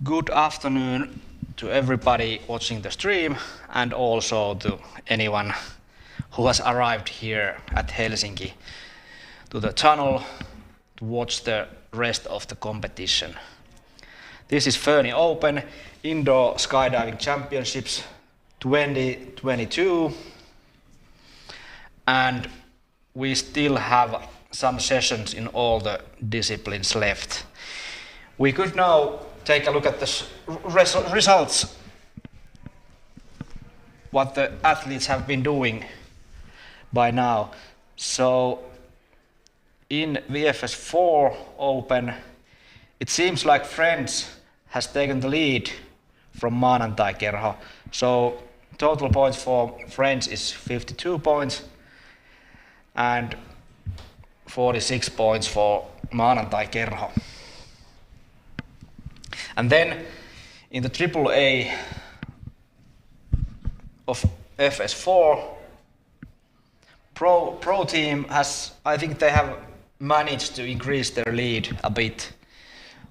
Good afternoon to everybody watching the stream and also to anyone who has arrived here at Helsinki to the tunnel to watch the rest of the competition. This is Fööni Open Indoor Skydiving Championships 2022 and we still have some sessions in all the disciplines left. We could now take a look at the results, what the athletes have been doing by now. So in the FS4 Open, it seems like Friends has taken the lead from Maanantai Kerho. So total points for Friends is 52 points and 46 points for Maanantai Kerho. And then in the AAA of FS4, Pro team has, I think they have managed to increase their lead a bit,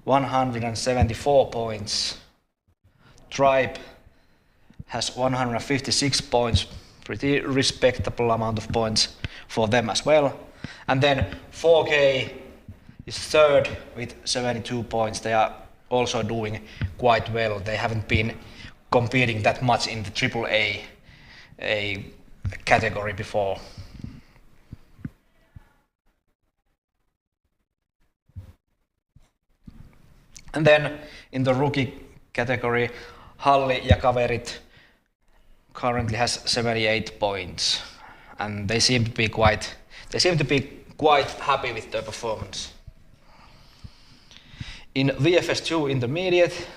174 points. Tribe has 156 points, pretty respectable amount of points for them as well. And then 4K is third with 72 points. They are also doing quite well. They haven't been competing that much in the AAA category before. And then in the rookie category, Halli ja Kaverit currently has 78 points, and they seem to be quite happy with their performance. In VFS2 Intermediate,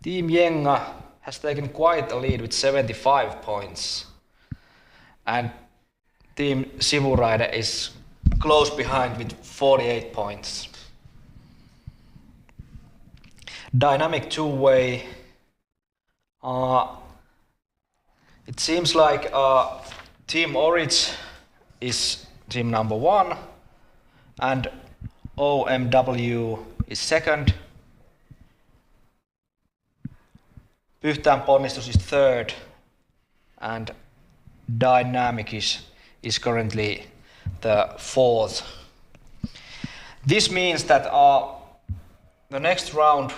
Team Jenga has taken quite a lead with 75 points, and Team Sivuraide is close behind with 48 points. Dynamic two-way, it seems like Team Orange is team number 1 and OMW is second. Pyhtään ponnistus is third and Dynamic is currently the 4th. This means that the next round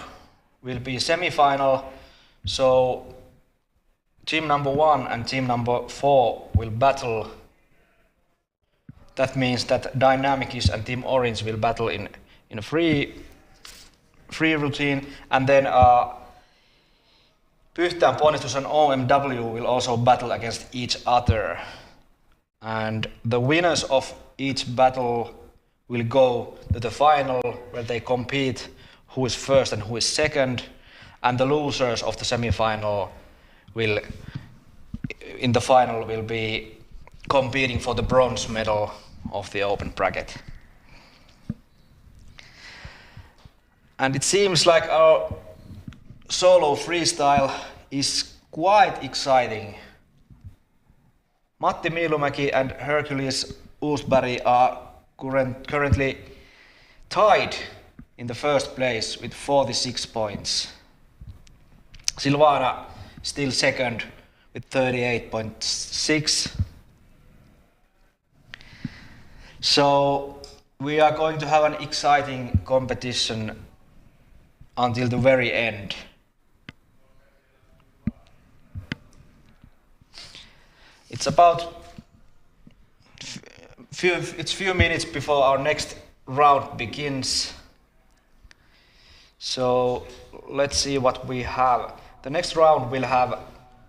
will be semi-final, so team number 1 and team number 4 will battle. That means that Dynamics and Team Orange will battle in a free routine, and then Pyhtään ponnistus and OMW will also battle against each other. And the winners of each battle will go to the final where they compete who is first and who is second, and the losers of the semi-final will be competing for the bronze medal of the open bracket. And it seems like our solo freestyle is quite exciting. Matti Miilumäki and Hercules Uusberg are currently tied in the first place with 46 points. Silvana still second with 38.6. So we are going to have an exciting competition until the very end. It's about few minutes before our next round begins. So let's see what we have. The next round will have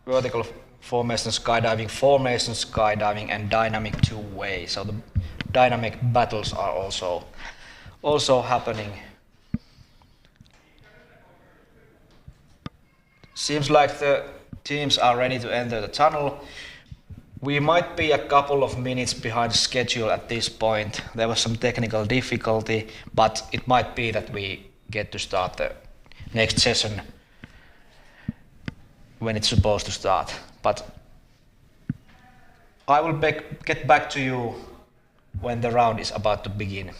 vertical formation skydiving, and dynamic two-way. So the dynamic battles are also happening. Seems like the teams are ready to enter the tunnel. We might be a couple of minutes behind schedule at this point. There was some technical difficulty, but it might be that we get to start the next session when it's supposed to start. But I will get back to you when the round is about to begin.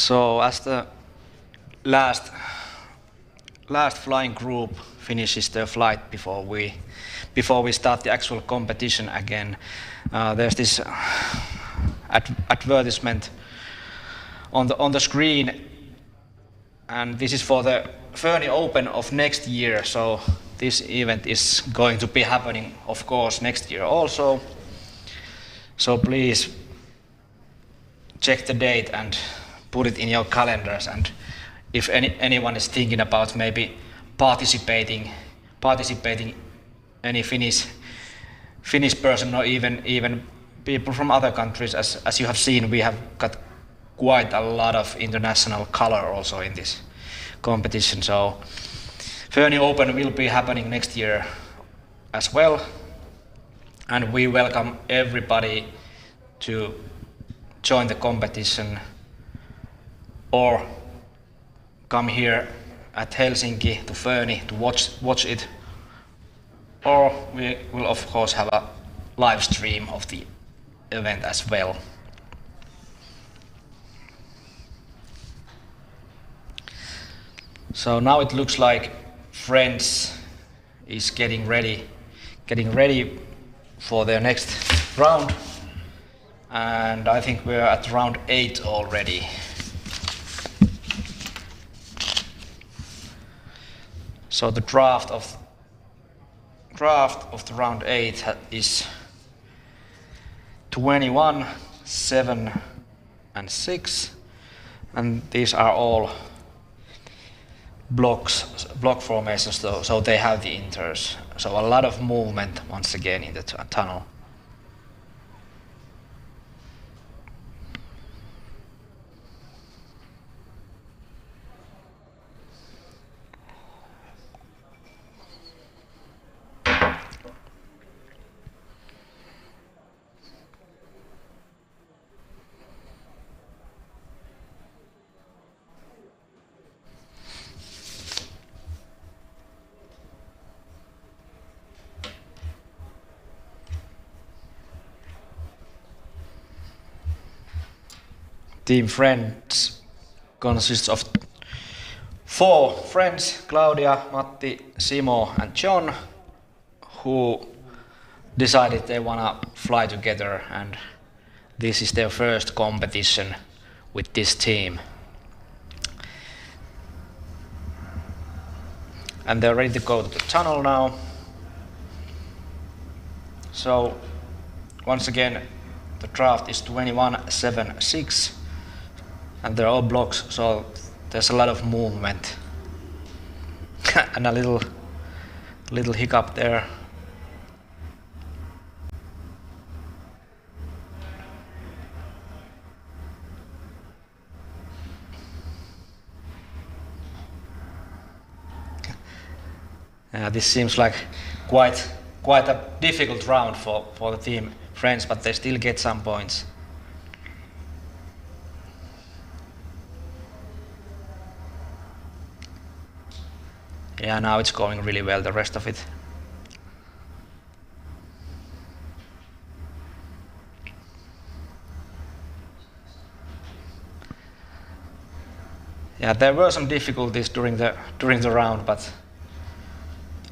So as the last flying group finishes their flight before we start the actual competition again, there's this advertisement on the screen, and this is for the Fööni Open of next year. So this event is going to be happening, of course, next year also. So please check the date and put it in your calendars. And if anyone is thinking about maybe participating any Finnish person, or even people from other countries, as you have seen, we have got quite a lot of international color also in this competition. So Fööni Open will be happening next year as well, and we welcome everybody to join the competition or come here at Helsinki to Fööni to watch it, or we will of course have a live stream of the event as well. So now it looks like Friends is getting ready for their next round, and I think we're at round 8 already. So the draft of the round 8 is 21, 7, and 6, and these are all block formations, so they have the inters. So a lot of movement once again in the tunnel. Team Friends consists of 4 friends: Claudia, Matti, Simo, and John, who decided they wanna fly together, and this is their first competition with this team. And they're ready to go to the tunnel now. So once again, the draft is 21, 7, 6. And they're all blocks, so there's a lot of movement. And a little hiccup there. This seems like quite a difficult round for the team Friends, but they still get some points. Yeah, now it's going really well, the rest of it. Yeah, there were some difficulties during the round, but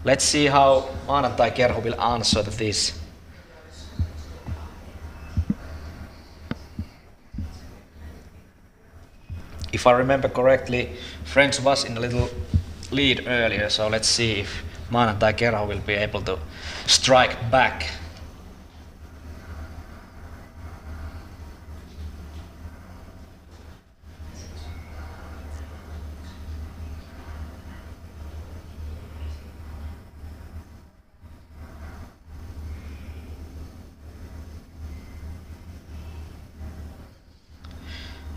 let's see how Lauantai Kerho will answer to this. If I remember correctly, Friends was in a little lead earlier, so let's see if Lauantai Kerho will be able to strike back.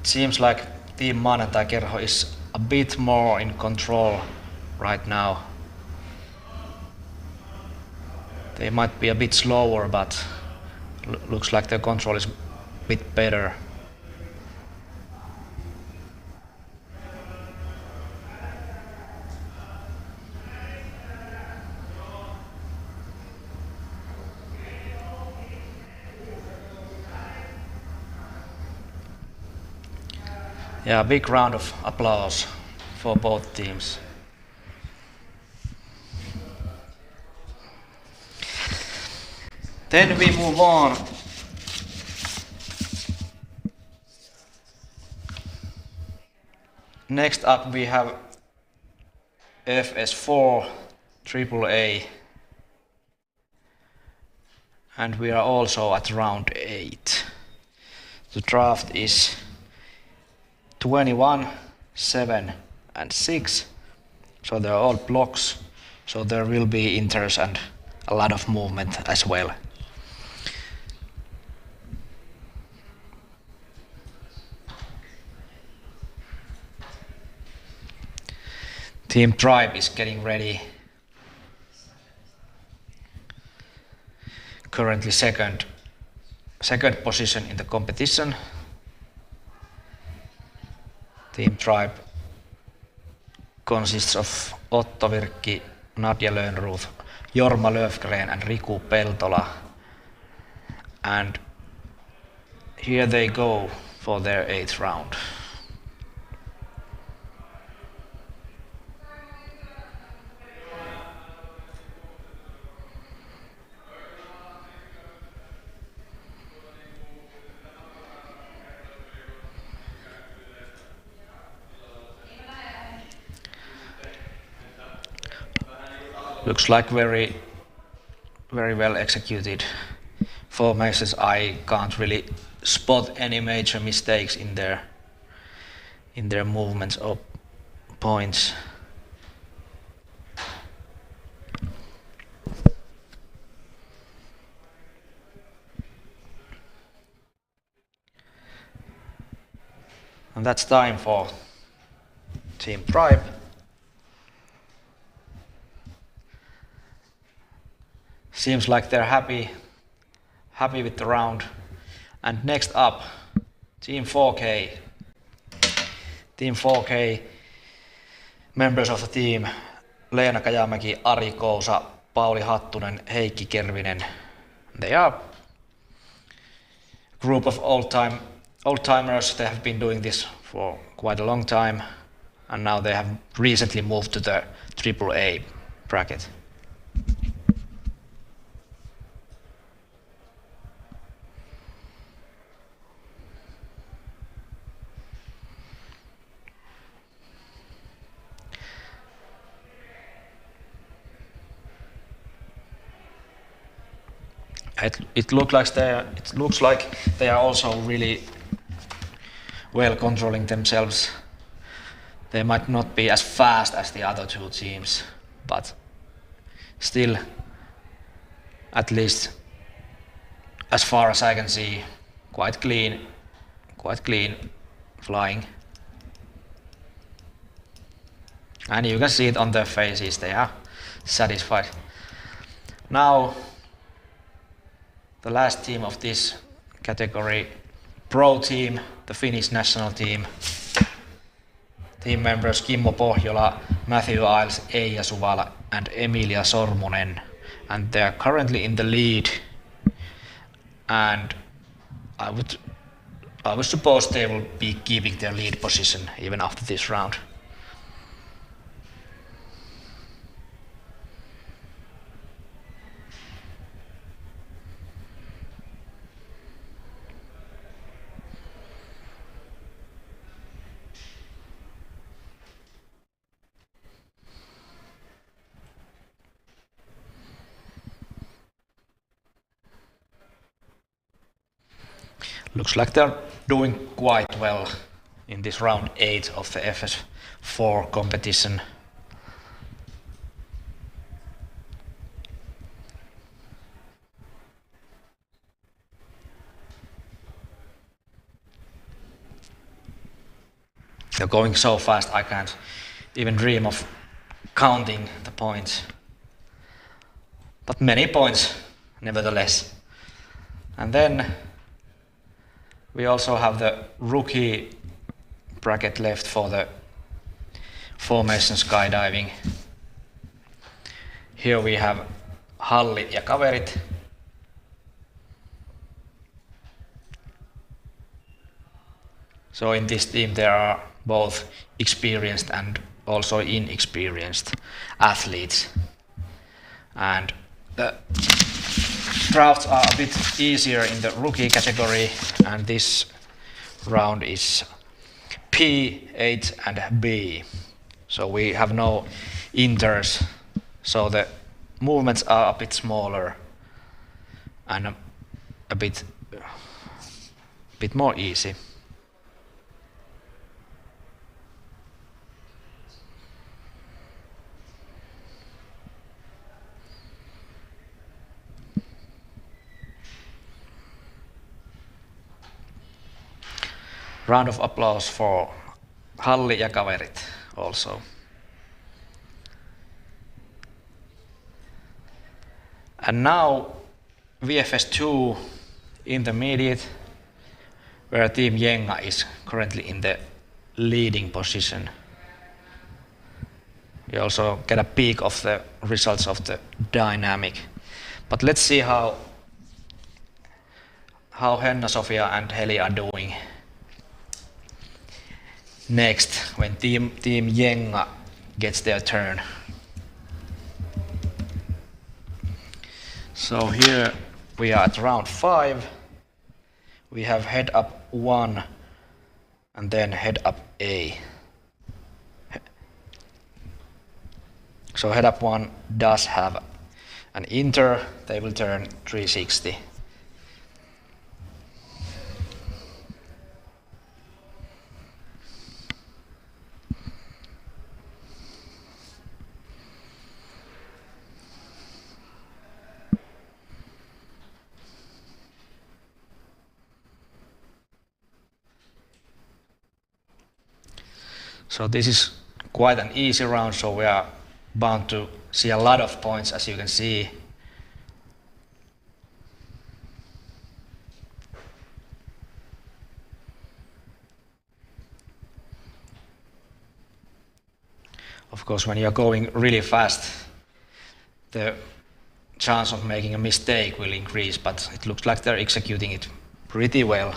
It seems like Team Lauantai Kerho is a bit more in control right now. They might be a bit slower, but looks like their control is a bit better. Yeah, big round of applause for both teams. Then we move on. Next up we have FS4 AAA, and we are also at round 8. The draft is 21, 7 and 6, so they're all blocks, so there will be inters and a lot of movement as well. Team Tribe is getting ready. Currently second position in the competition. Team Tribe consists of Otto Virkki, Nadja Lönnruth, Jorma Löfgren and Riku Peltola. And here they go for their 8th round. Looks like very well executed formations. I can't really spot any major mistakes in their movements or points. And that's time for Team Tribe. Seems like they're happy with the round. And next up, Team 4K. Team 4K, members of the team, Leena Kajamäki, Ari Kousa, Pauli Hattunen, Heikki Kervinen. They are a group of old-timers. They have been doing this for quite a long time, and now they have recently moved to the AAA bracket. It looks like they are also really well controlling themselves. They might not be as fast as the other two teams, but still, at least as far as I can see, quite clean flying. And you can see it on their faces, they are satisfied. Now, the last team of this category, Pro Team, the Finnish national team. Team members Kimmo Pohjola, Matthew Isles, Eija Suvala and Emilia Sormunen. And they are currently in the lead. And I would suppose they will be keeping their lead position even after this round. Looks like they're doing quite well in this round 8 of the FS4 competition. They're going so fast I can't even dream of counting the points. But many points nevertheless. And then we also have the rookie bracket left for the formation skydiving. Here we have Halli ja kaverit. So in this team there are both experienced and also inexperienced athletes. And the drafts are a bit easier in the rookie category, and this round is P, H and B. So we have no inters, so the movements are a bit smaller and a bit more easy. Round of applause for Halli ja kaverit also. And now VFS2 intermediate, where Team Jenga is currently in the leading position. You also get a peek of the results of the dynamic. But let's see how Henna, Sofia and Heli are doing next when Team Jenga gets their turn. So here we are at round 5. We have head up 1 and then head up A. So head up 1 does have an inter, they will turn 360. So this is quite an easy round, so we are bound to see a lot of points, as you can see. Of course, when you're going really fast, the chance of making a mistake will increase, but it looks like they're executing it pretty well.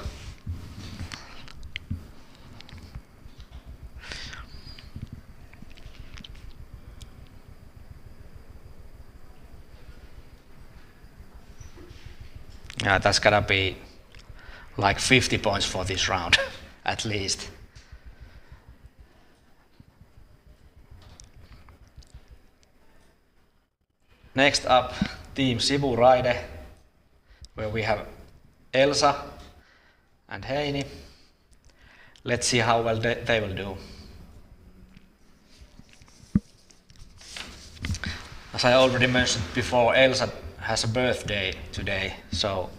Yeah, that's gotta be like 50 points for this round, at least. Next up, Team Sivuraide, where we have Elsa and Heini. Let's see how well they will do. As I already mentioned before, Elsa has a birthday today, so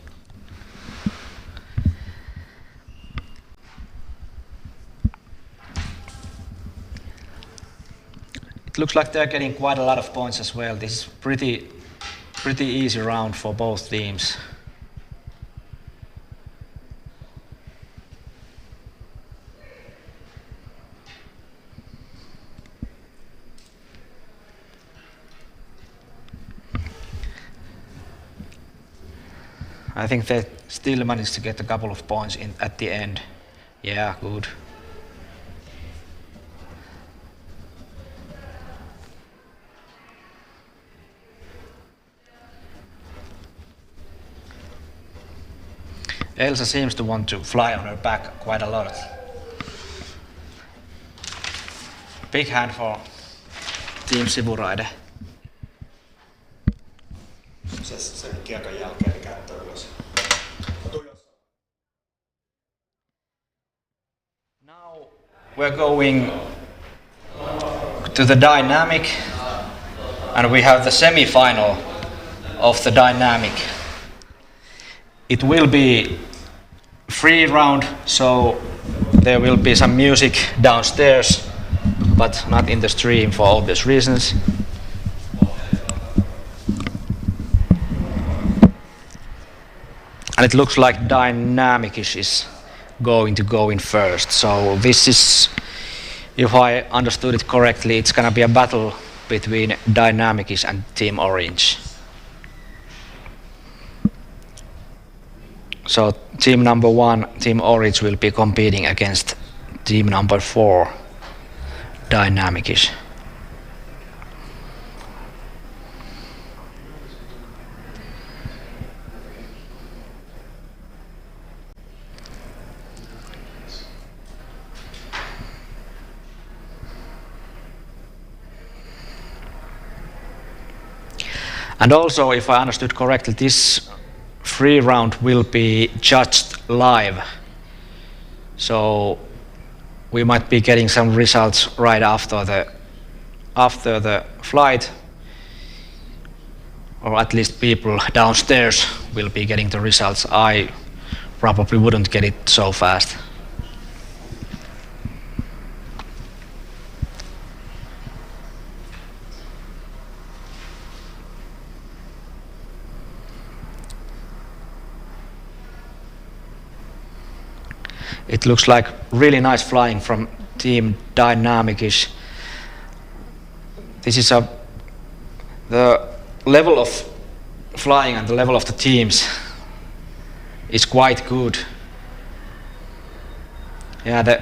it looks like they're getting quite a lot of points as well. This is pretty easy round for both teams. I think they still managed to get a couple of points in at the end. Yeah, good. Elsa seems to want to fly on her back quite a lot. Big hand for Team Sivuraide. Sen kiekan jälkeen kättä ylös. Now we're going to the dynamic, and we have the semi-final of the dynamic. It will be free round, so there will be some music downstairs, but not in the stream for obvious reasons. And it looks like Dynamic is going to go in first. So this is, if I understood it correctly, it's gonna be a battle between Dynamic and Team Orange. So team number 1, Team Orange, will be competing against team number 4, Dynamics. And also, if I understood correctly, this free round will be judged live. So we might be getting some results right after the flight, or at least people downstairs will be getting the results. I probably wouldn't get it so fast. It looks like really nice flying from Team Dynamics. This is the level of flying and the level of the teams is quite good. Yeah, the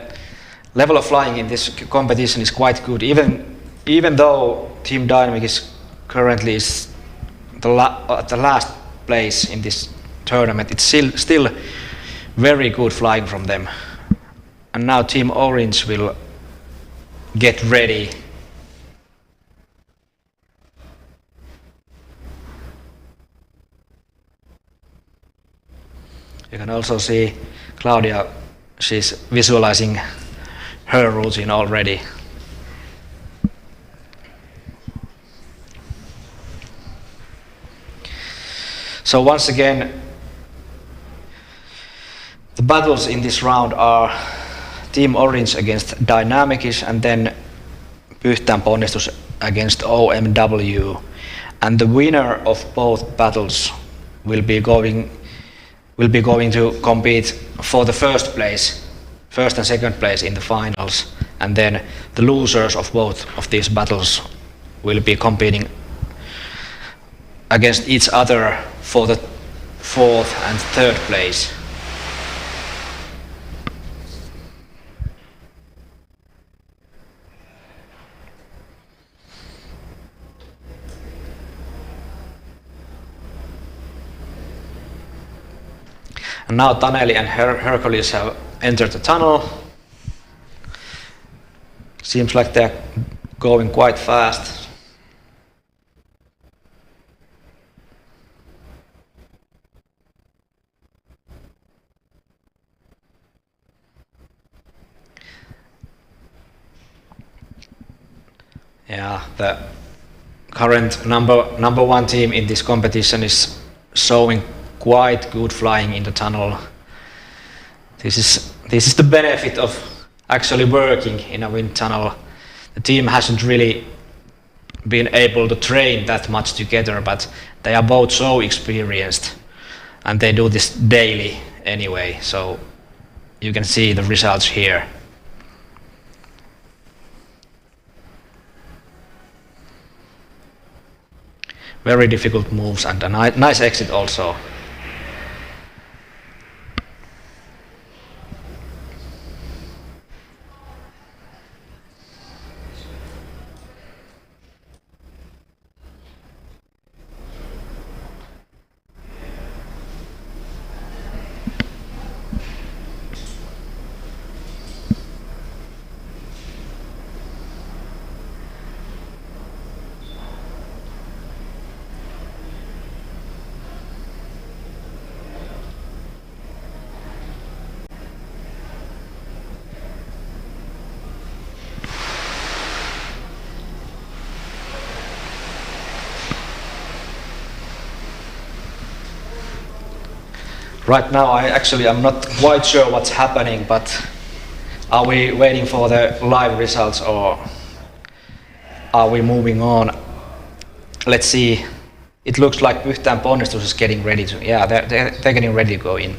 level of flying in this competition is quite good. Even though Team Dynamics currently is at the last place in this tournament, it's still very good flying from them. And now Team Orange will get ready. You can also see Claudia, she's visualizing her routine already. So once again, the battles in this round are Team Orange against Dynamics, and then Pyhtään Ponnistus against OMW. And the winner of both battles will be going to compete for the first and second place in the finals. And then the losers of both of these battles will be competing against each other for the fourth and third place. And now Taneli and Hercules have entered the tunnel. Seems like they're going quite fast. Yeah, the current number 1 team in this competition is showing quite good flying in the tunnel. This is the benefit of actually working in a wind tunnel. The team hasn't really been able to train that much together, but they are both so experienced and they do this daily anyway, so you can see the results here. Very difficult moves and a nice exit also. Right now I'm not quite sure what's happening, but are we waiting for the live results or are we moving on? Let's see. It looks like Pyhtään Ponnistus is getting ready to, yeah, they're getting ready to go in.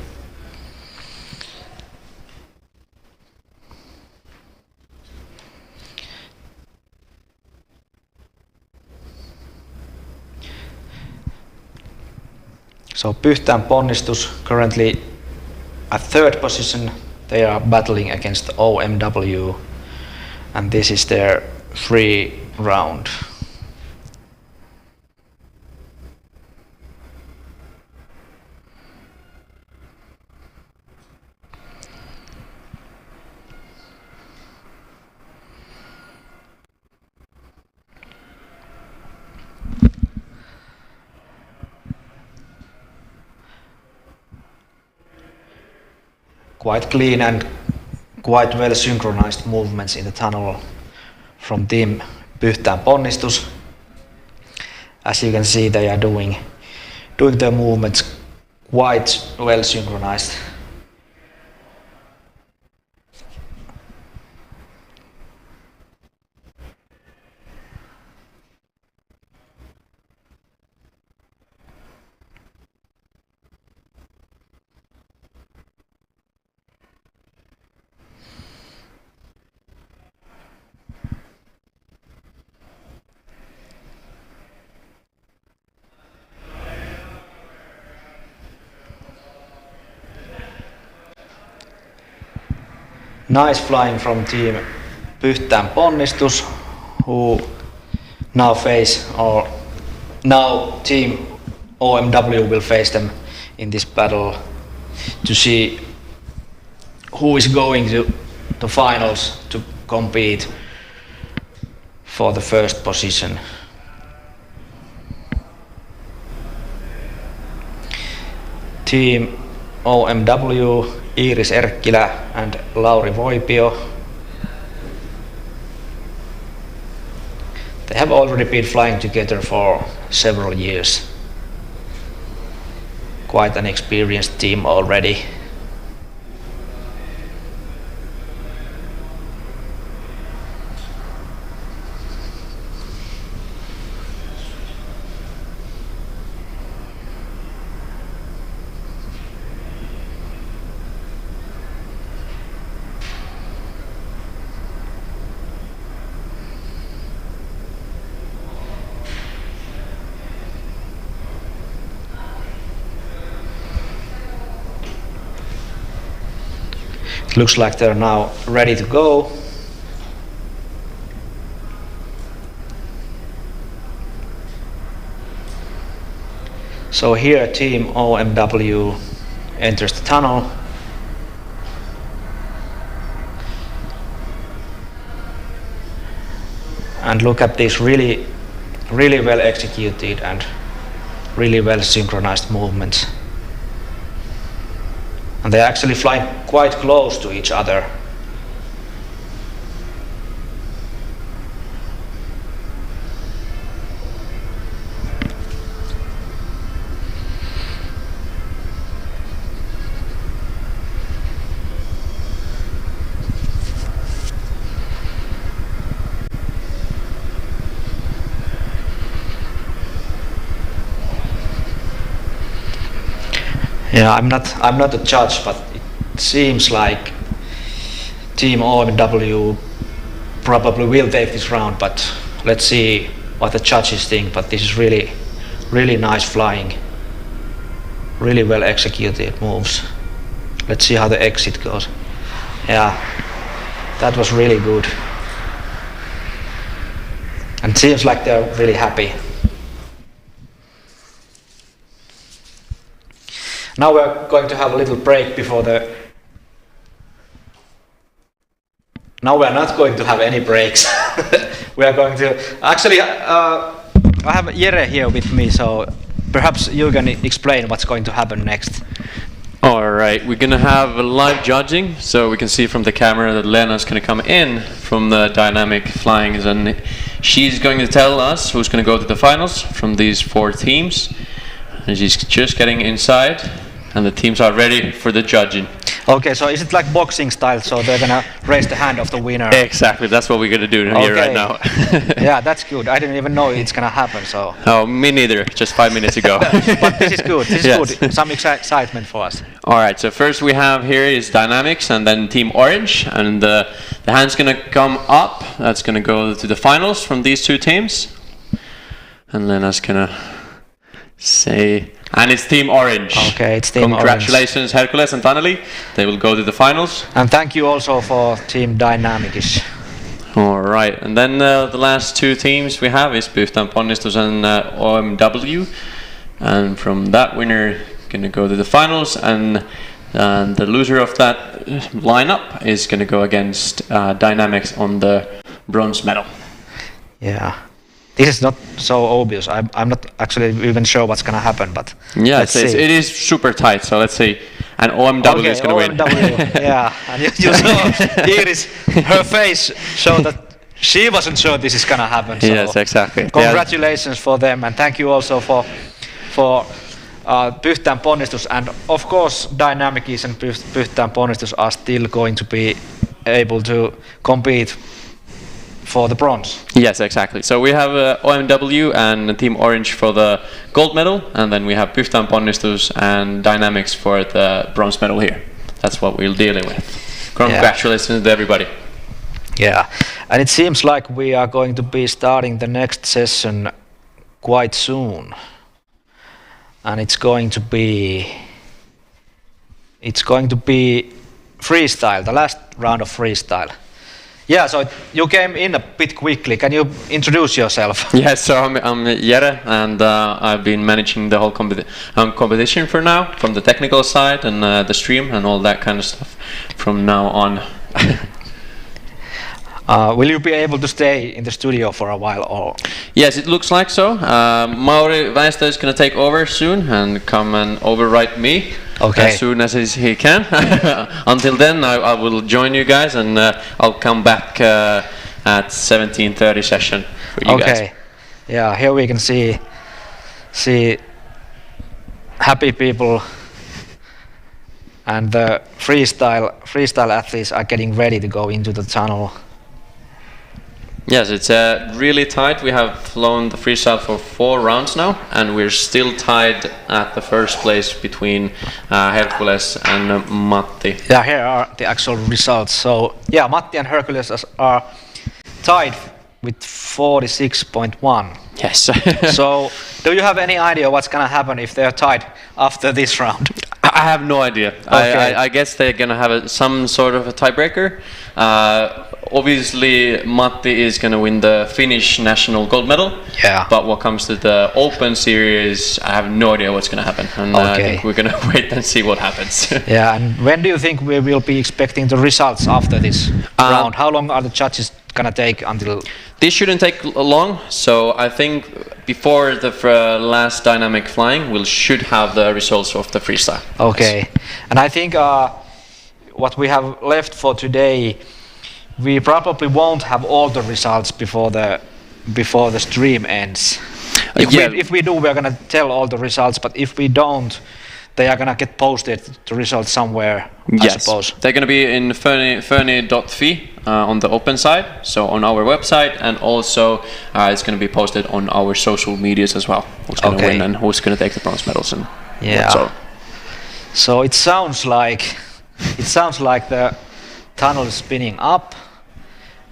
So Pyhtään Ponnistus currently at third position. They are battling against OMW, and this is their free round. Quite clean and quite well synchronized movements in the tunnel from team Pyhtään Ponnistus. As you can see, they are doing their movements quite well synchronized. Nice flying from team Pyhtään Ponnistus, who now team OMW will face them in this battle to see who is going to the finals to compete for the first position. Team OMW, Iiris Erkkilä and Lauri Voipio. They have already been flying together for several years. Quite an experienced team already. It looks like they're now ready to go. So here team OMW enters the tunnel. And look at these really well executed and really well synchronized movements. And they're actually flying quite close to each other. Yeah, I'm not a judge, but it seems like Team OMW probably will take this round, but let's see what the judges think. But this is really nice flying, really well executed moves. Let's see how the exit goes. Yeah, that was really good. And it seems like they're really happy. Now we're going to have a little break before the... Now we're not going to have any breaks. We are going to... Actually, I have Jere here with me, so perhaps you can explain what's going to happen next. Alright, we're gonna have live judging, so we can see from the camera that Lena's gonna come in from the dynamic flying, and she's going to tell us who's gonna go to the finals from these 4 teams. And she's just getting inside, and the teams are ready for the judging. Okay, so is it like boxing style, so they're gonna raise the hand of the winner? Exactly, that's what we're gonna do here right now. Yeah, that's good. I didn't even know it's gonna happen, so... Oh, me neither, just 5 minutes ago. But this is good, this is Yes. good. Some excitement for us. Alright, so first we have here is Dynamics and then Team Orange, and the hand's gonna come up. That's gonna go to the finals from these 2 teams. And Lena's gonna say And it's Team Orange. Okay, it's Team Congratulations, Hercules and Tunneli. They will go to the finals. And thank you also for Team Dynamics. All right, and then the last two teams we have is Pyhtään Ponnistus and OMW. And from that winner, gonna go to the finals, and the loser of that lineup is gonna go against Dynamics on the bronze medal. Yeah. This is not so obvious. I'm not actually even sure what's gonna happen, but yeah, let's see. It is super tight. So let's see. And OMW is gonna win. Yeah, and you saw Iris, her face showed that she wasn't sure this is gonna happen. So yes, exactly. Congratulations for them, and thank you also for Pyhtään Ponnistus, and of course Dynamics and Pyhtään Ponnistus are still going to be able to compete for the bronze. Yes, exactly. So we have OMW and Team Orange for the gold medal, and then we have Pyhtään Ponnistus and Dynamics for the bronze medal here. That's what we're dealing with. Congratulations to everybody. Yeah, and it seems like we are going to be starting the next session quite soon. And it's going to be freestyle, the last round of freestyle. Yeah, so you came in a bit quickly. Can you introduce yourself? Yes, so I'm Jere, and I've been managing the whole competition for now, from the technical side and the stream and all that kind of stuff from now on. Will you be able to stay in the studio for a while? Or? Yes, it looks like so. Mauri Väistö is going to take over soon and come and overwrite me as soon as he can. Until then, I will join you guys, and I'll come back at 17:30 session for you guys. Okay. Yeah, here we can see happy people, and the freestyle athletes are getting ready to go into the tunnel. Yes, it's really tight. We have flown the freestyle for 4 rounds now, and we're still tied at the first place between Hercules and Matti. Yeah, here are the actual results. So, yeah, Matti and Hercules are tied with 46.1. Yes. So, do you have any idea what's gonna happen if they're tied after this round? I have no idea. Okay. I guess they're gonna have some sort of a tiebreaker. Obviously, Matti is gonna win the Finnish national gold medal. Yeah. But what comes to the Open series, I have no idea what's gonna happen, and I think we're gonna wait and see what happens. Yeah. And when do you think we will be expecting the results after this round? How long are the judges gonna take until? This shouldn't take long, so I think before the last dynamic flying, we should have the results of the freestyle. Okay, and I think what we have left for today, we probably won't have all the results before the stream ends. If we do, we're gonna tell all the results, but if we don't, they are gonna get posted, the results somewhere, I suppose. They're gonna be in Fööni.fi on the Open side, so on our website, and also it's gonna be posted on our social medias as well. Who's gonna win and who's gonna take the bronze medals and So it sounds like the tunnel is spinning up,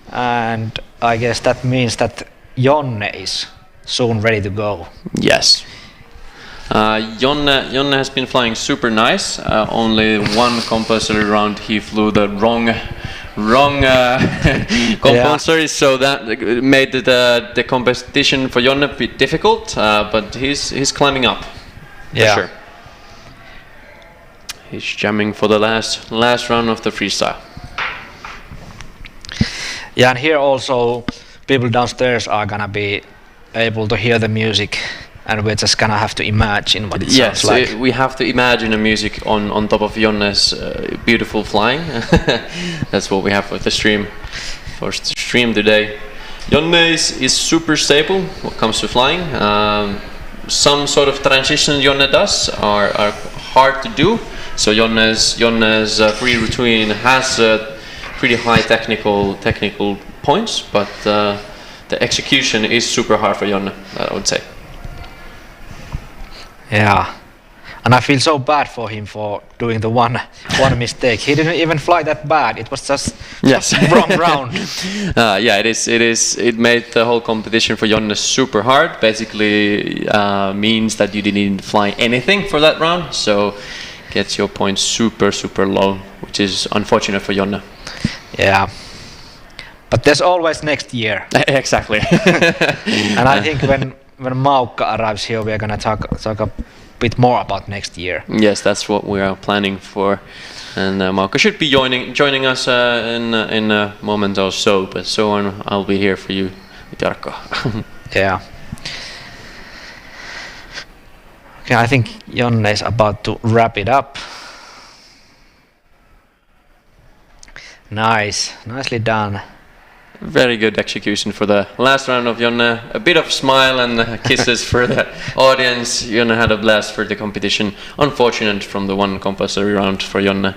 and I guess that means that Jonne is soon ready to go. Yes. Jonne has been flying super nice. Only one compulsory round he flew the wrong compulsory, so that made the competition for Jonne a bit difficult. But he's climbing up. For sure. He's jamming for the last round of the freestyle. Yeah, and here also people downstairs are gonna be able to hear the music, and we're just gonna have to imagine what it sounds like. Yes, we have to imagine the music on top of Jonne's beautiful flying. That's what we have for the stream. For the stream today, Jonne is super stable when it comes to flying. Some sort of transition Jonne does are hard to do. So Jonne's free routine has pretty high technical points, but the execution is super hard for Jonne, I would say. Yeah, And I feel so bad for him for doing the one mistake. He didn't even fly that bad. It was just wrong round. Yeah, it made the whole competition for Jonne super hard. Basically means that you didn't fly anything for that round, so gets your points super low, which is unfortunate for Jonne. Yeah. But there's always next year. Exactly. And I think when Maukka arrives here, we're gonna talk a bit more about next year. Yes, that's what we are planning for, and Maukka should be joining us in a moment or so. But so on, I'll be here for you with Jarkko. Yeah. Okay, I think Jonne is about to wrap it up. Nicely done. Very good execution for the last round of Jonne. A bit of smile and kisses for the audience. Jonne had a blast for the competition. Unfortunate from the one compulsory round for Jonne.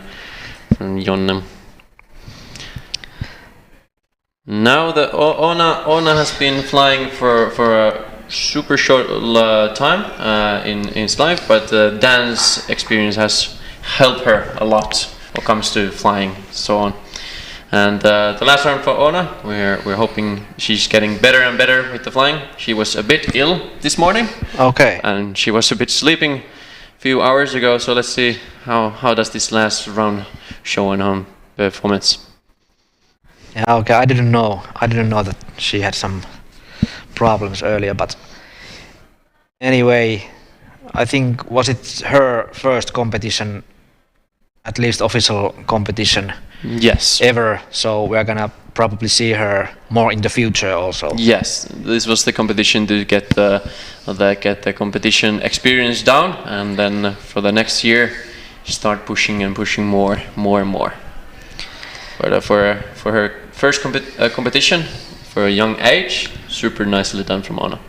Now the Oona has been flying for a super short time in his life, but the dance experience has helped her a lot when it comes to flying, so on. And the last round for Oona, we're hoping she's getting better and better with the flying. She was a bit ill this morning. Okay. And she was a bit sleeping a few hours ago. So let's see how does this last round show on performance. Yeah. Okay. I didn't know that she had some problems earlier, but anyway, I think was it her first competition, at least official competition. Yes. Ever, so we're gonna probably see her more in the future also. Yes, this was the competition to get the competition experience down, and then for the next year start pushing more and more. But for her first competition for a young age, super nicely done from Oona.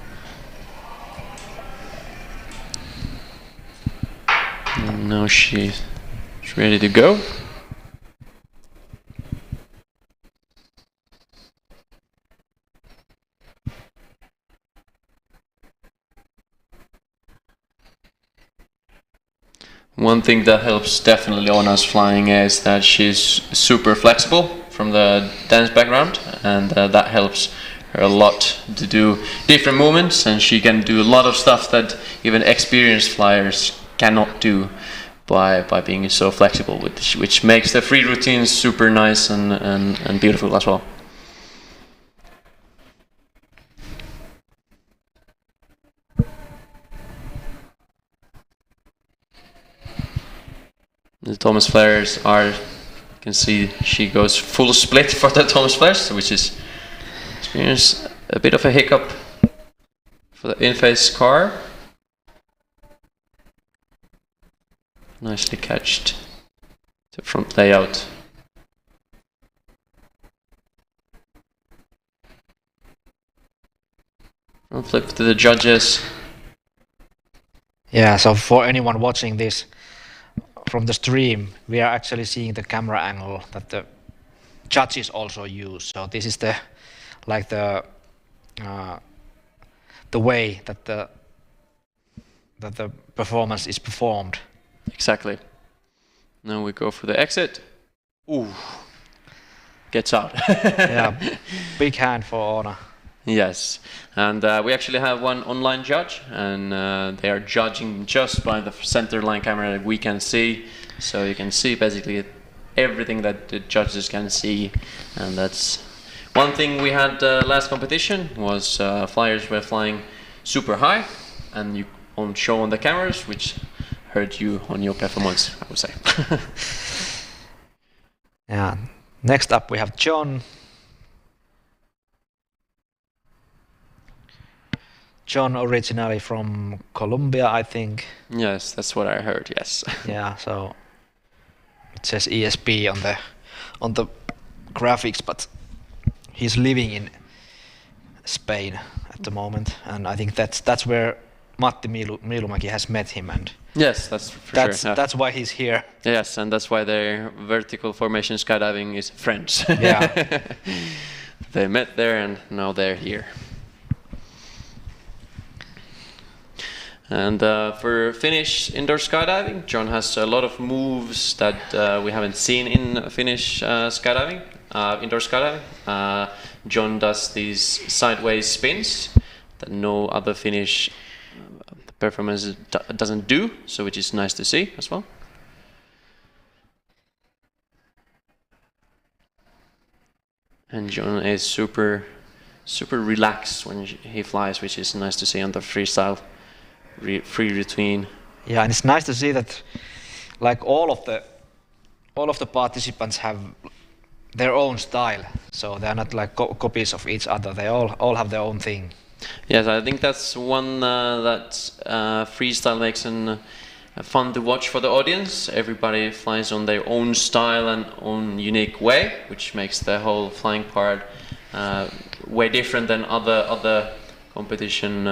And now she's ready to go. One thing that helps definitely Oona's flying is that she's super flexible from the dance background, and that helps her a lot to do different movements, and she can do a lot of stuff that even experienced flyers cannot do by being so flexible, which makes the free routines super nice and beautiful as well. The Thomas flares you can see she goes full split for the Thomas flares, which is experience a bit of a hiccup for the in-face car. Nicely catched the front layout. Front flip to the judges. Yeah, so for anyone watching this from the stream, we are actually seeing the camera angle that the judges also use. So this is the way that the performance is performed. Exactly. Now we go for the exit. Ooh, gets out. Yeah, big hand for Oona. Yes, and we actually have one online judge, and they are judging just by the center line camera that we can see. So you can see basically everything that the judges can see, and that's one thing we had last competition was flyers were flying super high, and you won't show on the cameras, which hurt you on your performance, I would say. Yeah. Next up we have John. John originally from Colombia, I think. Yes, that's what I heard. Yes. Yeah, so it says ESP on the graphics, but he's living in Spain at the moment, and I think that's where Matti Milumäki has met him, and yes, that's for sure. Yeah. That's why he's here. Yes, and that's why their vertical formation skydiving is friends. Yeah. They met there, and now they're here. And for Finnish indoor skydiving, John has a lot of moves that we haven't seen in Finnish skydiving, indoor skydiving. John does these sideways spins that no other Finnish performance doesn't do, so which is nice to see as well. And John is super relaxed when he flies, which is nice to see on the freestyle free routine. Yeah, and it's nice to see that like all of the participants have their own style, so they're not like copies of each other. They all have their own thing. Yes, I think that's one that freestyle makes fun to watch for the audience. Everybody flies on their own style and own unique way, which makes the whole flying part way different than other competition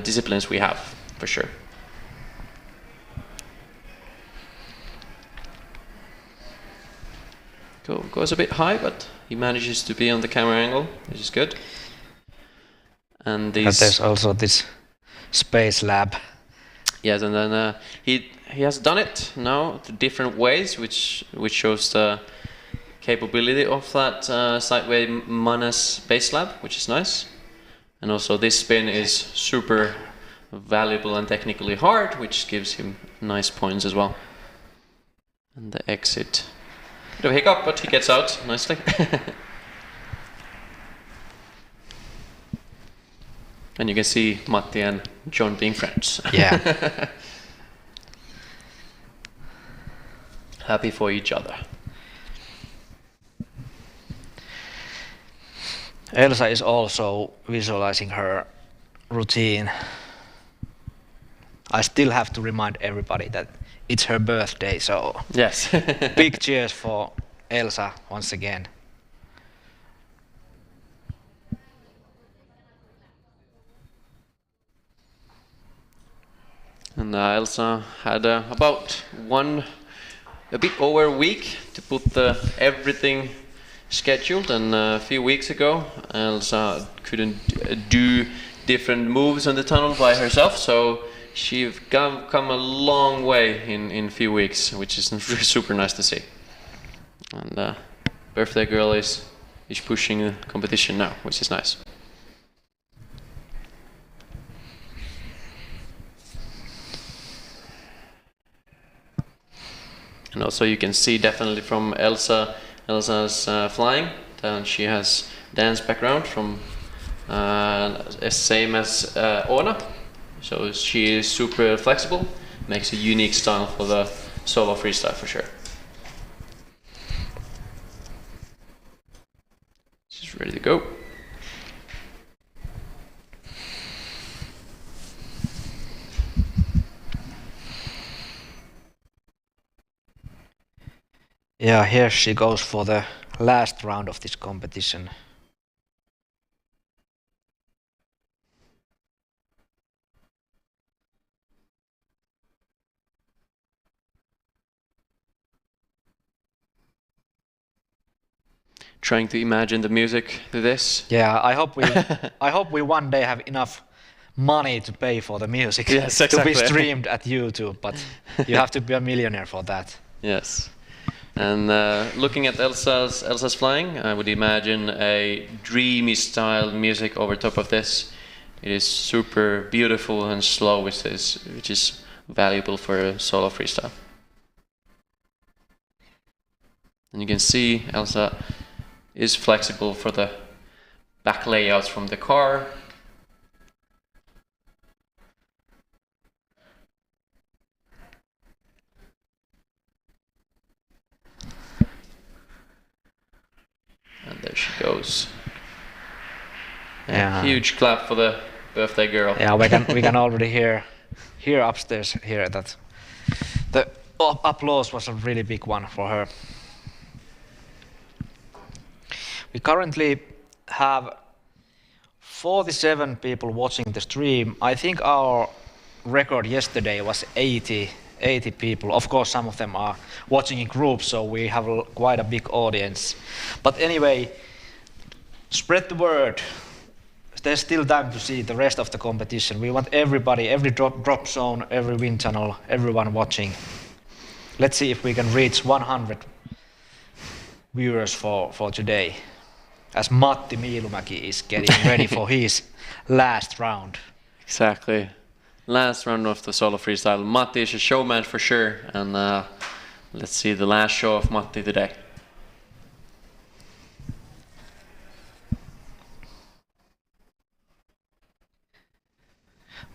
disciplines we have, for sure. Goes a bit high, but he manages to be on the camera angle, which is good. And there's also this space lab. Yes, and then he has done it now to different ways, which shows the capability of that sideways Manas base lab, which is nice. And also this spin is super valuable and technically hard, which gives him nice points as well. And the exit. Bit of a hiccup, but he gets out nicely. And you can see Matti and John being friends. Yeah. Happy for each other. Elsa is also visualizing her routine. I still have to remind everybody that it's her birthday, so yes. Big cheers for Elsa once again. And Elsa had about a bit over a week to put everything scheduled, and a few weeks ago Elsa couldn't do different moves on the tunnel by herself, so she's come a long way in a few weeks, which is super nice to see. And birthday girl is pushing the competition now, which is nice. And also you can see definitely from Elsa's flying that she has dance background from same as Oona. So she is super flexible, makes a unique style for the solo freestyle for sure. She's ready to go. Yeah, here she goes for the last round of this competition. Trying to imagine the music to this. Yeah, I hope we one day have enough money to pay for the music. Yes, exactly. To be streamed at YouTube, but you have to be a millionaire for that. Yes. And looking at Elsa's flying, I would imagine a dreamy style music over top of this. It is super beautiful and slow, which is valuable for a solo freestyle. And you can see Elsa is flexible for the back layouts from the car. And there she goes. Yeah. Huge clap for the birthday girl. Yeah, we can already hear upstairs here that the applause was a really big one for her. We currently have 47 people watching the stream. I think our record yesterday was 80 people. Of course, some of them are watching in groups, so we have quite a big audience. But anyway, spread the word. there's still time to see the rest of the competition. We want everybody, every drop zone, every wind tunnel, everyone watching. Let's see if we can reach 100 viewers for today, as Matti Miilumäki is getting ready for his last round. Exactly. Last round of the solo freestyle. Matti is a showman for sure, and let's see the last show of Matti today.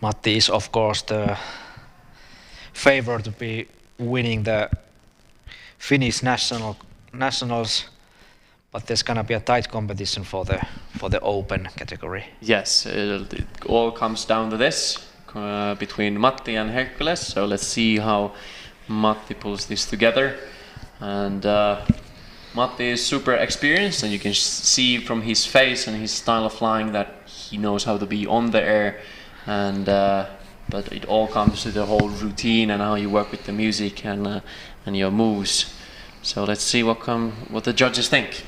Matti is of course the favorite to be winning the Finnish nationals, but there's gonna be a tight competition for the open category. Yes, it all comes down to this between Matti and Hercules. So let's see how Matti pulls this together. And Matti is super experienced, and you can see from his face and his style of flying that he knows how to be on the air. And but it all comes to the whole routine and how you work with the music and your moves. So let's see what the judges think.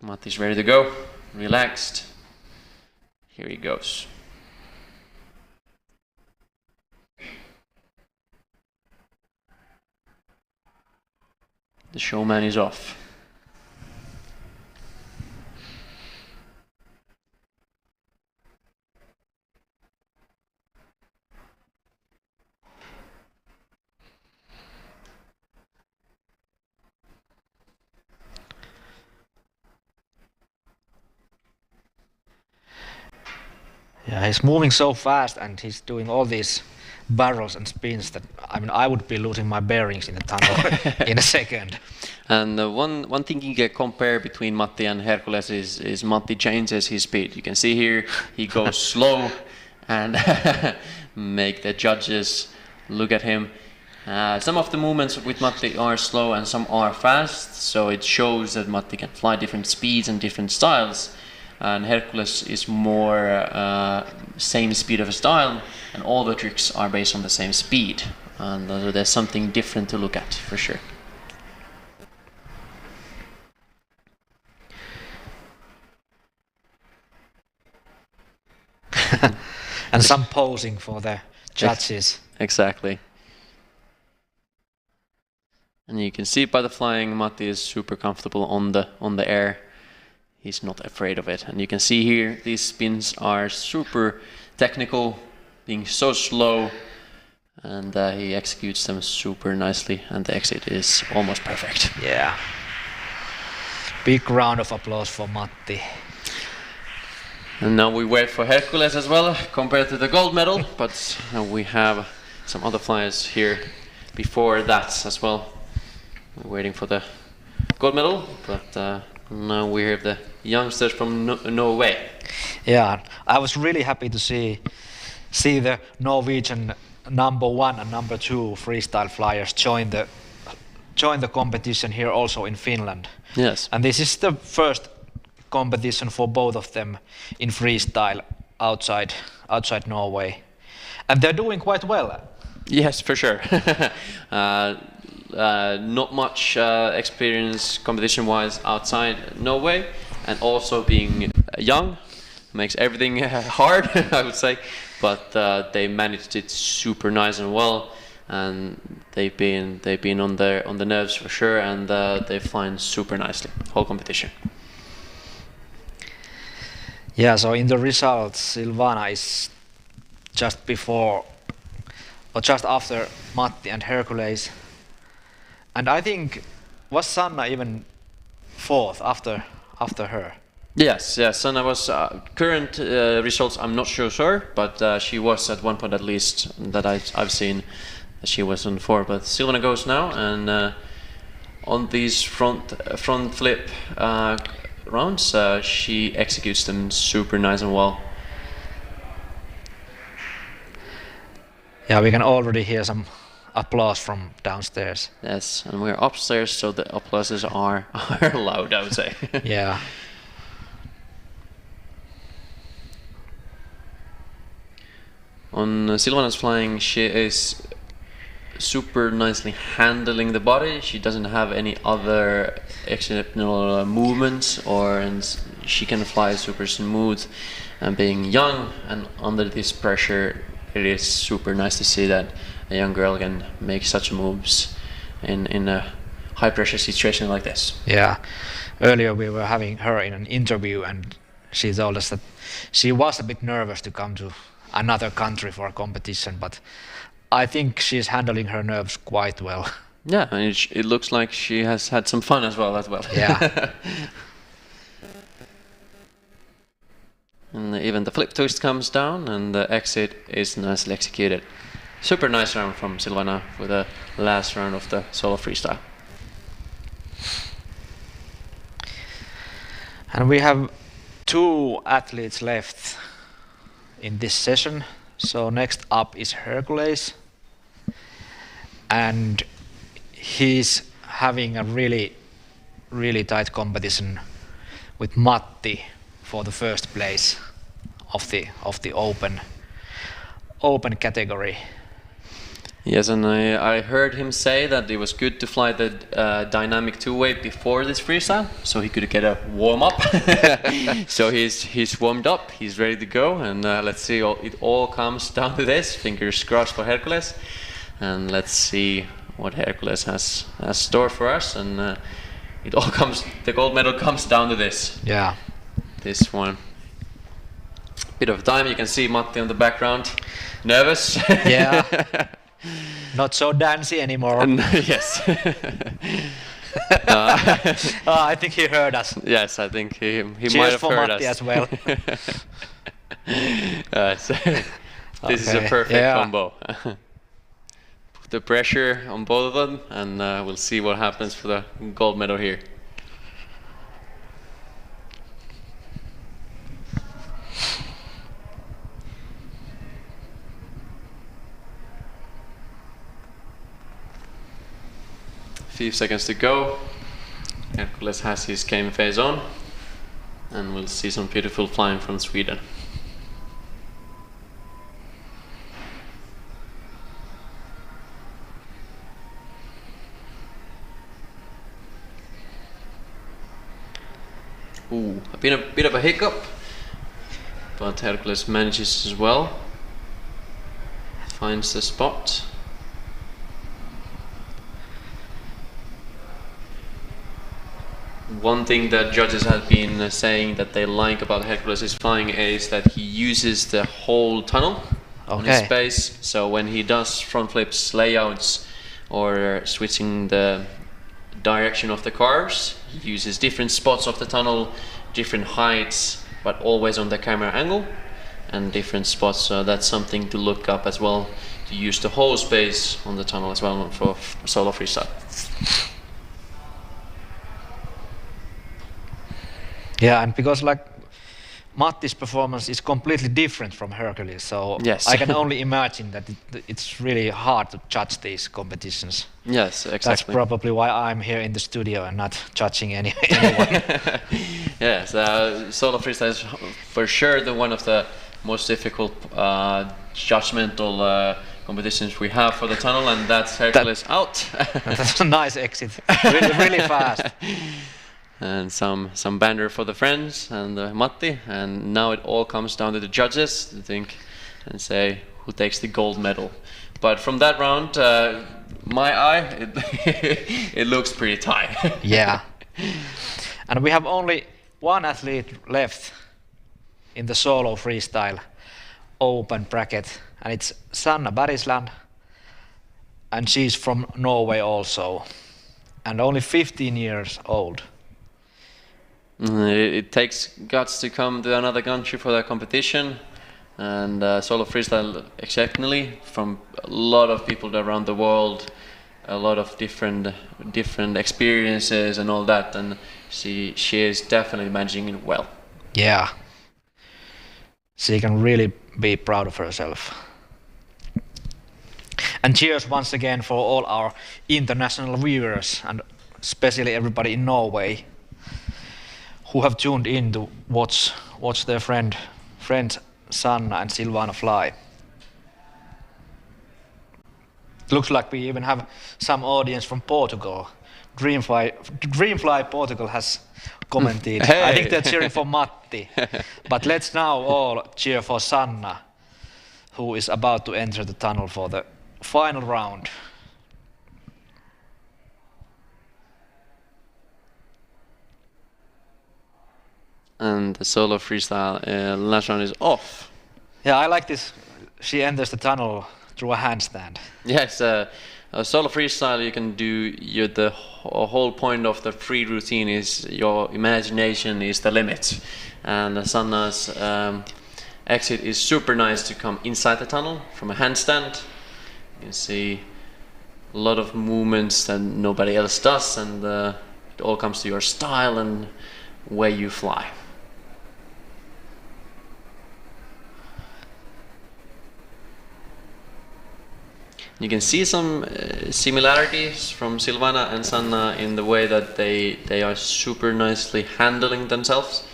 Matti's ready to go, relaxed. Here he goes. The showman is off. Yeah, he's moving so fast and he's doing all these barrels and spins that I would be losing my bearings in the tunnel in a second. And one thing you can compare between Matti and Hercules is Matti changes his speed. You can see here he goes slow and make the judges look at him. Some of the movements with Matti are slow and some are fast, so it shows that Matti can fly different speeds and different styles. And Hercules is more same speed of a style, and all the tricks are based on the same speed. And there's something different to look at for sure. And some posing for the judges. Exactly. And you can see by the flying, Matti is super comfortable on the air. He's not afraid of it. And you can see here, these spins are super technical, being so slow, and he executes them super nicely, and the exit is almost perfect. Yeah. Big round of applause for Matti. And now we wait for Hercules as well, compared to the gold medal, but we have some other flyers here before that as well. We're waiting for the gold medal, but now we have the youngsters from Norway. Yeah, I was really happy to see the Norwegian #1 and #2 freestyle flyers join the competition here also in Finland. Yes. And this is the first competition for both of them in freestyle outside Norway. And they're doing quite well. Yes, for sure. Not much experience competition-wise outside Norway, and also being young makes everything hard, I would say. But they managed it super nice and well, and they've been on the nerves for sure, and they flying super nicely whole competition. Yeah, so in the results, Silvana is just before or just after Matti and Hercules. And I think, was Sanna even fourth after her? Yes, Sanna was current results. I'm not sure, but she was at one point at least that I've seen. She was on 4, but Silvana goes now, and on these front flip rounds, she executes them super nice and well. Yeah, we can already hear some applause from downstairs. Yes, and we're upstairs, so the applauses are loud, I would say. Yeah. On Silvana's flying, she is super nicely handling the body. She doesn't have any other exceptional movements, or she can fly super smooth, and being young and under this pressure, it is super nice to see that a young girl can make such moves in a high pressure situation like this. Yeah, earlier we were having her in an interview and she told us that she was a bit nervous to come to another country for a competition, but I think she's handling her nerves quite well. Yeah, and it looks like she has had some fun as well. Yeah. And even the flip twist comes down and the exit is nicely executed. Super nice round from Silvana for the last round of the solo freestyle. And we have 2 athletes left in this session. So next up is Hercules, and he's having a really tight competition with Matti for the first place of the open category. Yes, and I heard him say that it was good to fly the dynamic two-way before this freestyle, so he could get a warm-up. So he's warmed up, he's ready to go, and let's see, it all comes down to this. Fingers crossed for Hercules, and let's see what Hercules has stored for us, and the gold medal comes down to this. Yeah. This one. Bit of time, you can see Matti on the background, nervous. Yeah. Not so dancey anymore. Yes. I think he heard us. Yes, I think he Cheers might have for heard Matti us as well. This is a perfect combo. Put the pressure on both of them, and we'll see what happens for the gold medal here. Few seconds to go. Hercules has his game phase on, and we'll see some beautiful flying from Sweden. Ooh, a bit of a hiccup, but Hercules manages as well. Finds the spot. One thing that judges have been saying that they like about Hercules' flying is that he uses the whole tunnel on his base. So when he does front flips, layouts, or switching the direction of the cars, he uses different spots of the tunnel, different heights, but always on the camera angle, and different spots. So that's something to look up as well, to use the whole space on the tunnel as well for solo freestyle. Yeah, and because like Matti's performance is completely different from Hercules, so yes. I can only imagine that it's really hard to judge these competitions. Yes, exactly. That's probably why I'm here in the studio and not judging anyone. Yes, solo freestyle is for sure one of the most difficult judgmental competitions we have for the tunnel, and that's Hercules out. That's a nice exit, really fast. And some banner for the friends and Matti, and now it all comes down to the judges to think and say who takes the gold medal. But from that round, my eye, it looks pretty tight. Yeah, and we have only one athlete left in the solo freestyle open bracket, and it's Sanna Bergisland, and she's from Norway also, and only 15 years old. It takes guts to come to another country for that competition, and solo freestyle exceptionally, from a lot of people around the world, a lot of different experiences and all that, and she is definitely managing it well. Yeah, she can really be proud of herself. And cheers once again for all our international viewers, and especially everybody in Norway who have tuned in to watch their friends Sanna and Silvana fly. It looks like we even have some audience from Portugal Dreamfly Portugal has commented. Hey. I think they're cheering for Matti. But let's now all cheer for Sanna, who is about to enter the tunnel for the final round. And the solo freestyle last round is off. Yeah, I like this. She enters the tunnel through a handstand. Yes, a solo freestyle you can do. The whole point of the free routine is your imagination is the limit. And Sanna's exit is super nice to come inside the tunnel from a handstand. You can see a lot of movements that nobody else does, and it all comes to your style and where you fly. You can see some similarities from Silvana and Sanna in the way that they are super nicely handling themselves.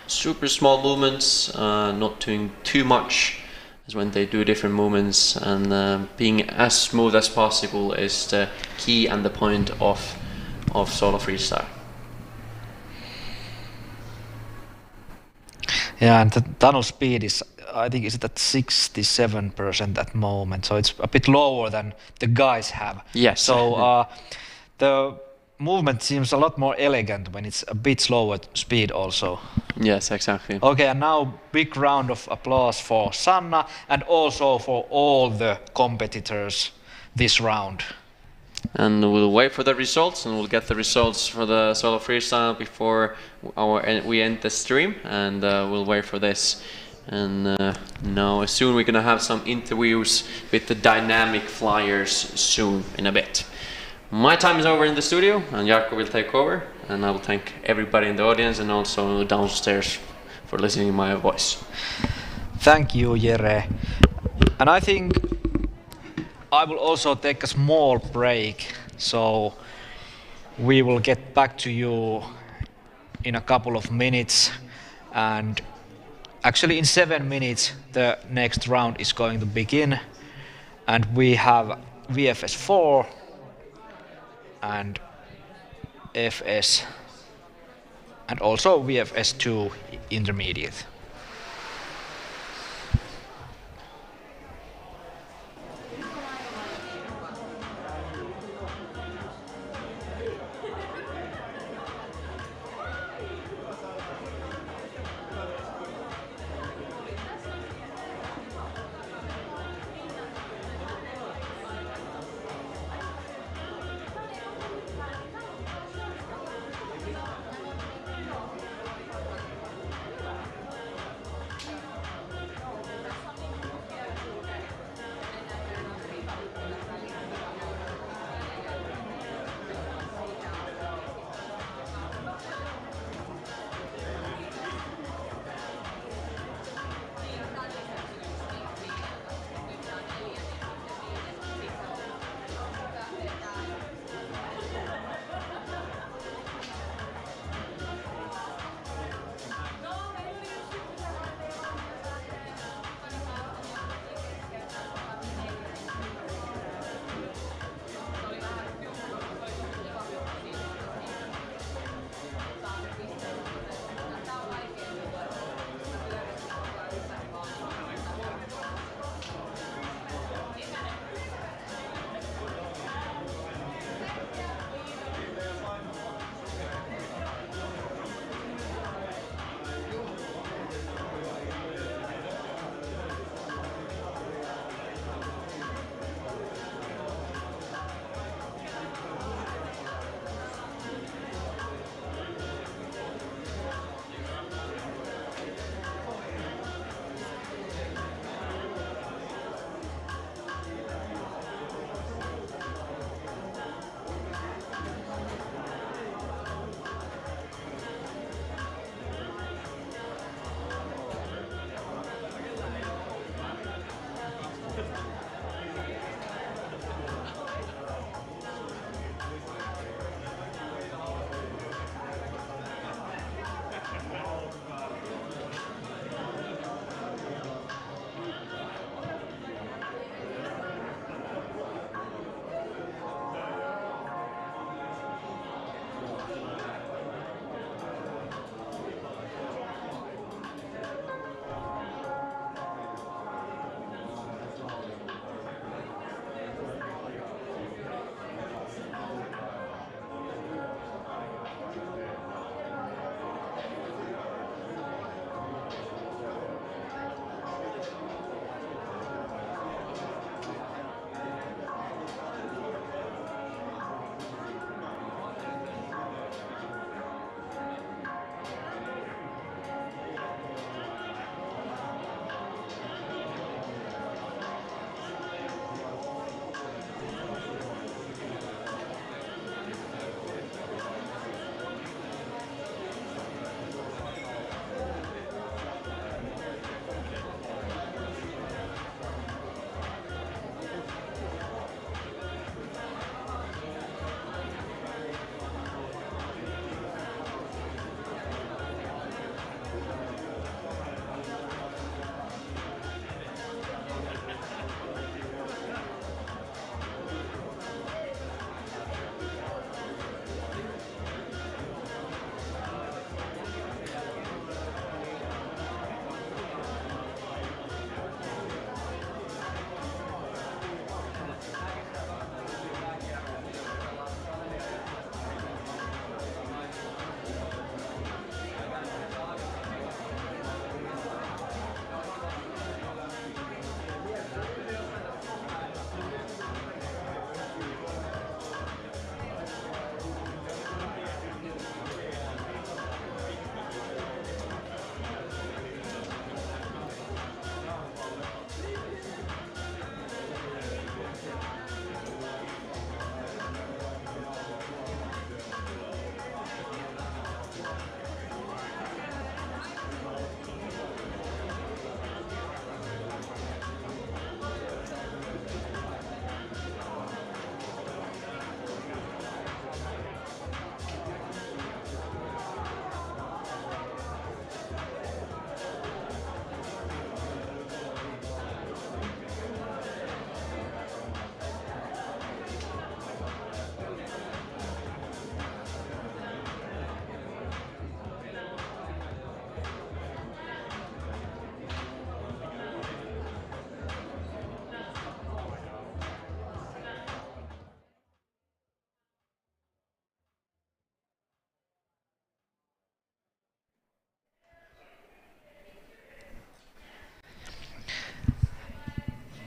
Super small movements, not doing too much as when they do different movements, and being as smooth as possible is the key and the point of solo freestyle. Yeah, and the tunnel speed is, I think, is it at 67% at the moment, so it's a bit lower than the guys have. Yes. So the movement seems a lot more elegant when it's a bit slower speed also. Yes, exactly. Okay, and now big round of applause for Sanna and also for all the competitors this round. And we'll wait for the results, and we'll get the results for the solo freestyle before we end the stream, and we'll wait for this. And now soon we're gonna have some interviews with the dynamic flyers soon in a bit. My time is over in the studio, and Jarkko will take over, and I will thank everybody in the audience and also downstairs for listening to my voice. Thank you, Jere. And I think I will also take a small break, so we will get back to you in a couple of minutes, and actually in 7 minutes the next round is going to begin, and we have VFS4 and FS and also VFS2 intermediate.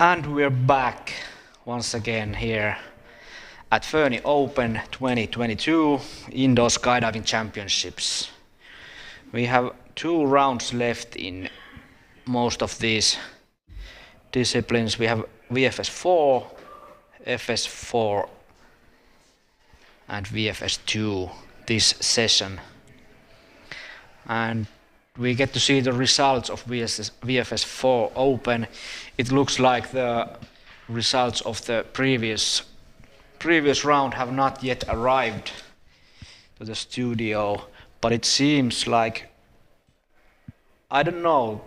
And we're back once again here at Fööni Open 2022 Indoor Skydiving Championships. We have 2 rounds left in most of these disciplines. We have VFS4, FS4 and VFS2 this session. And we get to see the results of VFS4 Open. It looks like the results of the previous round have not yet arrived to the studio, but it seems like, I don't know,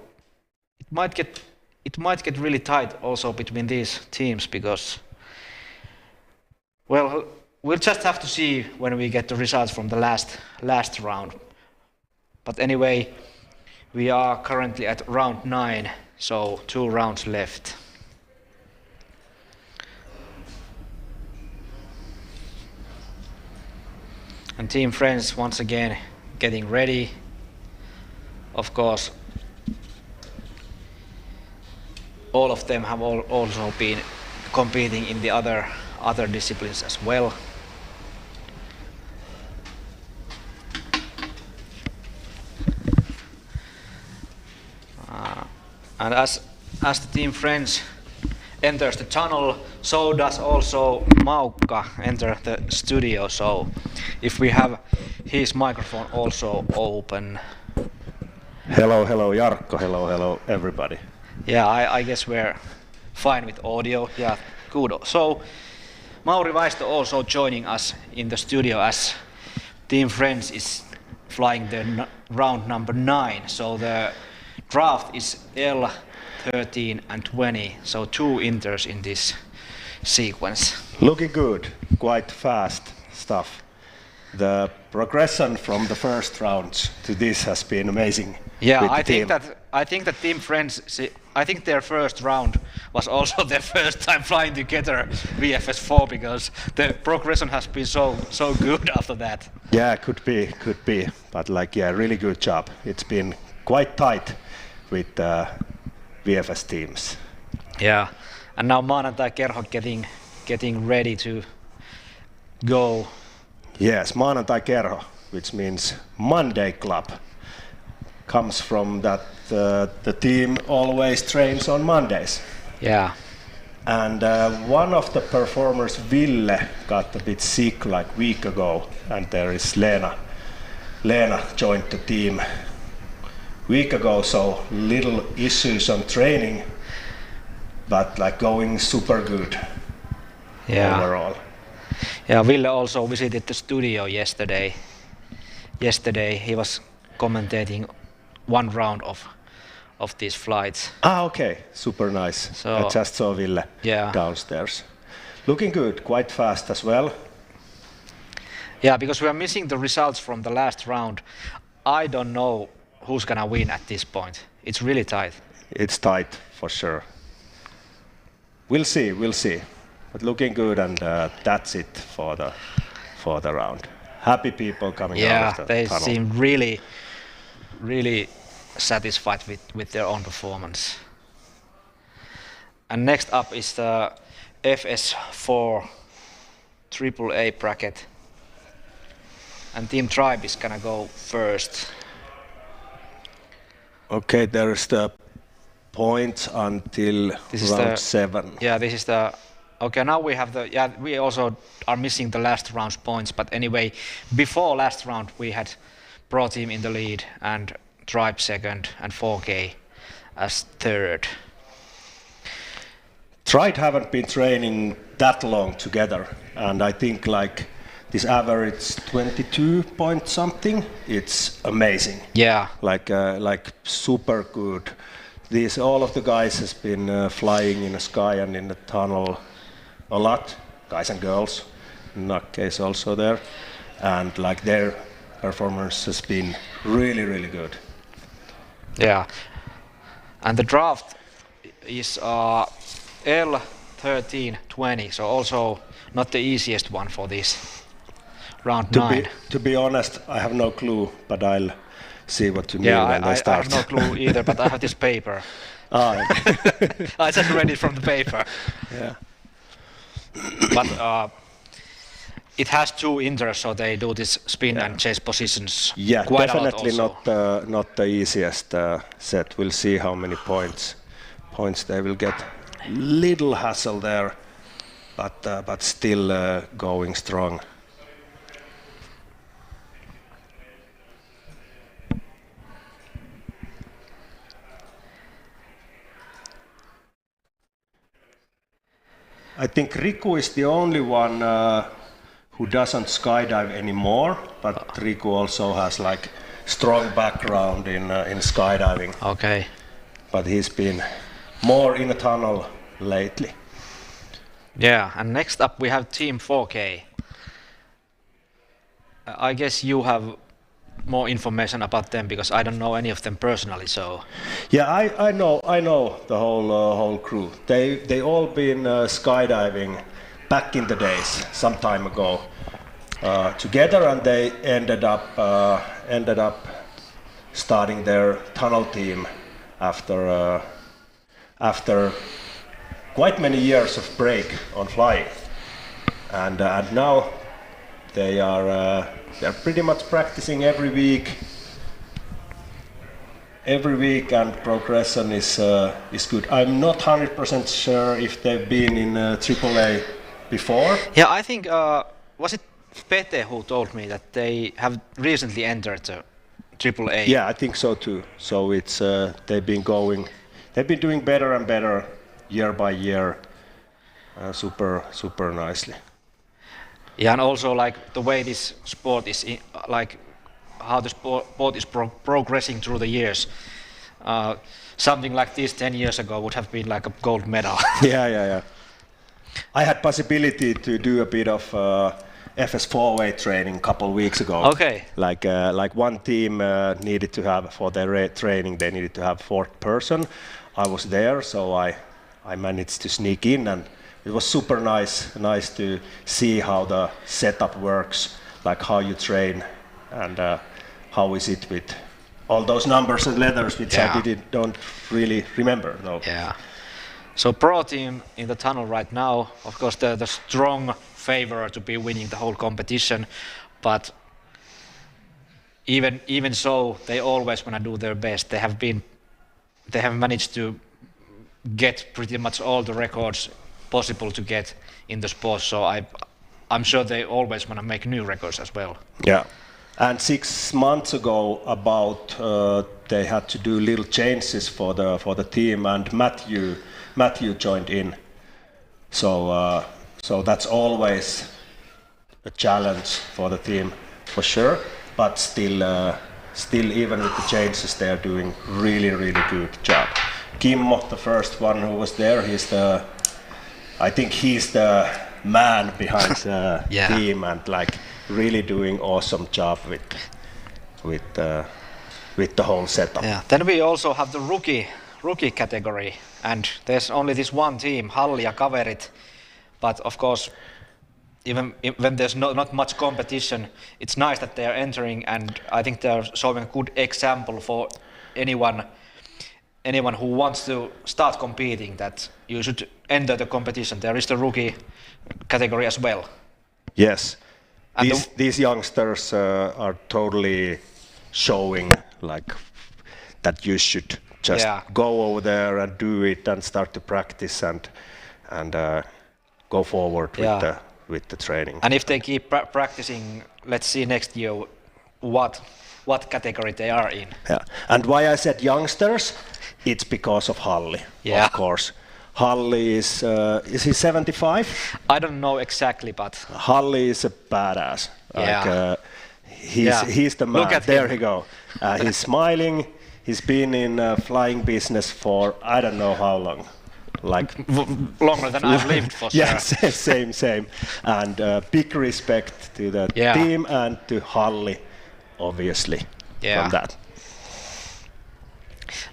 it might get really tight also between these teams, because, well, we'll just have to see when we get the results from the last round. But anyway, we are currently at round 9, so 2 rounds left. And Team Friends once again getting ready. Of course, all of them have also been competing in the other disciplines as well. And as the Team Friends enters the tunnel, so does also Maukka enter the studio. So if we have his microphone also open. Hello Jarkko, hello everybody. Yeah, I guess we're fine with audio. Yeah, good. So Mauri Vaisto also joining us in the studio as Team Friends is flying the round number 9. So the draft is L, 13 and 20, so 2 inters in this sequence. Looking good, quite fast stuff. The progression from the first rounds to this has been amazing. Yeah, I think that Team Friends, I think their first round was also their first time flying together VFS4, because the progression has been so good after that. Yeah, could be, but like, yeah, really good job. It's been quite tight with VFS teams. Yeah, and now Maanantai Kerho getting ready to go. Yes, Maanantai Kerho, which means Monday Club, comes from that the team always trains on Mondays. Yeah. And one of the performers, Ville, got a bit sick like a week ago, and there is Lena. Lena joined the team week ago, so little issues on training, but like going super good overall. Yeah, Ville also visited the studio yesterday. Yesterday he was commentating 1 round of these flights. Okay, super nice. So, I just saw Ville downstairs. Looking good, quite fast as well. Yeah, because we are missing the results from the last round. I don't know who's gonna win at this point. It's really tight. It's tight for sure. We'll see. But looking good, and that's it for the round. Happy people coming out of the tunnel. They seem really satisfied with their own performance. And next up is the FS4 AAA bracket. And Team Tribe is gonna go first. Okay, there is the points until round 7. Yeah, this is the. Okay, now we have the. Yeah, we also are missing the last round's points. But anyway, before last round, we had Pro Team in the lead and Tribe second and 4K as third. Tribe haven't been training that long together, and I think like this average 22 point something, it's amazing. Yeah. Like super good. All of the guys has been flying in the sky and in the tunnel a lot, guys and girls. Nakke is also there, and like their performance has been really good. Yeah, and the draft is L 13-20, so also not the easiest one for this round 9. To be honest, I have no clue, but I'll see what you mean when they start. I have no clue either, but I have this paper. I just read it from the paper. Yeah. But it has two inters, so they do this spin and chase positions. Yeah, quite definitely a lot also. not the easiest set. We'll see how many points they will get. Little hassle there, but still going strong. I think Riku is the only one who doesn't skydive anymore, but Riku also has like strong background in skydiving. Okay. But he's been more in a tunnel lately. Yeah, and next up we have Team 4K. I guess you have more information about them because I don't know any of them personally. So. Yeah, I know the whole crew. They all been skydiving back in the days, some time ago, together, and they ended up starting their tunnel team after quite many years of break on flying, and now they're pretty much practicing every week, and progression is good. I'm not 100% sure if they've been in AAA before. Yeah, I think was it Pete who told me that they have recently entered the AAA. Yeah, I think so too. So it's they've been doing better and better year by year, super nicely. Yeah, and also like the way this sport is, like how the sport is progressing through the years. Something like this 10 years ago would have been like a gold medal. Yeah. I had possibility to do a bit of FS4 AAA training a couple weeks ago. Okay. Like one team needed to have for their training, they needed to have 4th person. I was there, so I managed to sneak in, and it was super nice to see how the setup works, like how you train, and how is it with all those numbers and letters, which I don't really remember. No. Yeah. So pro team in the tunnel right now, of course, they're the strong favor to be winning the whole competition, but even so, they always want to do their best. They have managed to get pretty much all the records possible to get in the sport, so I'm sure they always want to make new records as well. Yeah, and 6 months ago about they had to do little changes for the team, and Matthew joined in. So that's always a challenge for the team for sure, but still even with the changes they are doing really good job. Kimmo, the first one who was there, I think he's the man behind the team, and like really doing awesome job with the whole setup. Yeah. Then we also have the rookie category, and there's only this one team, Halli ja kaverit. But of course, even when there's not much competition, it's nice that they are entering, and I think they are showing a good example for anyone who wants to start competing, that you should enter the competition. There is the rookie category as well. Yes, these youngsters are totally showing like that you should just go over there and do it and start to practice and go forward with the training. And if they keep practicing, let's see next year what category they are in. Yeah, and why I said youngsters, it's because of Halli, of course. Halli is he 75? I don't know exactly, but Halli is a badass. Like, he's the man. Look at there him. he go. He's smiling. He's been in flying business for I don't know how long. Like longer than I've lived for sure. Yeah, same. And big respect to the team and to Halli, obviously, from that.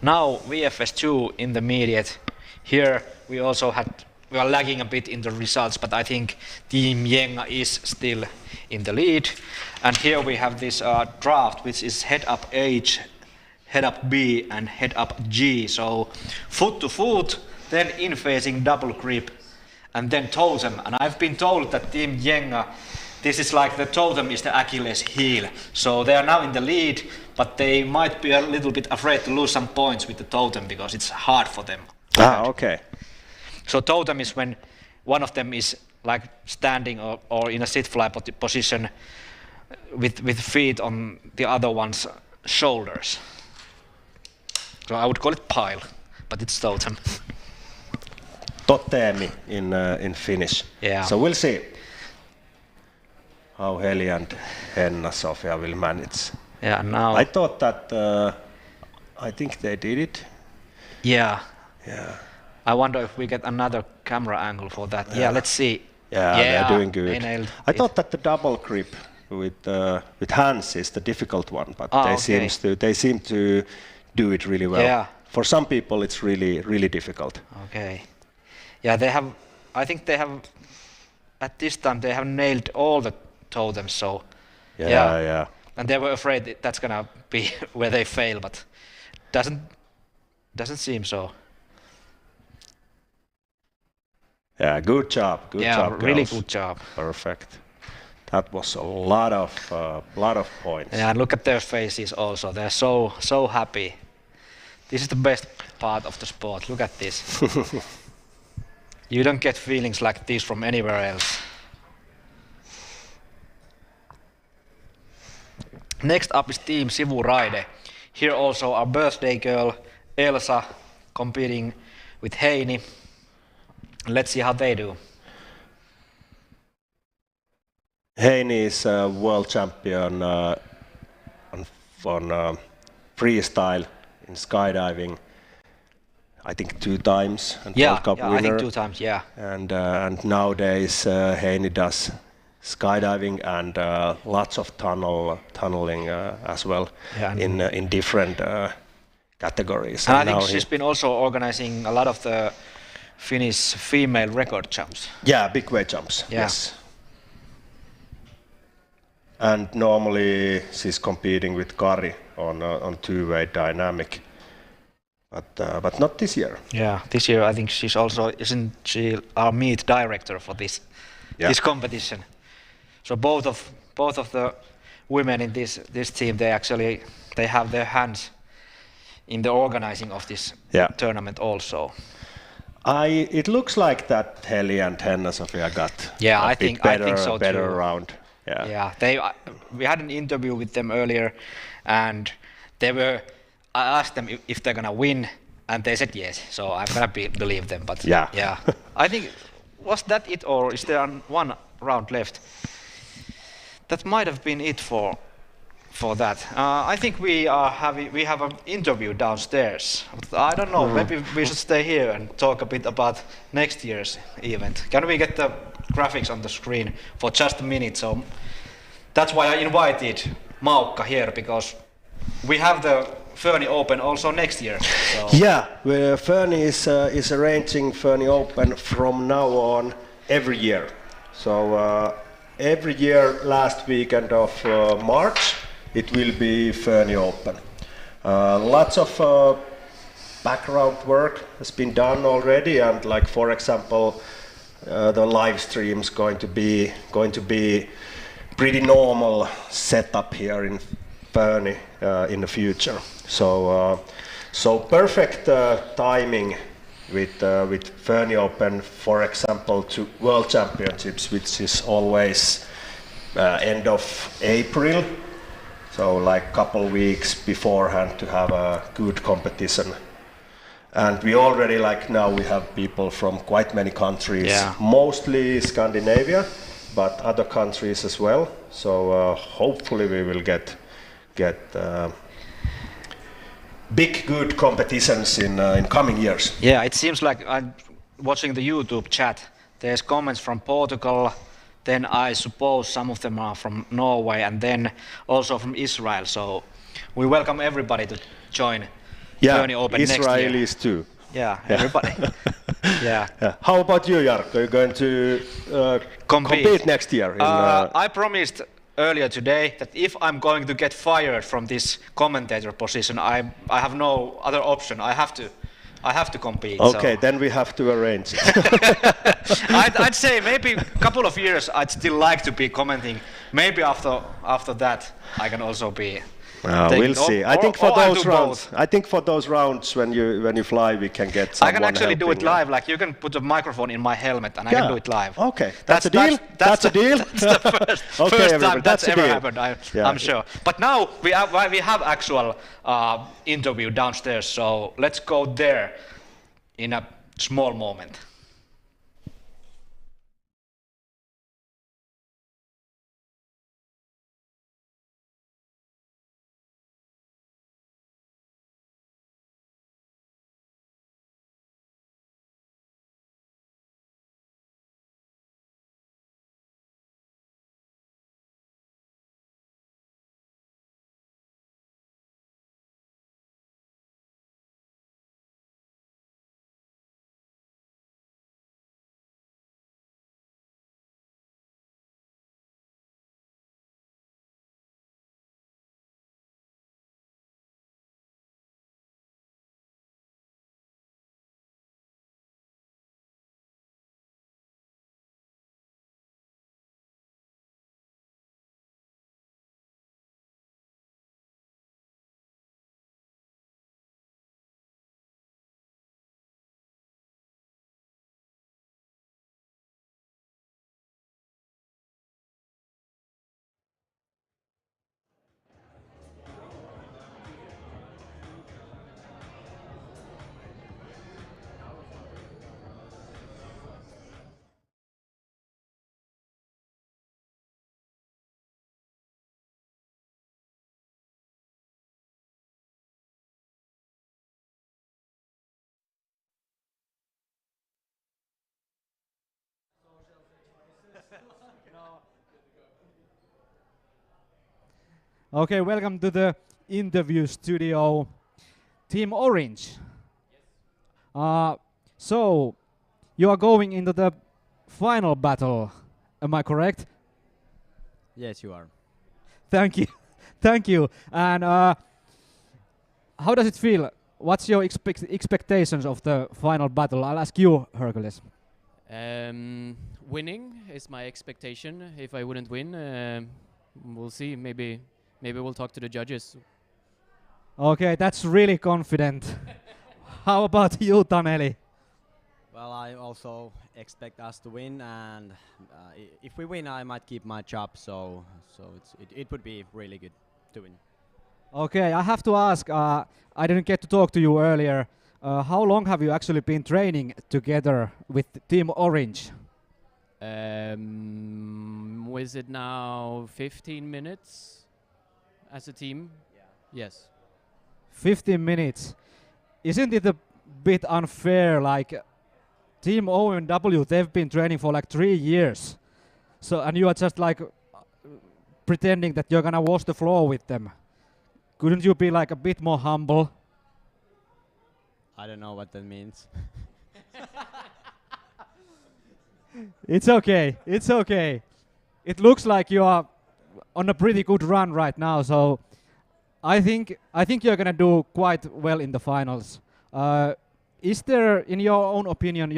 Now VFS2 intermediate. Here we we are lagging a bit in the results, but I think Team Jenga is still in the lead. And here we have this draft, which is head up H, head up B, and head up G. So foot to foot, then in facing double grip, and then totem. And I've been told that Team Jenga, this is like the totem is the Achilles heel. So they are now in the lead, but they might be a little bit afraid to lose some points with the totem because it's hard for them. Okay. So totem is when one of them is like standing or in a sit fly position with feet on the other one's shoulders. So I would call it pile, but it's totem. Totemi in Finnish. Yeah. So we'll see how Heli and Henna Sofia will manage. Yeah, now I thought that I think they did it. Yeah. Yeah. I wonder if we get another camera angle for that. Yeah, let's see. Yeah, they're doing good. They nailed I it. thought that the double grip with hands is the difficult one, but they seem to do it really well. Yeah. For some people, it's really difficult. Okay. Yeah, they have. I think they have. At this time, they have nailed all the totems. So. Yeah. And they were afraid that's gonna be where they fail, but doesn't seem so. Yeah, good job. Good job, really girls. good job. Perfect. That was a lot of points. Yeah, and look at their faces also. They're so happy. This is the best part of the sport. Look at this. You don't get feelings like this from anywhere else. Next up is Team Sivuraide. Here also our birthday girl Elsa competing with Heini. Let's see how they do. Heini is a world champion on freestyle in skydiving. I think 2 times and World Cup winner. I think 2 times. Yeah. And nowadays Heini does skydiving and lots of tunneling as well in different categories. And I think she's been also organizing a lot of the Finnish female record jumps. Yeah, big weight jumps. Yeah. Yes. And normally she's competing with Kari on 2-way dynamic, but not this year. Yeah, this year I think she's also isn't she our meet director for this competition. So both of the women in this team they have their hands in the organizing of this tournament also. It looks like that Heli and Henna Sofia got I think so better too. round. Yeah, we had an interview with them earlier, and I asked them if they're gonna win, and they said yes. So I'm gonna believe them. But yeah, I think was that it, or is there one round left? That might have been it for that. I think we have an interview downstairs. I don't know. Maybe we should stay here and talk a bit about next year's event. Can we get the graphics on the screen for just a minute? So that's why I invited Maukka here, because we have the Fööni Open also next year. So. Yeah, Fööni is arranging Fööni Open from now on every year. So every year, last weekend of March, it will be Fööni Open. Lots of background work has been done already, and like for example, the live stream is going to be pretty normal setup here in Fööni in the future. So perfect timing with Fööni Open, for example, to World Championships, which is always end of April. So like couple weeks beforehand to have a good competition. And we already now we have people from quite many countries, mostly Scandinavia, but other countries as well. So hopefully we will get big good competitions in coming years. Yeah, it seems like I'm watching the YouTube chat. There's comments from Portugal. Then I suppose some of them are from Norway, and then also from Israel. So we welcome everybody to join Fööni Open next year. Israelis too. Yeah, everybody. Yeah. How about you, Jarkko? Are you going to compete next year? I promised earlier today that if I'm going to get fired from this commentator position, I have no other option. I have to compete. Okay, so. then we have to arrange it. I'd say maybe a couple of years I'd still like to be commenting. Maybe after that I can also be. We'll see. I think for those rounds when you fly, we can get someone. I can actually do it you. live. Like you can put a microphone in my helmet and I can do it live. Okay, that's a deal. That's a deal. That's the first time that's ever happened. I'm sure. But now we have actual interview downstairs. So let's go there in a small moment. Okay, welcome to the interview studio, Team Orange. So, you are going into the final battle, am I correct? Yes, you are. Thank you, thank you. And how does it feel? What's your expectations of the final battle? I'll ask you, Hercules. Winning is my expectation. If I wouldn't win, we'll see. Maybe we'll talk to the judges. Okay, that's really confident. How about you, Taneli? Well, I also expect us to win, and if we win, I might keep my job. So it would be really good to win. Okay, I have to ask. I didn't get to talk to you earlier. How long have you actually been training together with Team Orange? Was it now 15 minutes as a team? Yeah. Yes. 15 minutes. Isn't it a bit unfair? Like Team OMW, they've been training for like 3 years. So, and you are just like pretending that you're gonna wash the floor with them. Couldn't you be like a bit more humble? I don't know what that means. It's okay. It's okay. It looks like you are on a pretty good run right now. So I think you're gonna do quite well in the finals. Is there, in your own opinion,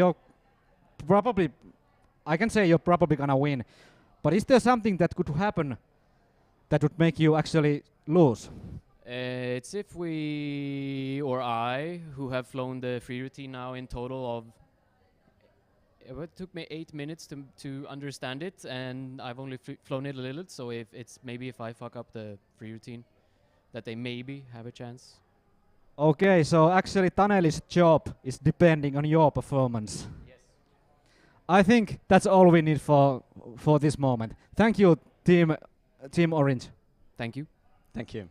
I can say you're probably gonna win, but is there something that could happen that would make you actually lose? It's if we or I, who have flown the free routine now in total of, it took me 8 minutes to understand it, and I've only flown it a little. So if I fuck up the free routine, that they maybe have a chance. Okay, so actually Taneli's job is depending on your performance. Yes. I think that's all we need for this moment. Thank you, Team Orange. Thank you. Thank you.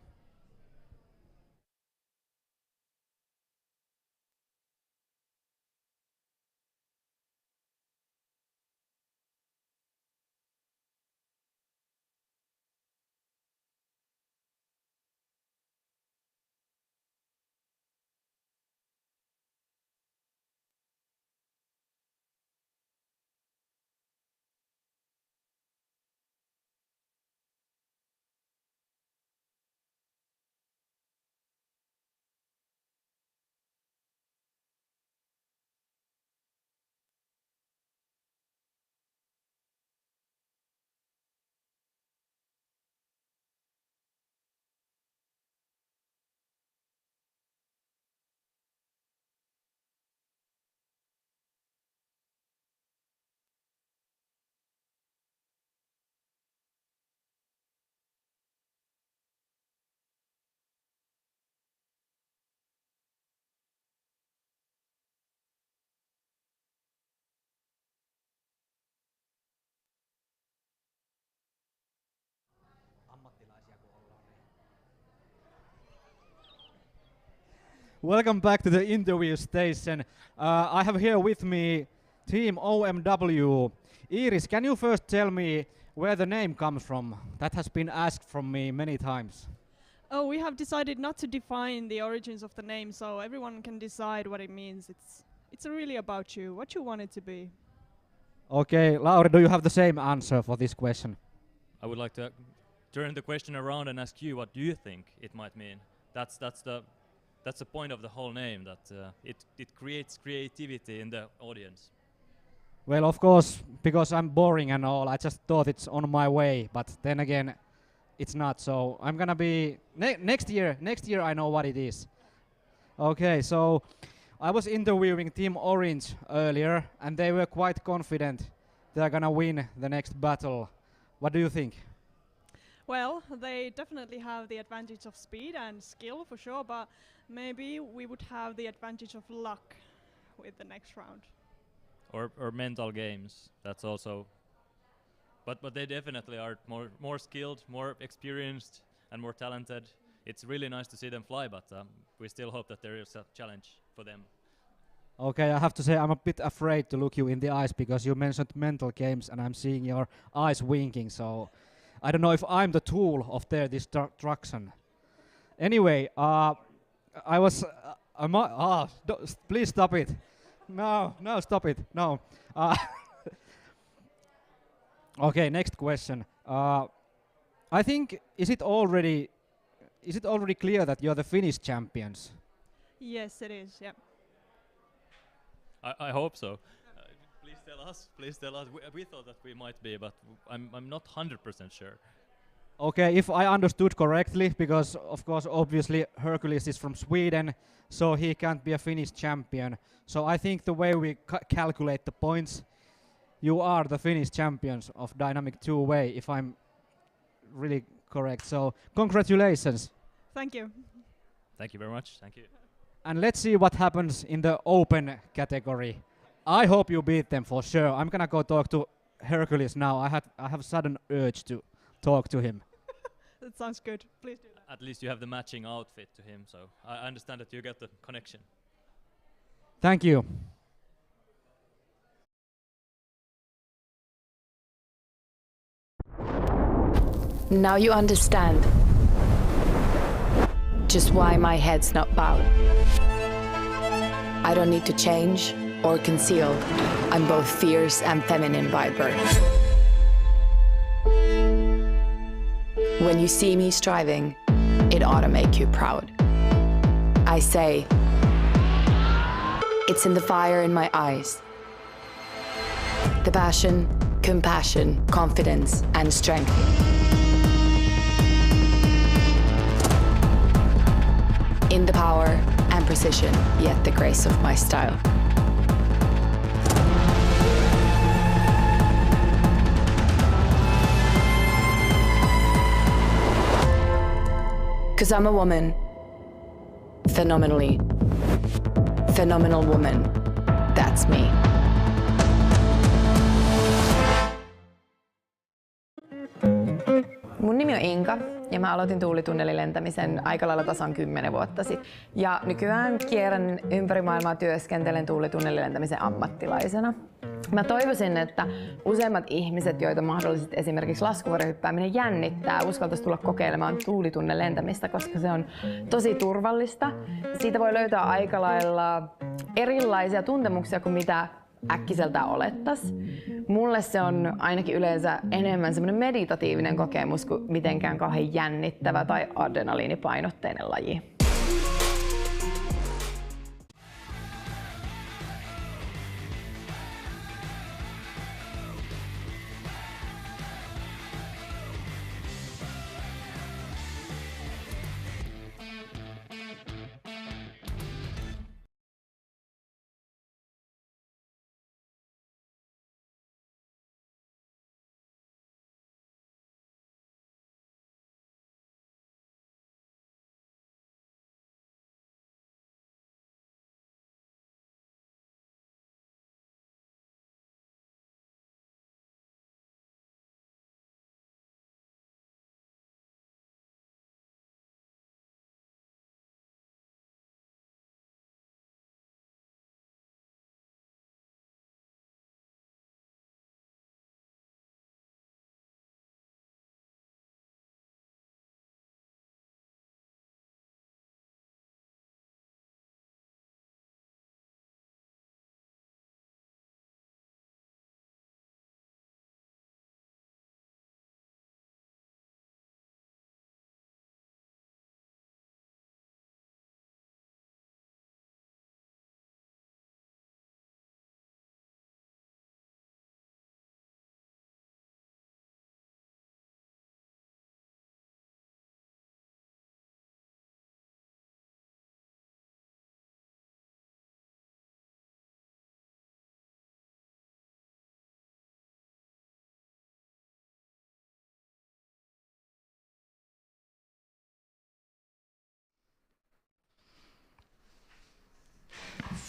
Welcome back to the interview station. I have here with me Team OMW. Iris, can you first tell me where the name comes from? That has been asked from me many times. Oh, we have decided not to define the origins of the name, so everyone can decide what it means. It's really about you, what you want it to be. Okay, Lauri, do you have the same answer for this question? I would like to turn the question around and ask you, what do you think it might mean? That's the point of the whole name, that it creates creativity in the audience. Well, of course, because I'm boring and all, I just thought it's on my way, but then again, it's not. So I'm gonna be next year. Next year, I know what it is. Okay, so I was interviewing Team Orange earlier, and they were quite confident they're gonna win the next battle. What do you think? Well, they definitely have the advantage of speed and skill for sure, but maybe we would have the advantage of luck with the next round. Or mental games. That's also. But they definitely are more skilled, more experienced, and more talented. It's really nice to see them fly, but we still hope that there is a challenge for them. Okay, I have to say I'm a bit afraid to look you in the eyes because you mentioned mental games and I'm seeing your eyes winking, so I don't know if I'm the tool of their destruction. Anyway, I was... please stop it. No, stop it. No. Okay, next question. I think, is it already clear that you're the Finnish champions? Yes, it is, yeah. I hope so. Please tell us. Please tell us. We thought that we might be, but I'm not 100% sure. Okay, if I understood correctly, because of course, obviously, Hercules is from Sweden, so he can't be a Finnish champion. So I think the way we calculate the points, you are the Finnish champions of Dynamic two-way, if I'm really correct. So congratulations. Thank you. Thank you very much. Thank you. And let's see what happens in the open category. I hope you beat them for sure. I'm gonna go talk to Hercules now. I have sudden urge to talk to him. That sounds good. Please do that. At least you have the matching outfit to him, so I understand that you get the connection. Thank you. Now you understand just why my head's not bowed. I don't need to change or conceal. I'm both fierce and feminine by birth. When you see me striving, it ought to make you proud. I say, it's in the fire in my eyes. The passion, compassion, confidence, and strength. In the power and precision, yet the grace of my style. Cause I'm a woman, phenomenal woman, that's me. Mun nimi on Inka ja mä aloitin tuulitunnelilentämisen aika lailla tasan 10 vuotta sitten. Ja nykyään kierrän ympäri maailmaa, työskentelen tuulitunnelilentämisen ammattilaisena. Mä toivoisin, että useimmat ihmiset, joita mahdollisesti esimerkiksi laskuvarjohyppääminen jännittää, uskaltaisi tulla kokeilemaan tuulitunnelilentämistä, koska se on tosi turvallista. Siitä voi löytää aika lailla erilaisia tuntemuksia kuin mitä äkkiseltään olettais. Mulle se on ainakin yleensä enemmän semmoinen meditatiivinen kokemus kuin mitenkään kauhean jännittävä tai adrenaliinipainotteinen laji.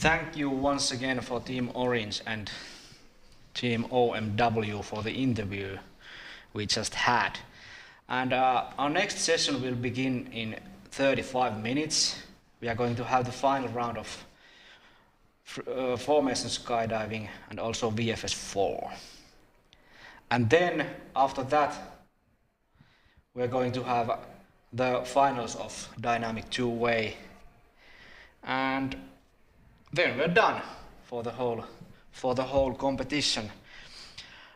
thank you once again for Team Orange and Team OMW for the interview we just had. And our next session will begin in 35 minutes. We are going to have the final round of formation skydiving and also VFS4. And then after that, we're going to have the finals of dynamic two-way. And then we're done for the whole competition.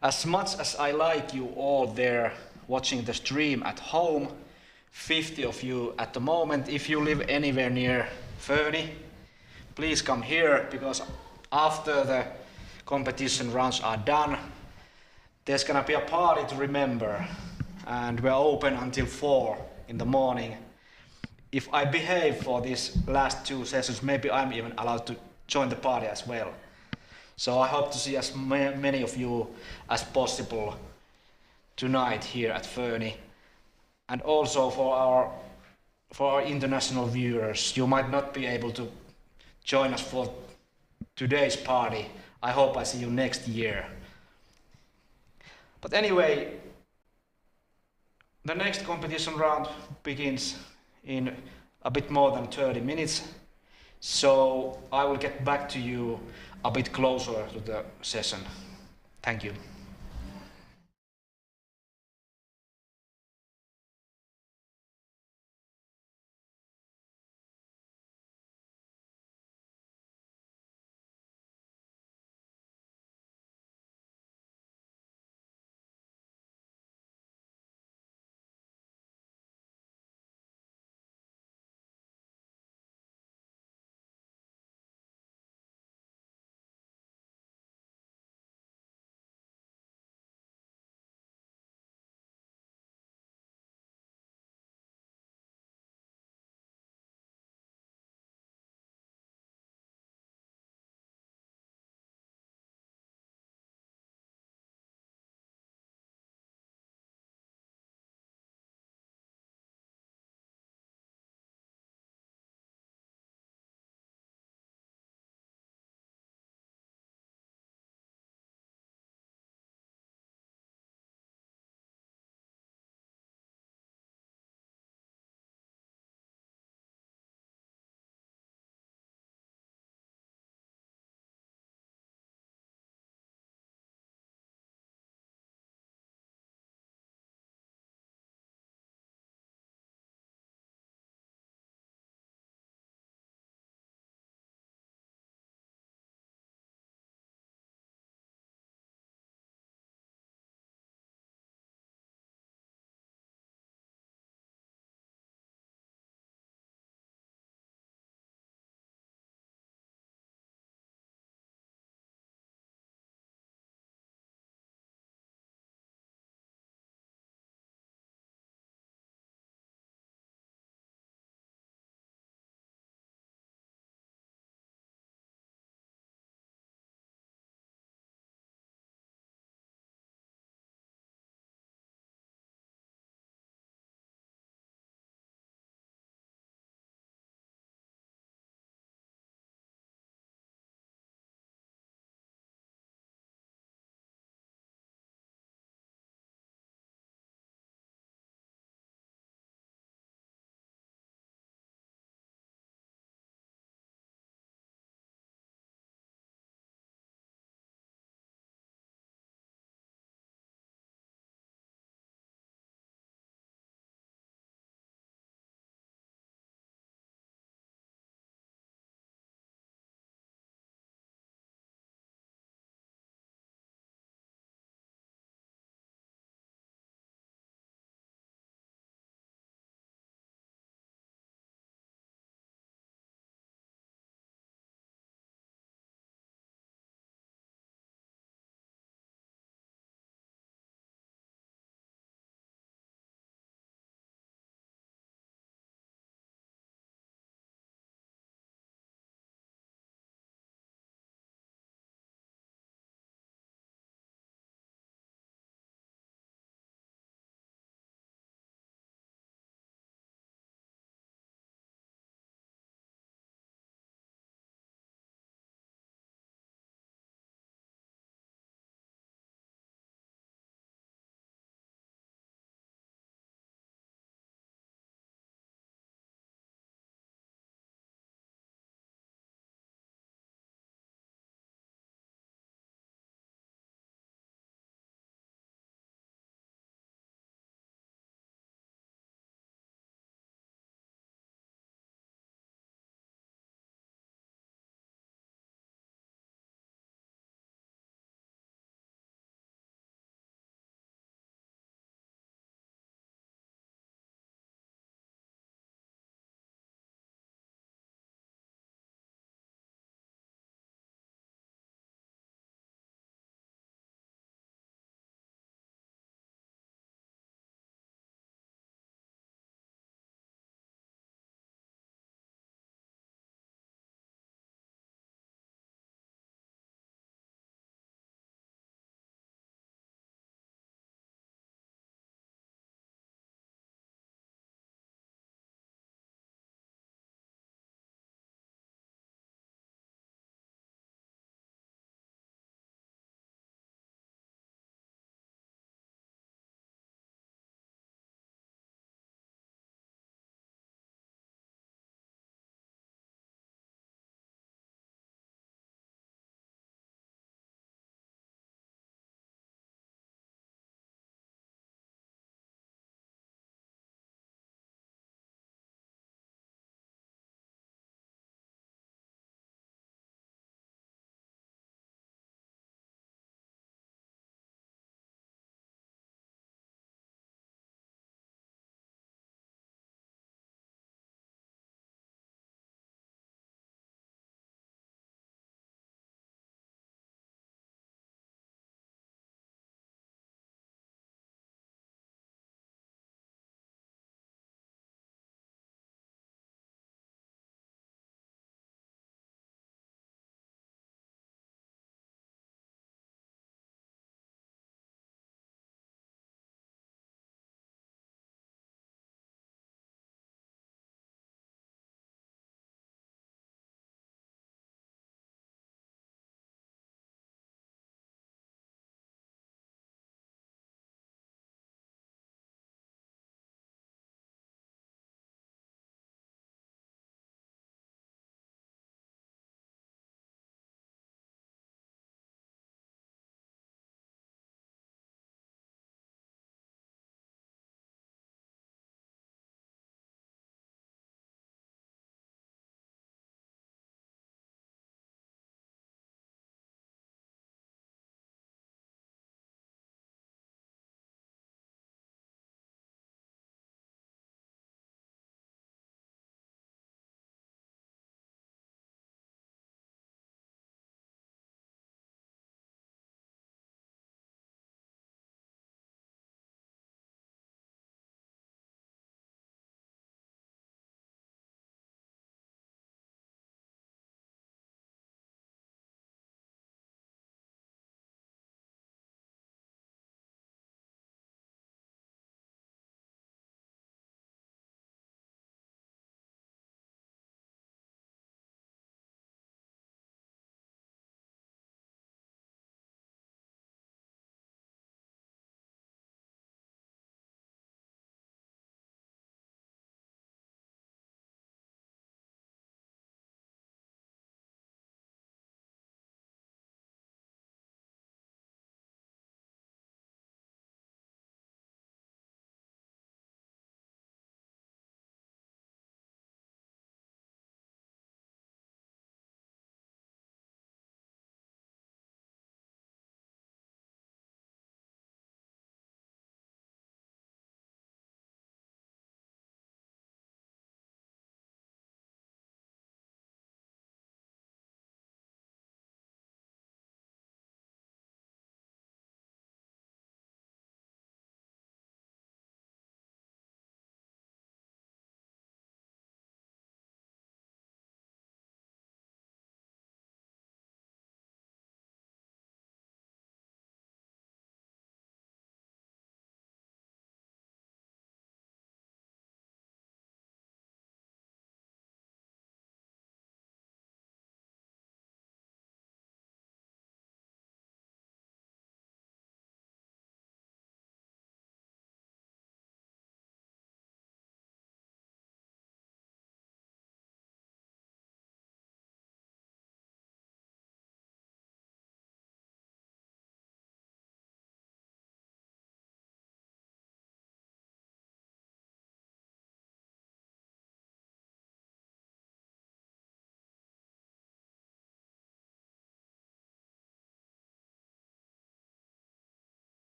As much as I like you all there watching the stream at home, 50 of you at the moment, if you live anywhere near Fööni, please come here, because after the competition rounds are done, there's gonna be a party to remember, and we're open until 4 in the morning. If I behave for these last 2 sessions, maybe I'm even allowed to join the party as well. So I hope to see as many of you as possible tonight here at Fööni. And also for our international viewers, you might not be able to join us for today's party. I hope I see you next year. But anyway, the next competition round begins in a bit more than 30 minutes. So I will get back to you a bit closer to the session. Thank you.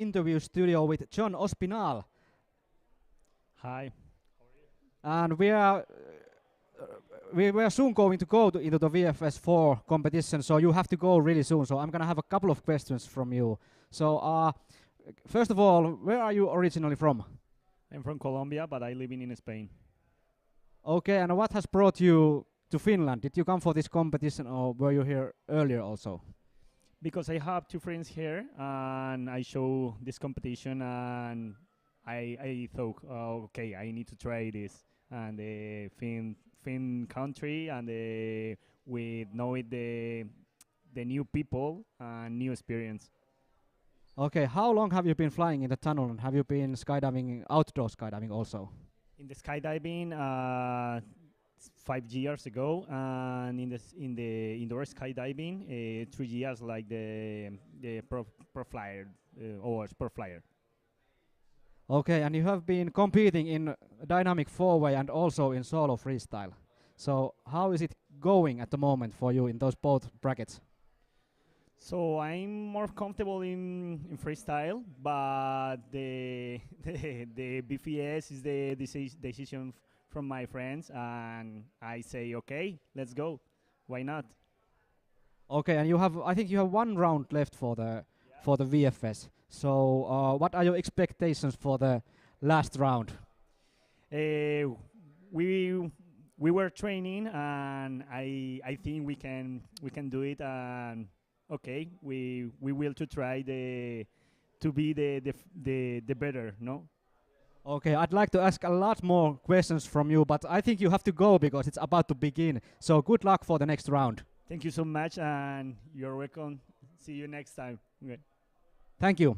interview studio with John Ospinal. Hi. And we are soon going to go into the VFS4 competition, so you have to go really soon. So I'm gonna have a couple of questions from you. So first of all, where are you originally from? I'm from Colombia, but I live in Spain. Okay, and what has brought you to Finland? Did you come for this competition, or were you here earlier also? Because I have two friends here, and I show this competition, and I thought, okay, I need to try this. And the Finn country, and we know it, the new people and new experience. Okay, how long have you been flying in the tunnel, and have you been skydiving, outdoor skydiving also? In the skydiving, 5 years ago, and in the indoor skydiving, 3 years, like the pro flyer, hours per flyer. Okay, and you have been competing in dynamic four-way and also in solo freestyle. So how is it going at the moment for you in those both brackets? So I'm more comfortable in freestyle, but the BFS is the decision from my friends, and I say, okay, let's go. Why not? Okay, and I think you have one round left for the VFS. So what are your expectations for the last round? We were training, and I think we can do it. And okay, we will to try to be the better, no? Okay, I'd like to ask a lot more questions from you, but I think you have to go because it's about to begin. So good luck for the next round. Thank you so much, and you're welcome. See you next time. Okay. Thank you.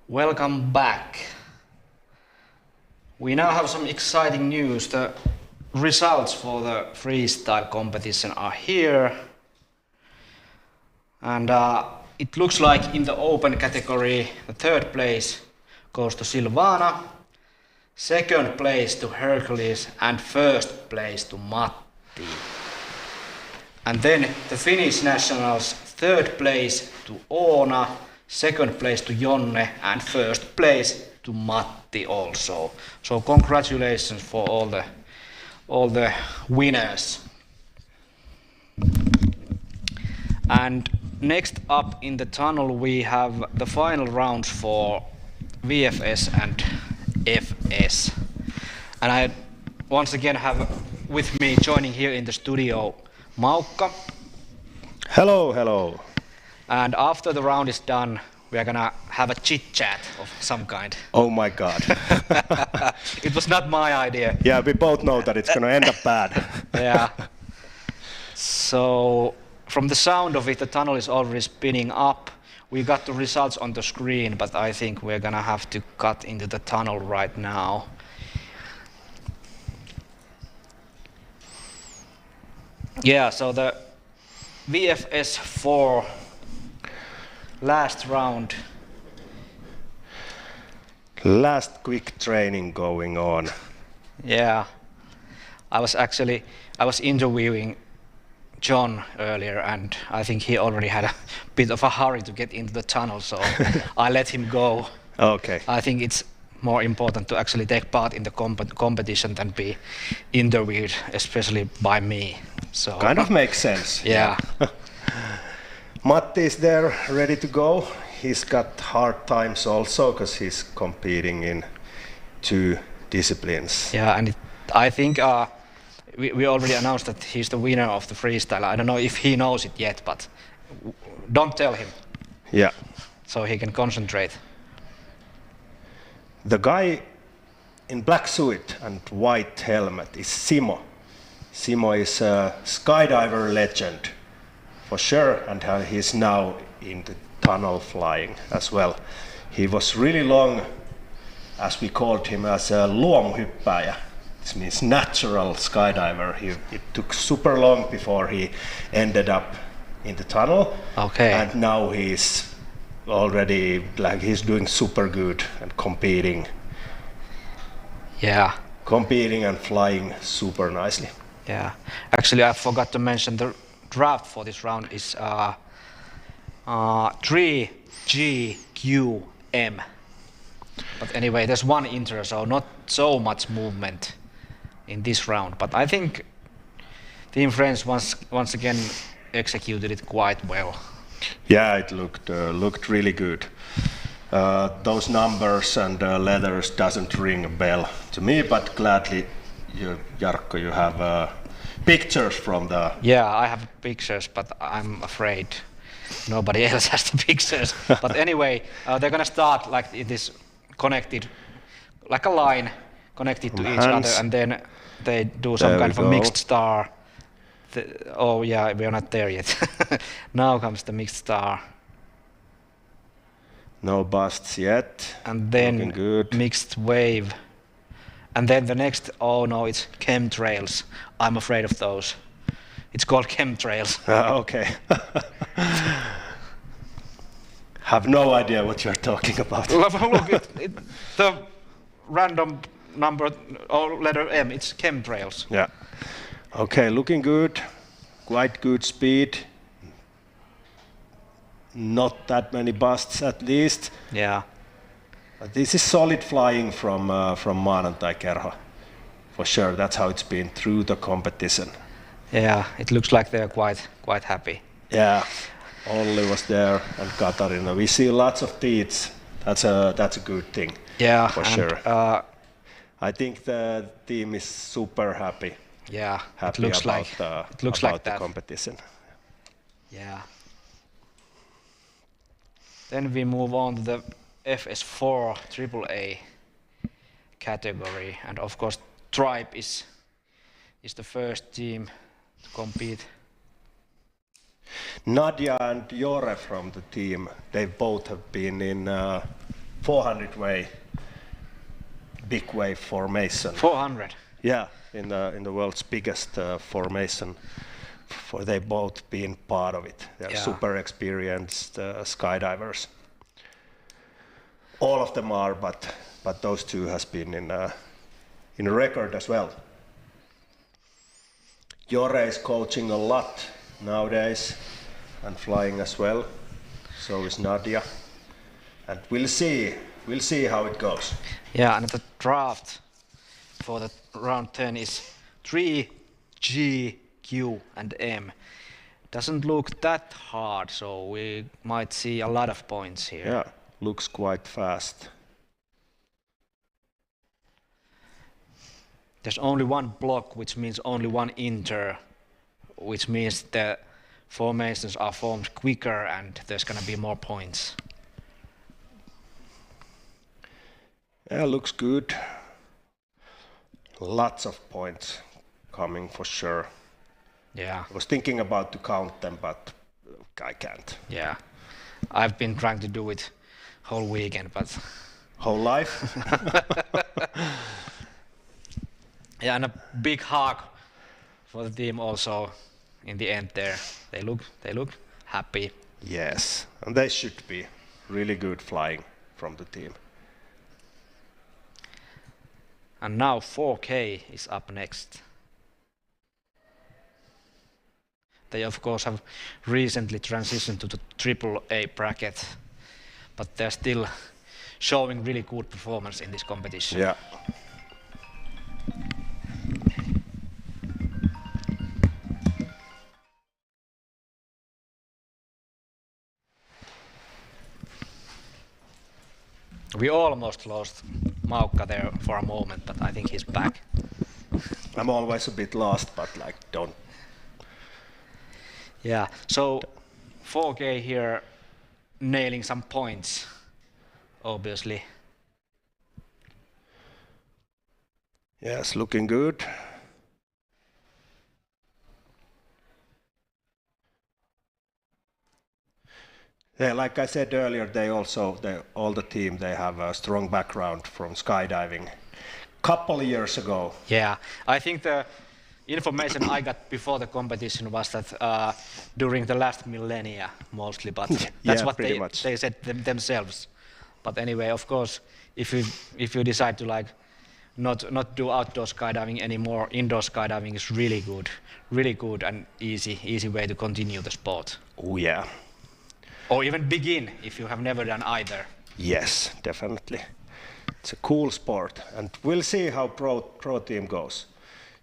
Welcome back. We now have some exciting news. The results for the freestyle competition are here. And it looks like in the open category, the third place goes to Silvana, second place to Hercules, and first place to Matti. And then the Finnish nationals, third place to Oona, second place to Jonne, and first place to Matti also. So congratulations for all the winners. And next up in the tunnel we have the final rounds for VFS and FS. And I once again have with me joining here in the studio Maukka. Hello, hello. And after the round is done, we are gonna have a chit-chat of some kind. Oh my god. It was not my idea. Yeah, we both know that it's gonna end up bad. Yeah. So, from the sound of it, the tunnel is already spinning up. We got the results on the screen, but I think we're gonna have to cut into the tunnel right now. Yeah, so the VFS4 last round. Last quick training going on. Yeah, I was interviewing John earlier, and I think he already had a bit of a hurry to get into the tunnel, so I let him go. Okay. I think it's more important to actually take part in the competition than be interviewed, especially by me. So Kind of makes sense. Yeah. Matti is there, ready to go. He's got hard times also because he's competing in 2 disciplines. Yeah, and I think we already announced that he's the winner of the freestyle. I don't know if he knows it yet, but don't tell him. Yeah. So he can concentrate. The guy in black suit and white helmet is Simo. Simo is a skydiver legend for sure, and he's now in the tunnel flying as well. He was really long, as we called him, as a luomhyppääjä. This means natural skydiver. It took super long before he ended up in the tunnel. Okay. And now he's already, like, he's doing super good and competing. Yeah. Competing and flying super nicely. Yeah. Actually, I forgot to mention the draft for this round is 3GQM. But anyway, there's one inter, so not so much movement in this round. But I think Team Friends once again executed it quite well. Yeah, it looked really good. Those numbers and letters doesn't ring a bell to me, but gladly, Jarkko, you have pictures from the... Yeah, I have pictures, but I'm afraid nobody else has the pictures. But anyway, they're gonna start like it is connected, like a line connected to each other, and then they do some kind of a mixed star. Oh yeah, we are not there yet. Now comes the mixed star. No busts yet. And then mixed wave. And then the next, oh no, it's chemtrails. I'm afraid of those. It's called chemtrails. Okay. Have no idea what you're talking about. Look, the random number or letter M, it's chemtrails. Yeah. Okay, looking good. Quite good speed. Not that many busts at least. Yeah. But this is solid flying from Maanantai Kerho. For sure, that's how it's been through the competition. Yeah, it looks like they're quite happy. Yeah, Olli was there and Katarina. We see lots of teats. That's a good thing. Yeah, for sure. I think the team is super happy. Yeah, happy it looks about the competition. Yeah. Then we move on to the FS4 AAA category, and of course Tribe is is the first team to compete? Nadia and Jore from the team, they both have been in 400 way, big wave formation. 400? Yeah, in the world's biggest formation. They both been part of it. They're super experienced skydivers. All of them are, but those two has been in a record as well. Jore is coaching a lot nowadays and flying as well. So is Nadia, and we'll see how it goes. Yeah, and the draft for the round 10 is 3 G, Q and M. Doesn't look that hard, so we might see a lot of points here. Yeah, looks quite fast. There's only one block, which means only one inter, which means the formations are formed quicker and there's gonna be more points. Yeah, looks good. Lots of points coming for sure. Yeah. I was thinking about to count them, but I can't. Yeah. I've been trying to do it whole weekend, but... Whole life? Yeah, and a big hug for the team also in the end there. They look happy. Yes, and they should be. Really good flying from the team. And now 4K is up next. They of course have recently transitioned to the AAA bracket, but they're still showing really good performance in this competition. Yeah. We almost lost Maukka there for a moment, but I think he's back. I'm always a bit lost, but like don't. Yeah, so 4K here nailing some points, obviously. Yes, looking good. Yeah, like I said earlier, all the team, they have a strong background from skydiving. Couple of years ago. Yeah, I think the information I got before the competition was that during the last millennia mostly, but that's what they said themselves. But anyway, of course, if you decide to like not do outdoor skydiving anymore, indoor skydiving is really good and easy way to continue the sport. Oh yeah. Or even begin if you have never done either. Yes, definitely. It's a cool sport, and we'll see how pro team goes.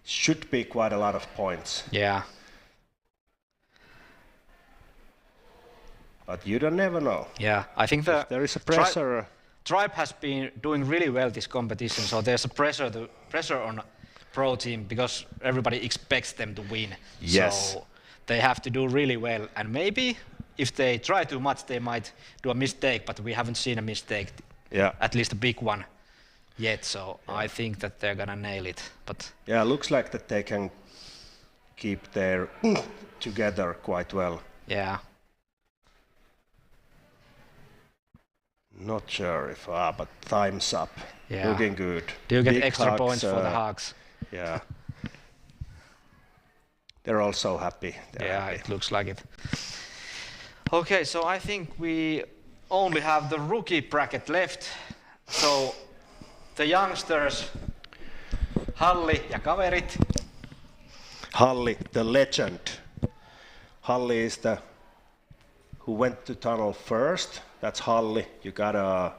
Should be quite a lot of points. Yeah. But you don't never know. Yeah, I think there is a pressure. Tribe has been doing really well this competition, so there's a pressure on pro team because everybody expects them to win. Yes. So they have to do really well, and maybe if they try too much, they might do a mistake, but we haven't seen a mistake, at least a big one, yet, so I think that they're gonna nail it. But yeah, looks like that they can keep their together quite well. Yeah. Not sure if, but time's up. Yeah. Looking good. Do you get big extra hugs, points for the hugs? Yeah. They're all so happy. It looks like it. Okay, so I think we only have the rookie bracket left. So the youngsters, Halli ja kaverit. Halli, the legend. Halli is the who went to tunnel first. That's Halli. You gotta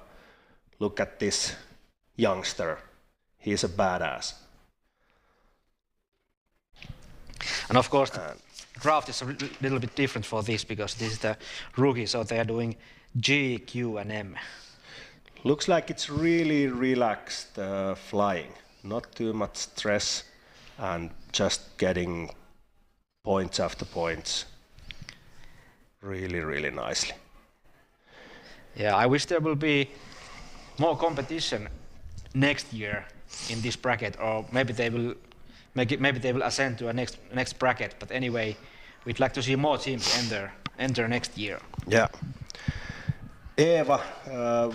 look at this youngster. He's a badass. And of course, the draft is a little bit different for this because this is the rookie, so they are doing G, Q, and M. Looks like it's really relaxed flying. Not too much stress and just getting points after points. Really, really nicely. Yeah, I wish there will be more competition next year in this bracket, or maybe they will maybe they will ascend to a next bracket. But anyway, we'd like to see more teams enter next year. Yeah. Eva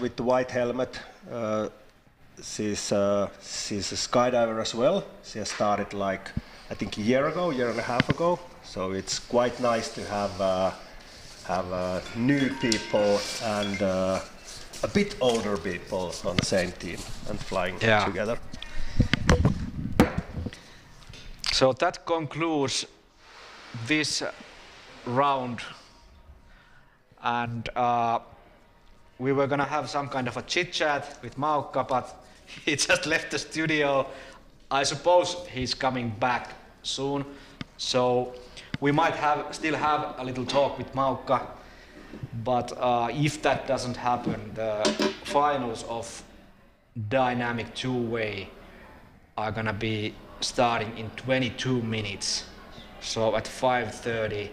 with the white helmet. She's a skydiver as well. She has started like I think a year and a half ago. So it's quite nice to have new people and a bit older people on the same team and flying together. So that concludes this round, and we were gonna have some kind of a chit chat with Maukka, but he just left the studio. I suppose he's coming back soon, so we might still have a little talk with Maukka. But if that doesn't happen, the finals of dynamic two-way are gonna be starting in 22 minutes, so at 5:30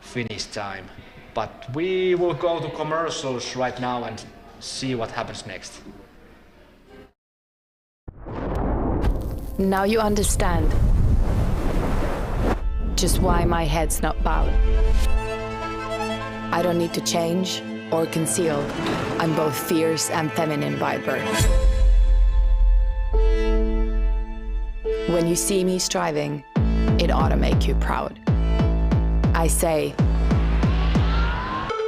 Finnish time. But we will go to commercials right now and see what happens next. Now you understand just why my head's not bowed. I don't need to change or conceal. I'm both fierce and feminine by birth. When you see me striving, it ought to make you proud. I say,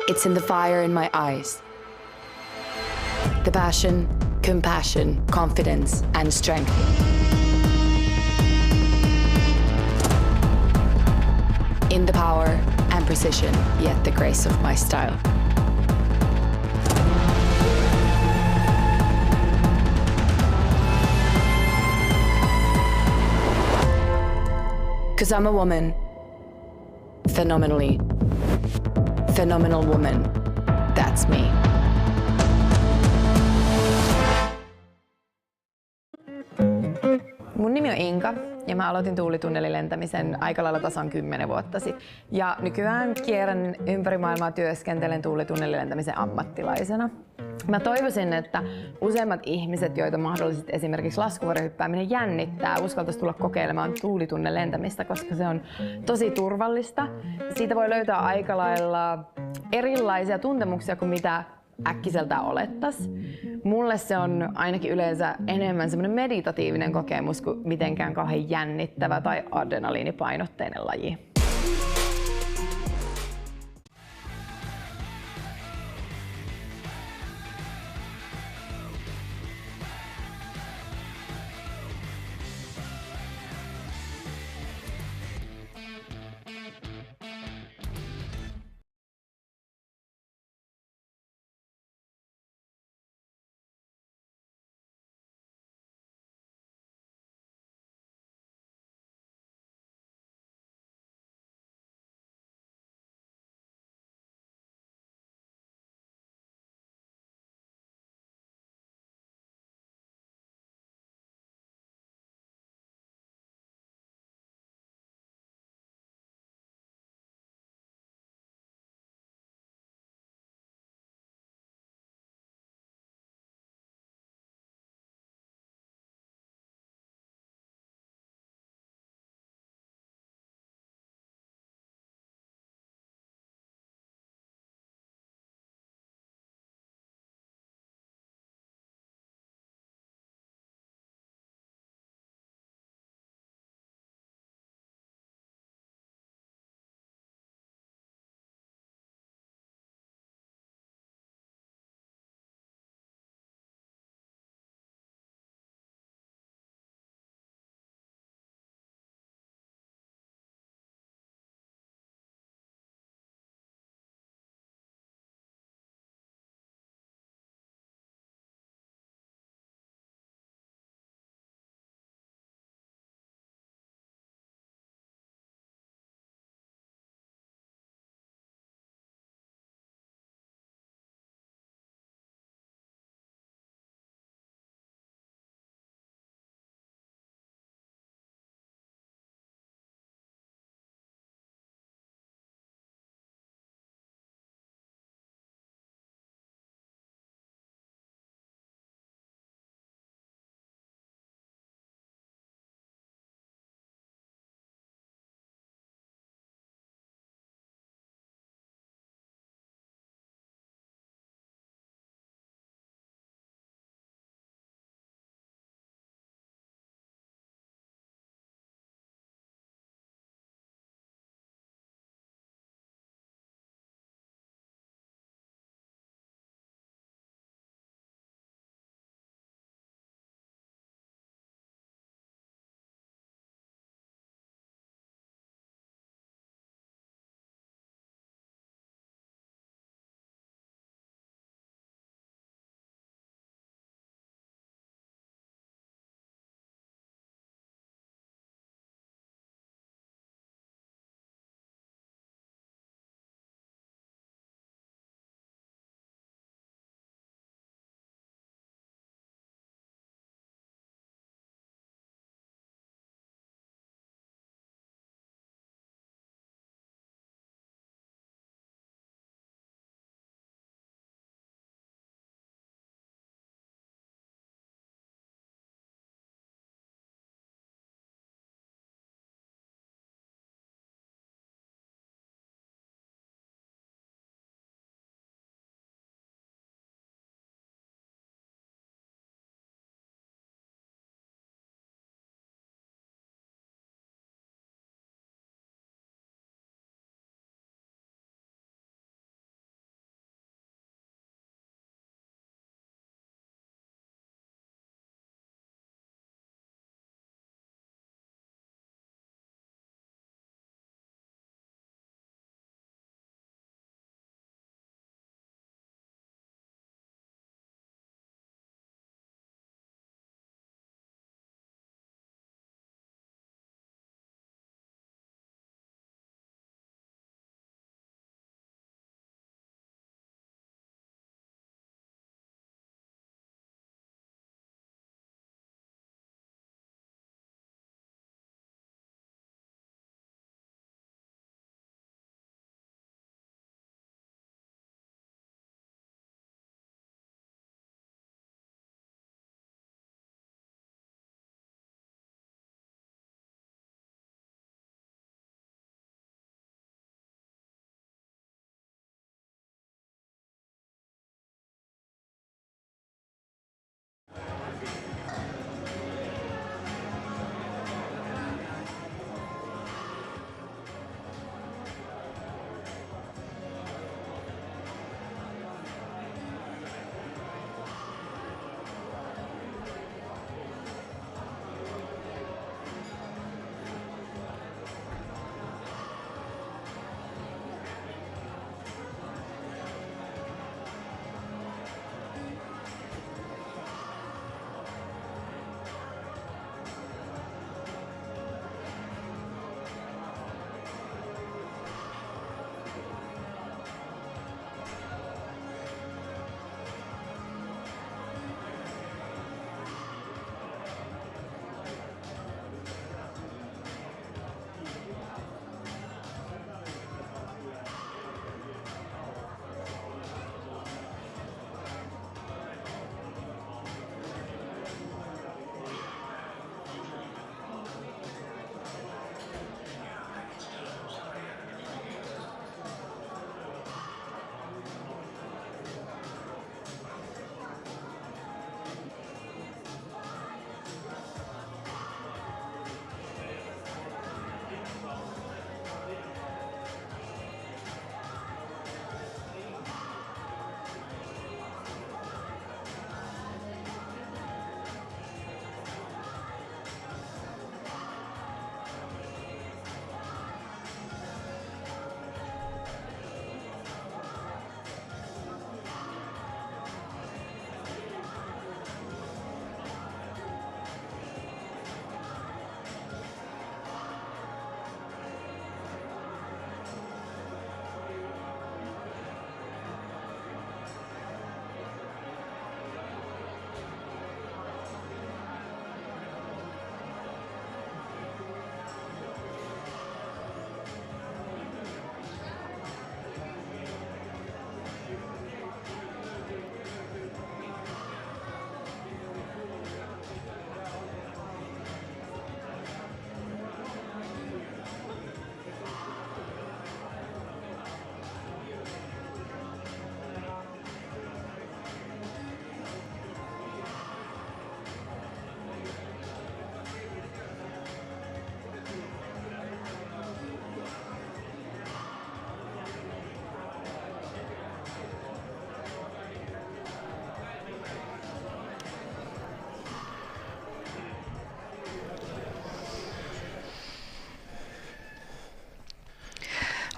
it's in the fire in my eyes. The passion, compassion, confidence, and strength. In the power and precision, yet the grace of my style. Cause I'm a woman, phenomenal woman, that's me. Mun nimi on Inka ja mä aloitin tunnelilentämisen aika lailla tasan 10 vuotta sitten. Ja nykyään kierrän ympäri maailmaa, työskentelen tunnelilentämisen ammattilaisena. Mä toivoisin, että useimmat ihmiset, joita mahdollisesti esimerkiksi laskuvarjohyppääminen jännittää, uskaltaisi tulla kokeilemaan tunnelilentämistä, koska se on tosi turvallista. Siitä voi löytää aika lailla erilaisia tuntemuksia kuin mitä äkkiseltään olettaisi. Mulle se on ainakin yleensä enemmän semmoinen meditatiivinen kokemus kuin mitenkään kauhean jännittävä tai adrenaliinipainotteinen laji.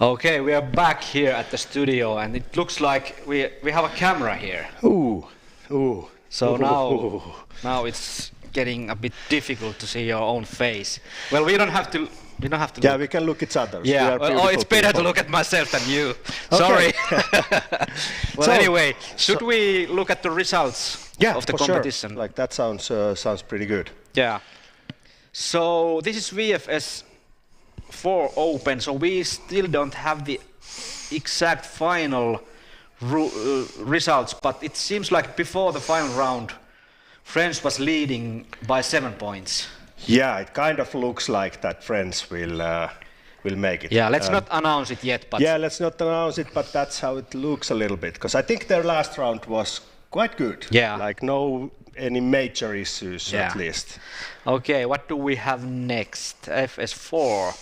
Okay, we are back here at the studio, and it looks like we have a camera here. Ooh. So now it's getting a bit difficult to see your own face. Well, we don't have to. Yeah, look. we can look at each other. Yeah. It's better to look at myself than you. Sorry. Well, so, anyway, should we look at the results of the competition? Sure. Like that sounds pretty good. Yeah. So this is FS4 Open. So we still don't have the exact final results, but it seems like before the final round, France was leading by 7 points. Yeah, it kind of looks like that France will make it. Yeah, let's not announce it yet. But yeah, let's not announce it, but that's how it looks a little bit. Because I think their last round was quite good. Yeah. Like any major issues at least. Okay, what do we have next? FS4.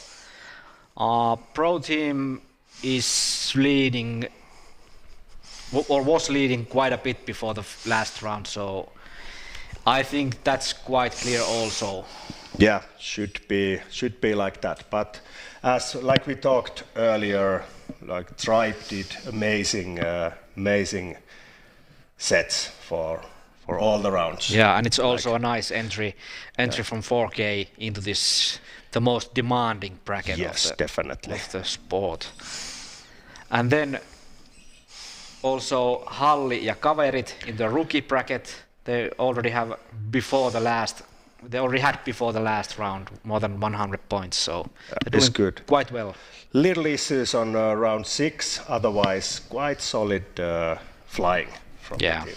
Pro team is leading, or was leading quite a bit before the last round, so I think that's quite clear also. Yeah, should be like that. But as like we talked earlier, like Tribe did amazing sets for all the rounds. Yeah, and it's also a nice entry from 4K into the most demanding bracket definitely. of the sport. And then also Halli ja kaverit in the rookie bracket. They already had before the last round more than 100 points, so they're doing good. Quite well. Little issues on round 6, otherwise quite solid flying from the team.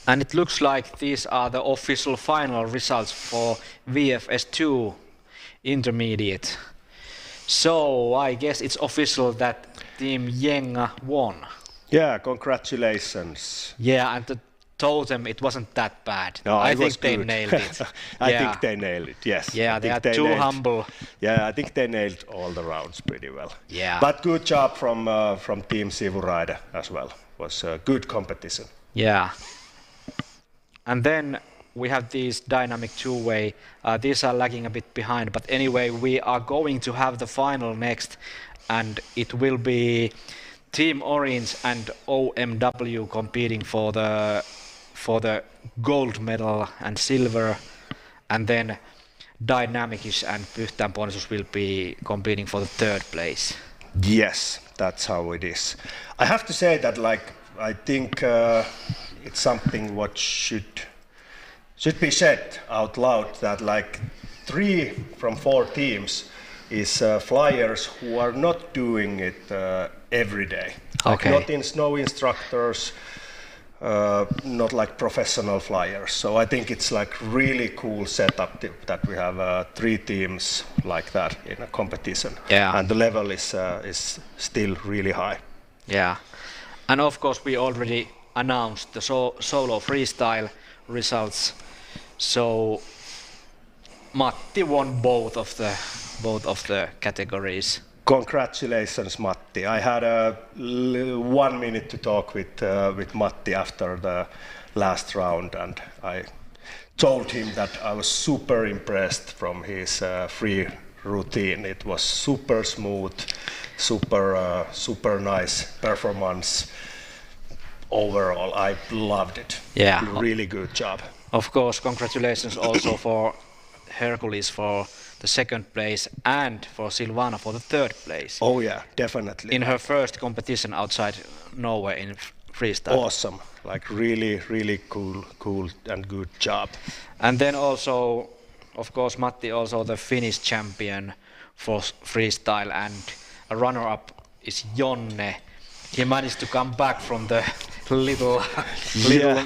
And it looks like these are the official final results for VFS2 intermediate. So I guess it's official that Team Jenga won. Yeah, congratulations. Yeah, and the totem, it wasn't that bad. No, I think they nailed it. I think they nailed it, yes. Yeah, they are too humble. Yeah, I think they nailed all the rounds pretty well. Yeah. But good job from Team Sivuraide as well. It was a good competition. Yeah. And then we have these dynamic two-way. These are lagging a bit behind, but anyway, we are going to have the final next, and it will be Team Orange and OMW competing for the gold medal and silver, and then Dynamicish and Pyhtään Ponnisus will be competing for the 3rd place. Yes, that's how it is. I have to say that, like, I think it's something what should be said out loud, that like 3 from 4 teams is flyers who are not doing it every day. Okay. Like no instructors, not like professional flyers. So I think it's like really cool setup that we have 3 teams like that in a competition. Yeah. And the level is still really high. Yeah. And of course we already announced the solo freestyle results. So Matti won both of the categories. Congratulations, Matti. I had 1 minute to talk with Matti after the last round, and I told him that I was super impressed from his free routine. It was super smooth, super nice performance. Overall, I loved it. Yeah. Really good job. Of course, congratulations also for Hercules for the 2nd place and for Silvana for the 3rd place. Oh yeah, definitely. In her first competition outside Norway in freestyle. Awesome. Like really cool and good job. And then also, of course, Matti also the Finnish champion for freestyle, and a runner-up is Jonne. He managed to come back from the little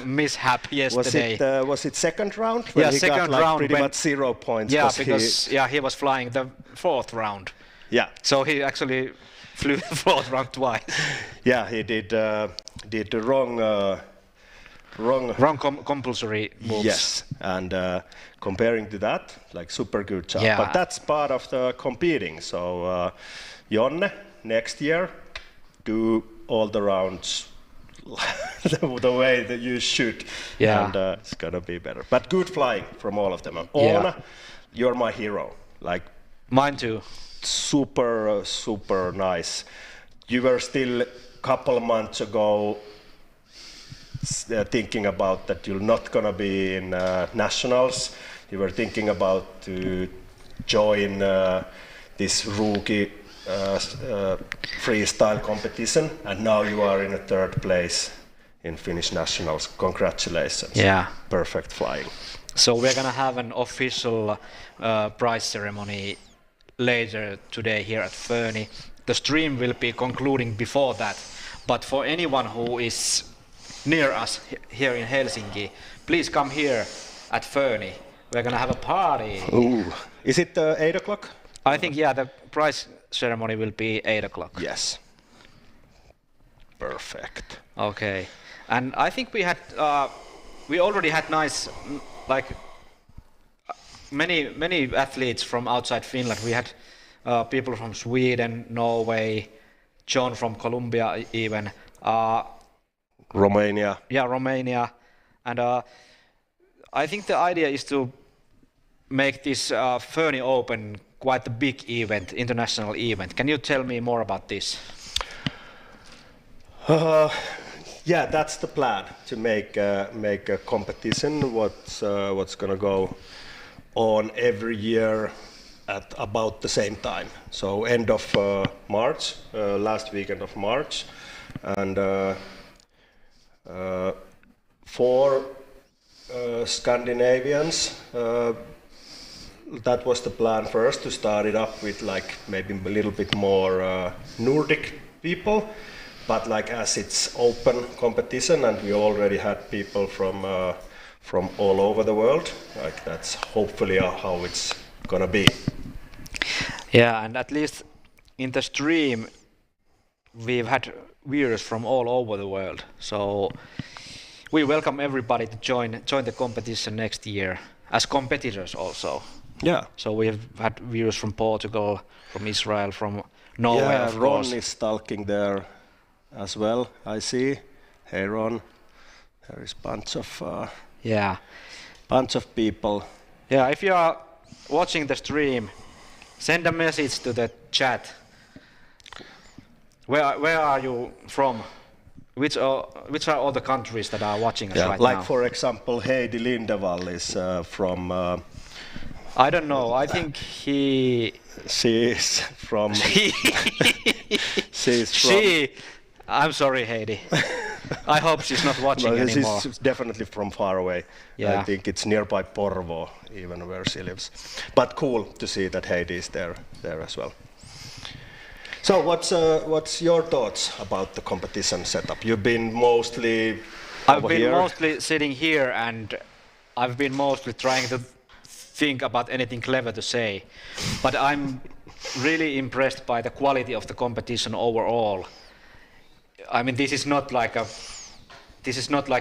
mishap yesterday. Was it 2nd round? When he got like pretty much 0 points. Yeah, because he was flying the 4th round. Yeah. So he actually flew the 4th round twice. Yeah, he did the wrong compulsory moves. Yes, and comparing to that, like super good job. Yeah. But that's part of the competing. So Jonne, next year, do all the rounds the way that you should. Yeah. And it's gonna be better. But good flying from all of them. Oona, you're my hero. Like Mine too. Super nice. You were still a couple of months ago thinking about that you're not gonna be in nationals. You were thinking about to join this rookie freestyle competition, and now you are in a third place in Finnish nationals. Congratulations. Yeah. Perfect flying. So we're gonna have an official prize ceremony later today here at Fööni. The stream will be concluding before that, but for anyone who is near us here in Helsinki, please come here at Fööni. We're gonna have a party. Ooh. Is it 8 o'clock? I think, yeah, the prize ceremony will be 8 o'clock. Yes. Perfect. Okay. And I think we already had nice, like, many athletes from outside Finland. We had people from Sweden, Norway, John from Colombia even. Romania. Yeah, Romania. And I think the idea is to make this Fööni Open quite a big event, international event. Can you tell me more about this? Yeah, that's the plan, to make a competition. What's gonna go on every year at about the same time. So end of March, last weekend of March, and for Scandinavians, that was the plan first, to start it up with like maybe a little bit more Nordic people. But like, as it's open competition and we already had people from all over the world, like that's hopefully how it's gonna be. Yeah, and at least in the stream we've had viewers from all over the world. So we welcome everybody to join the competition next year as competitors also. Yeah. So we have had viewers from Portugal, from Israel, from Norway. Yeah, of Ron course. is stalking there as well, I see. Hey Ron, there is bunch of people. Yeah, if you are watching the stream, send a message to the chat. Where are you from? Which are all the countries that are watching us right like now? for example, Heidi Lindevall is from. I don't know. I think she is from. I'm sorry, Heidi. I hope she's not watching anymore. She's definitely from far away. Yeah. I think it's nearby Porvoo, even where she lives. But cool to see that Heidi is there as well. So what's your thoughts about the competition setup? You've been mostly I've been mostly sitting here, and I've been mostly trying to think about anything clever to say. But I'm really impressed by the quality of the competition overall. I mean, this is not like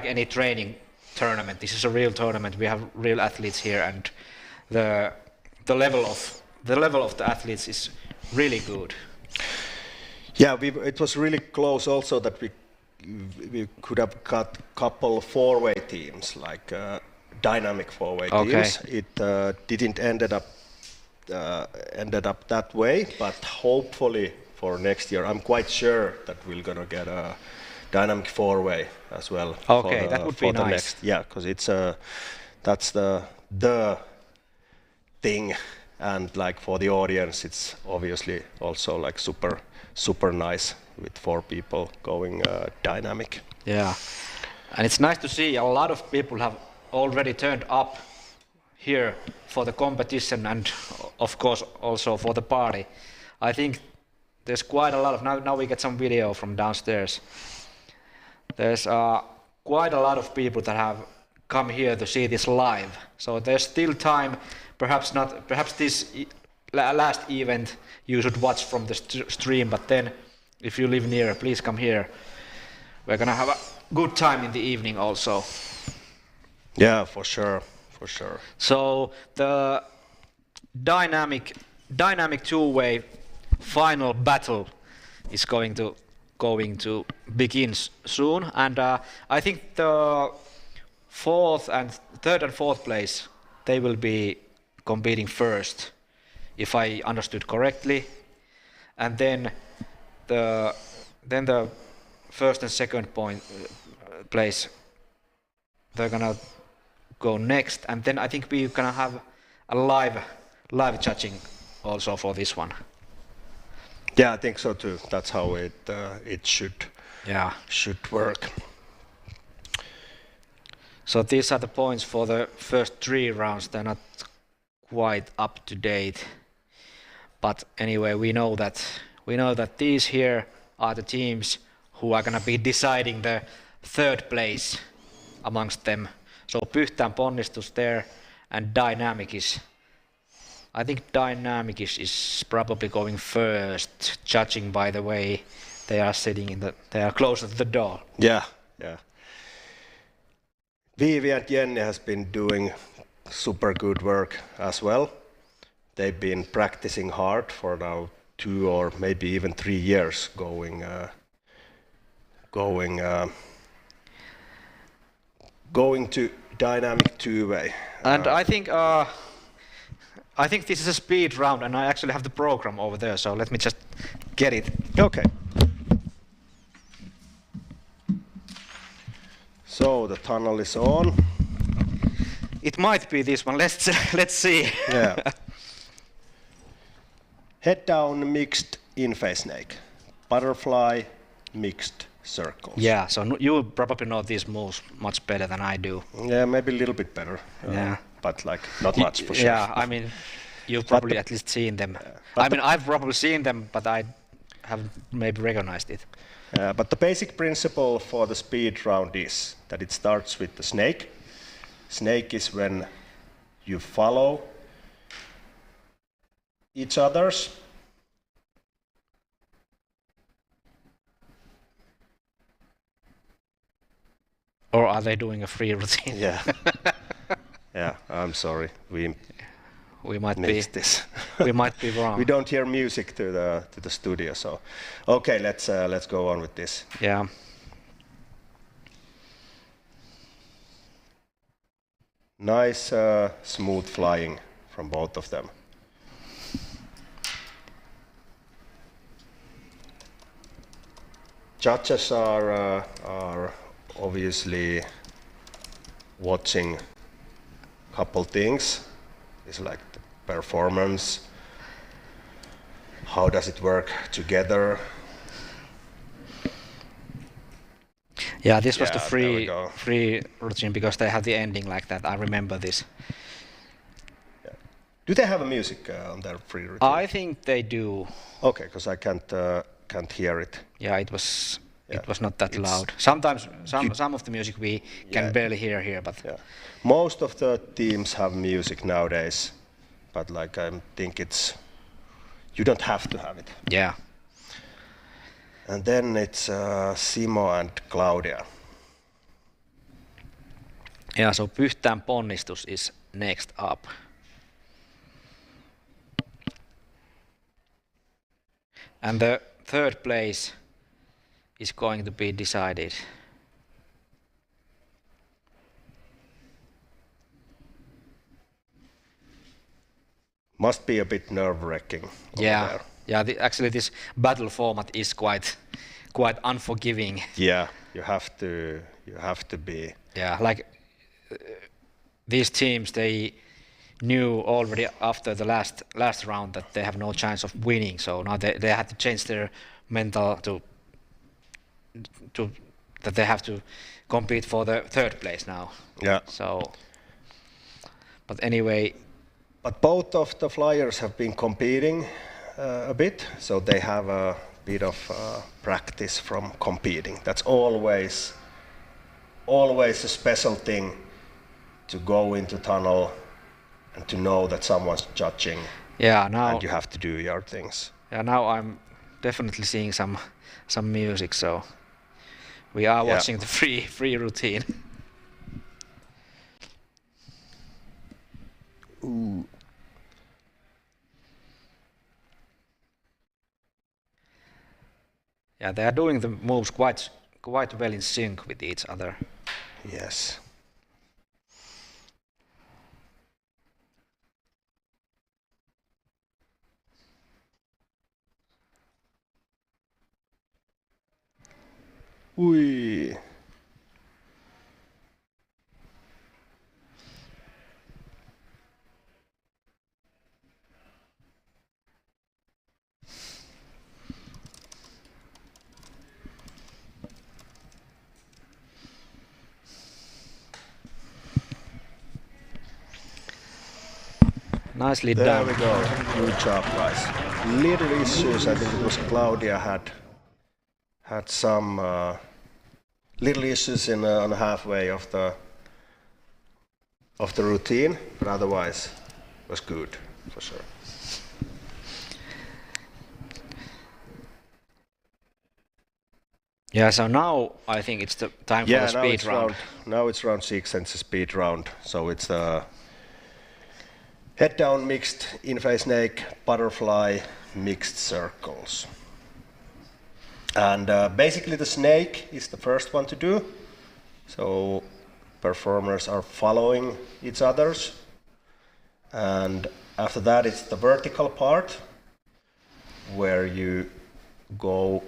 any training tournament. This is a real tournament. We have real athletes here, and the level of the athletes is really good. Yeah, it was really close also that we could have got couple four-way teams, like dynamic four-way teams. It didn't ended up that way, but hopefully for next year, I'm quite sure that we're gonna get a dynamic four-way as well. Okay, that would be nice. Next, yeah, because that's the thing, and like for the audience, it's obviously also like super nice with 4 people going dynamic. Yeah, and it's nice to see a lot of people have already turned up here for the competition, and of course also for the party. I think there's quite a lot of, now we get some video from downstairs. There's quite a lot of people that have come here to see this live. So there's still time, perhaps this last event you should watch from the stream, but then if you live near, please come here. We're gonna have a good time in the evening also. Yeah, for sure. So the dynamic two-way final battle is going to begin soon, and I think the third and fourth place, they will be competing first if I understood correctly. And then the first and second place, they're gonna go next, and then I think we're gonna have a live judging also for this one. Yeah, I think so too. That's how it should work. So these are the points for the first 3 rounds. They're not quite up to date, but anyway, we know that these here are the teams who are gonna be deciding the 3rd place amongst them. So Pyhtään Ponnistus there, and Dynamic is probably going first, judging by the way they are sitting they are close to the door. Yeah. Vivi and Jenny has been doing super good work as well. They've been practicing hard for now 2 or maybe even 3 years going to dynamic 2-way. And I think this is a speed round, and I actually have the program over there, so let me just get it. Okay. So the tunnel is on. It might be this one. Let's see. Yeah. Head down mixed in-face snake. Butterfly mixed circles. Yeah, so you probably know these moves much better than I do. Yeah, maybe a little bit better. Yeah. But like not much for sure. Yeah, I mean, you've probably at least seen them. I mean, I've probably seen them, but I haven't maybe recognized it. But the basic principle for the speed round is that it starts with the snake. Snake is when you follow each other's. Or are they doing a free routine? Yeah. Yeah, I'm sorry. We might mixed this. We might be wrong. We don't hear music to the studio, so okay, let's go on with this. Yeah. Nice smooth flying from both of them. Judges are obviously watching a couple things. It's like the performance, how does it work together. Yeah, this was the Yeah, free routine because they have the ending like that. I remember this. Yeah. Do they have a music on their free routine? I think they do. Okay, because I can't hear it. Yeah, it was not that loud. Sometimes some of the music we can barely hear here, but most of the teams have music nowadays, but like I think you don't have to have it. Yeah. And then it's Simo and Claudia. Yeah, so Pyhtään Ponnistus is next up. And the 3rd place is going to be decided. Must be a bit nerve-wracking. Yeah, yeah. Actually, this battle format is quite unforgiving. Yeah, you have to be. Yeah, like these teams, they knew already after the last round that they have no chance of winning. So now they had to change their mental to that they have to compete for the 3rd place now. Yeah. So, but anyway. But both of the flyers have been competing a bit, so they have a bit of practice from competing. That's always a special thing to go into tunnel and to know that someone's judging. Yeah, now. And you have to do your things. Yeah, now I'm definitely seeing some music, so we are watching the free routine. Ooh. Yeah, they are doing the moves quite well in sync with each other. Yes. Ui. Nicely There done. we go. Good job, guys. Little issues. I think it was Claudia had some little issues on halfway of the routine, but otherwise it was good for sure. Yeah, so now I think it's the time for the speed round. Now it's round 6 and it's a speed round. So it's the head down mixed in-face snake, butterfly, mixed circles. And basically the snake is the first one to do. So performers are following each other's. And after that it's the vertical part where you go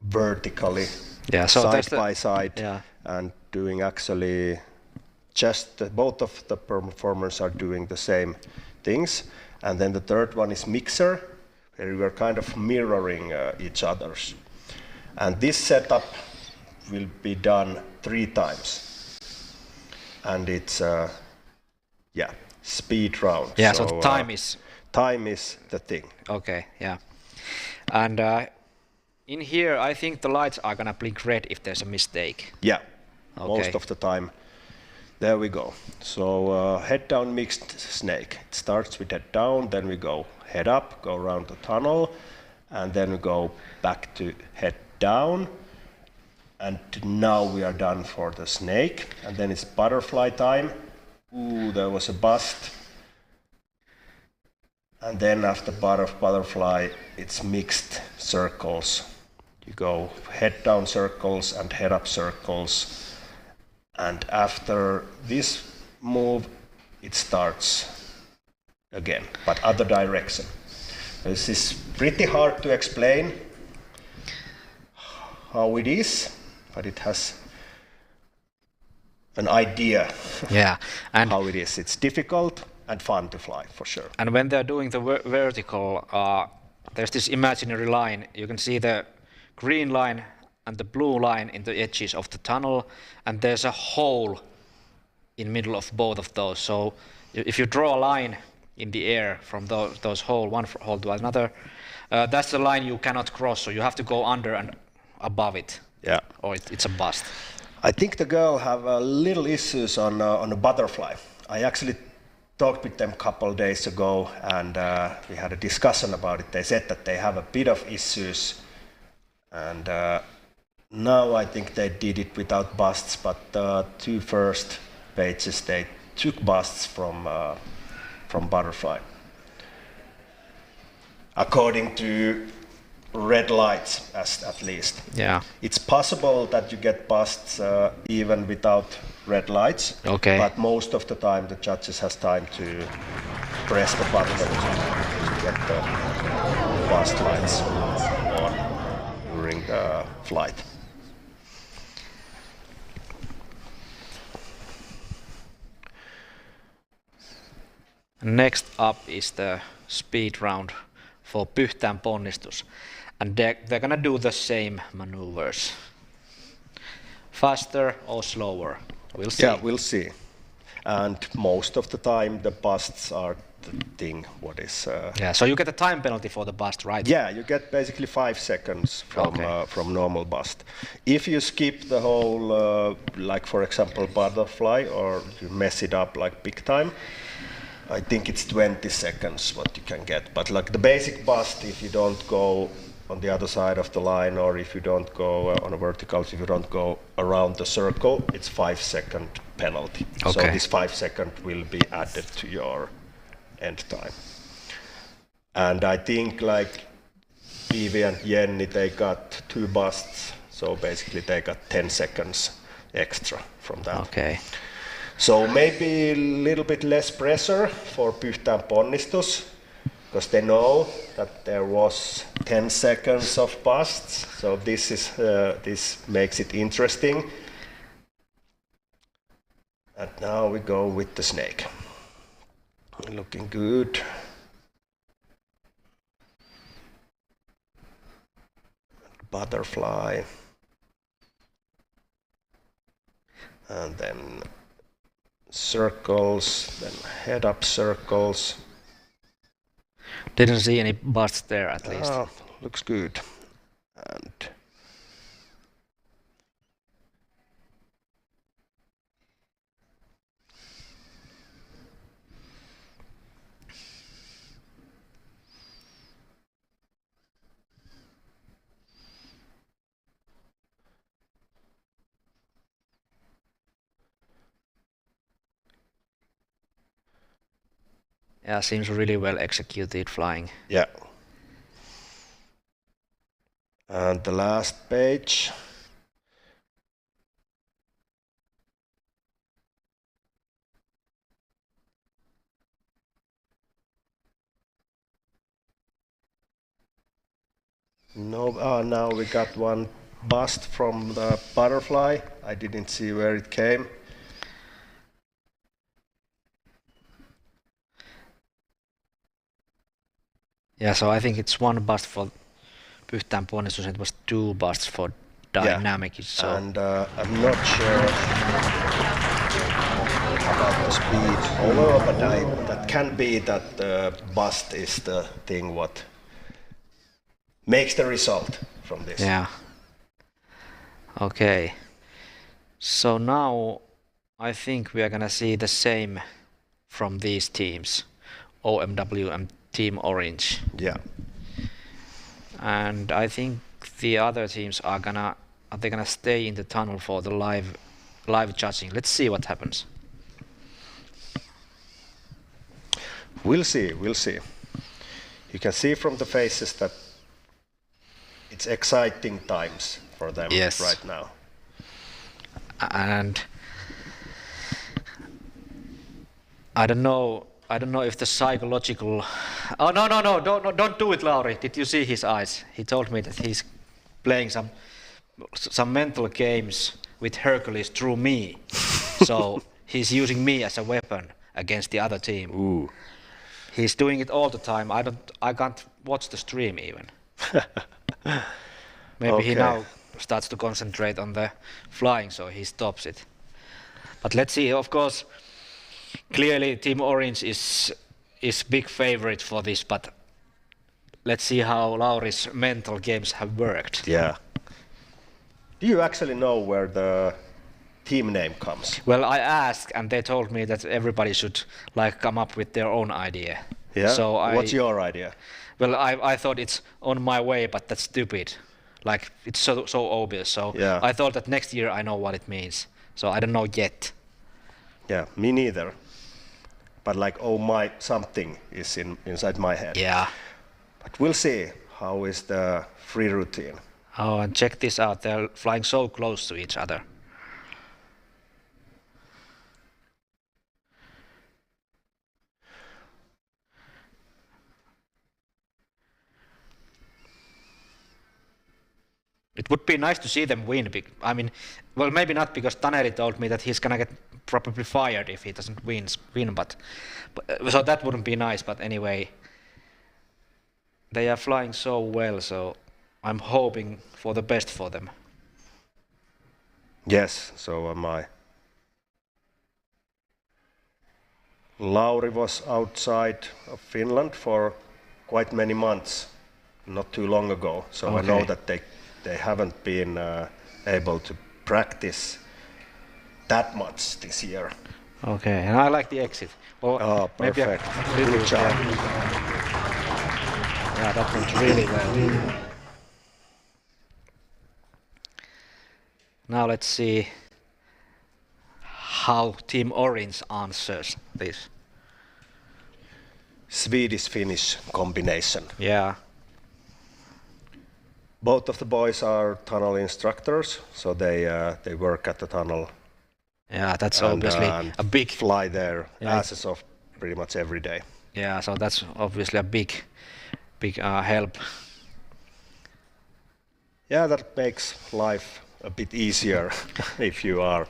vertically, so side by side, and doing actually both of the performers are doing the same things. And then the third one is mixer, where we are kind of mirroring each other's. And this setup will be done 3 times. And it's speed round. Yeah, so the time is the thing. Okay, yeah. And in here, I think the lights are gonna blink red if there's a mistake. Yeah, okay. Most of the time. There we go. So head down mixed snake. It starts with head down, then we go head up, go around the tunnel, and then we go back to head down. And now we are done for the snake. And then it's butterfly time. Ooh, there was a bust. And then after butterfly, it's mixed circles. You go head down circles and head up circles. And after this move, it starts again, but other direction. This is pretty hard to explain how it is, but it has an idea and how it is. It's difficult and fun to fly, for sure. And when they're doing the vertical, there's this imaginary line. You can see the green line and the blue line in the edges of the tunnel, and there's a hole in middle of both of those. So if you draw a line in the air from those one hole to another, that's the line you cannot cross, so you have to go under and above it. Yeah. Or it's a bust. I think the girl have little issues on a butterfly. I actually talked with them a couple days ago, and we had a discussion about it. They said that they have a bit of issues, and now I think they did it without busts, but the 2 first pages they took busts from butterfly. According to red lights, at least. Yeah. It's possible that you get busts even without red lights. Okay. But most of the time the judges has time to press the button to get the bust lights on during the flight. Next up is the speed round for Pyhtään ponnistus. And they're gonna do the same maneuvers. Faster or slower? We'll see. Yeah, we'll see. And most of the time the busts are the thing what is... yeah, so you get a time penalty for the bust, right? Yeah, you get basically 5 seconds from normal bust. If you skip the whole, like for example butterfly, or you mess it up like big time, I think it's 20 seconds what you can get. But like the basic bust, if you don't go on the other side of the line, or if you don't go on a vertical, if you don't go around the circle, it's 5-second penalty. Okay. So this 5 second will be added to your end time. And I think like Vivi and Jenny, they got 2 busts, so basically they got 10 seconds extra from that. Okay. So maybe a little bit less pressure for Pyhtään ponnistus, because they know that there was 10 seconds of busts, so this makes it interesting. And now we go with the snake. Looking good. Butterfly. And then circles, then head up circles. Didn't see any busts there at least. Looks good. And yeah, seems really well executed flying. yeah. And the last page. No, now we got one bust from the butterfly. I didn't see where it came. Yeah, so I think it's one bust for Pyhtään ponnistus, it was 2 busts for dynamic. Yeah. So. And I'm not sure about the speed overall, but that can be that the bust is the thing what makes the result from this. Yeah. Okay. So now I think we are gonna see the same from these teams, OMW and Team Orange. Yeah. And I think the other teams are they gonna stay in the tunnel for the live judging. Let's see what happens. We'll see. You can see from the faces that it's exciting times for them right now. And I don't know if the psychological. Oh no! Don't do it, Lauri. Did you see his eyes? He told me that he's playing some mental games with Hercules through me. So he's using me as a weapon against the other team. Ooh. He's doing it all the time. I can't watch the stream even. Maybe he now starts to concentrate on the flying, so he stops it. But let's see. Of course, clearly Team Orange is big favorite for this, but let's see how Lauri's mental games have worked. Yeah. Do you actually know where the team name comes? Well, I asked, and they told me that everybody should come up with their own idea. Yeah. So what's your idea? Well, I thought it's On My Way, but that's stupid. It's so obvious. So yeah. I thought that next year I know what it means. So I don't know yet. Yeah, me neither. But oh my something is inside my head. Yeah. But we'll see how is the free routine. Oh, and check this out. They're flying so close to each other. It would be nice to see them win. I mean, well, maybe not, because Taneli told me that he's gonna get probably fired if he doesn't win. But so that wouldn't be nice. But anyway, they are flying so well, so I'm hoping for the best for them. Yes, so am I. Lauri was outside of Finland for quite many months, not too long ago. So I know that they haven't been able to practice that much this year. Okay, and I like the exit. Well, perfect. Good job. Yeah, that went really well. Now let's see how Team Orange answers this. Swedish-Finnish combination. Yeah. Both of the boys are tunnel instructors, so they work at the tunnel. Yeah, that's obviously a big fly their asses off pretty much every day. Yeah, so that's obviously a big help. Yeah, that makes life a bit easier if you are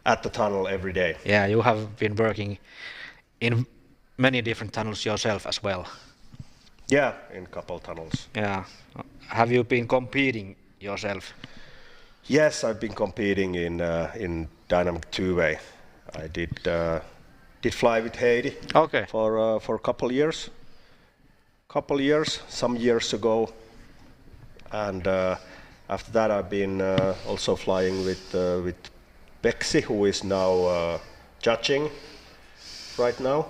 at the tunnel every day. Yeah, you have been working in many different tunnels yourself as well. Yeah, in couple tunnels. Yeah. Have you been competing yourself? Yes, I've been competing in dynamic two-way. I did fly with Heidi. Okay. For a couple years. Some years ago, and after that I've been also flying with Beksi, who is now judging right now,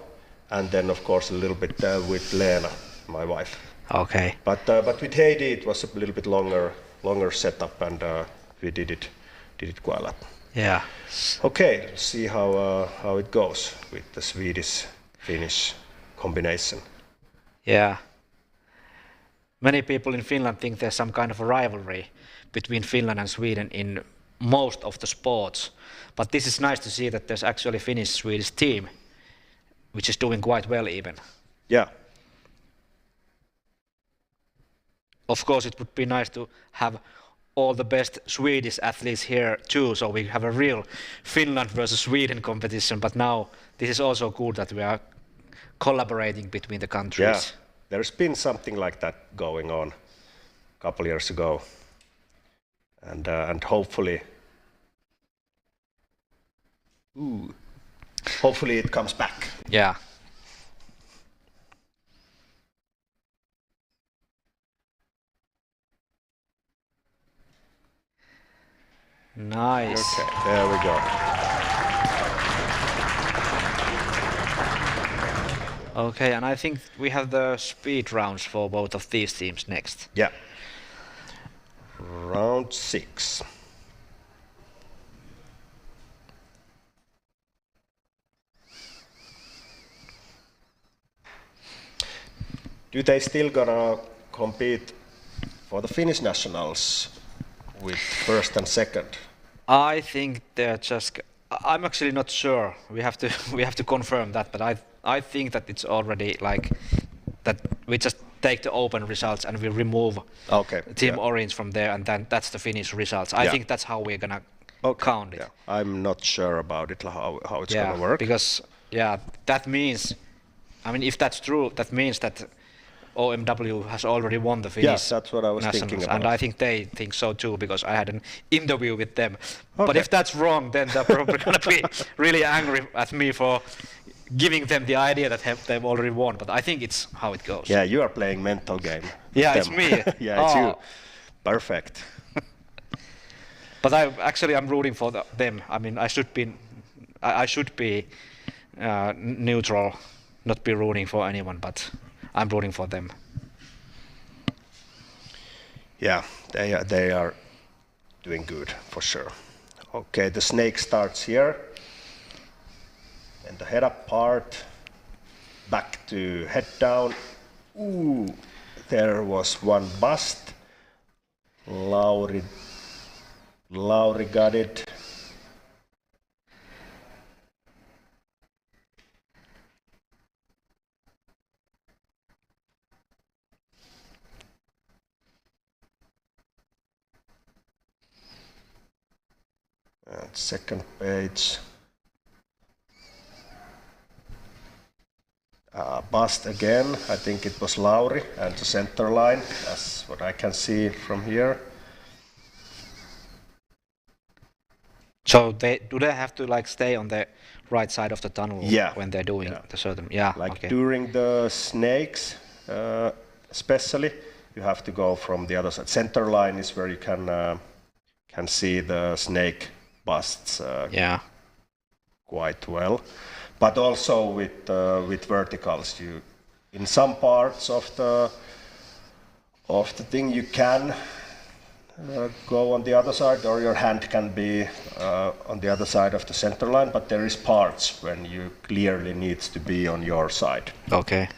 and then of course a little bit with Leena, my wife. Okay. But with Heidi it was a little bit longer setup, and we did it quite a lot. Yeah. Okay, let's see how it goes with the Swedish-Finnish combination. Yeah. Many people in Finland think there's some kind of a rivalry between Finland and Sweden in most of the sports, but this is nice to see that there's actually a Finnish-Swedish team which is doing quite well even. Yeah. Of course, it would be nice to have all the best Swedish athletes here too, so we have a real Finland versus Sweden competition, but now this is also good that we are collaborating between the countries. Yeah, there's been something like that going on a couple years ago, and hopefully it comes back. Yeah. Nice. Okay, there we go. Okay, and I think we have the speed rounds for both of these teams next. Yeah. Round 6. Do they still gonna compete for the Finnish nationals with first and second? I think they're just. I'm actually not sure. We have to confirm that, but I think that it's already like that. We just take the open results and we remove Team Orange from there, and then that's the Finnish results. I think that's how we're gonna count it. Yeah. I'm not sure about it, how it's gonna work. Because that means, I mean, if that's true, that means that OMW has already won the Finnish. Yes, that's what I was thinking about. And I think they think so too, because I had an interview with them. But if that's wrong, then they're probably going to be really angry at me for giving them the idea that they've already won. But I think it's how it goes. Yeah, you are playing mental game. Yeah, it's me. Yeah, it's you. Perfect. But I'm rooting for them. I mean, I should be neutral, not be rooting for anyone, but I'm rooting for them. Yeah, they are doing good for sure. Okay, the snake starts here, and the head up part, back to head down. Ooh, there was one bust. Lauri got it. Second page. Bust again. I think it was Lauri and the center line. That's what I can see from here. So do they have to like stay on the right side of the tunnel when they're doing the certain? Yeah. Like during the snakes, especially, you have to go from the other side. Center line is where you can see the snake busts quite well, but also with verticals. You in some parts of the thing you can go on the other side, or your hand can be on the other side of the center line, but there is parts when you clearly needs to be on your side. Okay.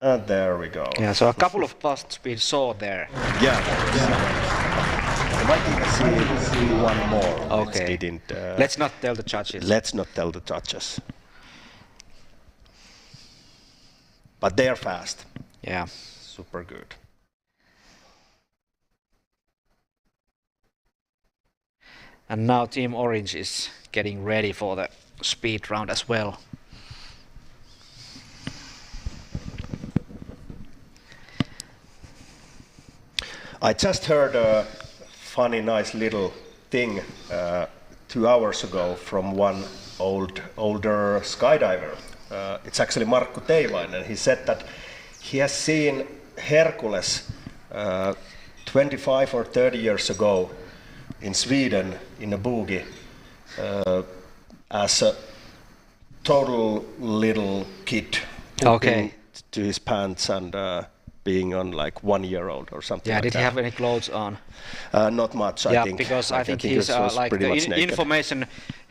And there we go. Yeah, so a couple of busts we saw there. Yeah. I might even see one more. Okay. Let's not tell the judges. Let's not tell the judges. but they're fast. Yeah. Super good. And now Team Orange is getting ready for the speed round as well. I just heard a funny, nice little thing 2 hours ago from one older skydiver. It's actually Markku Teivainen. He said that he has seen Hercules 25 or 30 years ago in Sweden in a boogie as a total little kid Okay. to his pants and being on like 1 year old or something. Yeah, like did that. he have any clothes on? Not much, Yeah, I think. because I think it he's was like pretty the much naked. information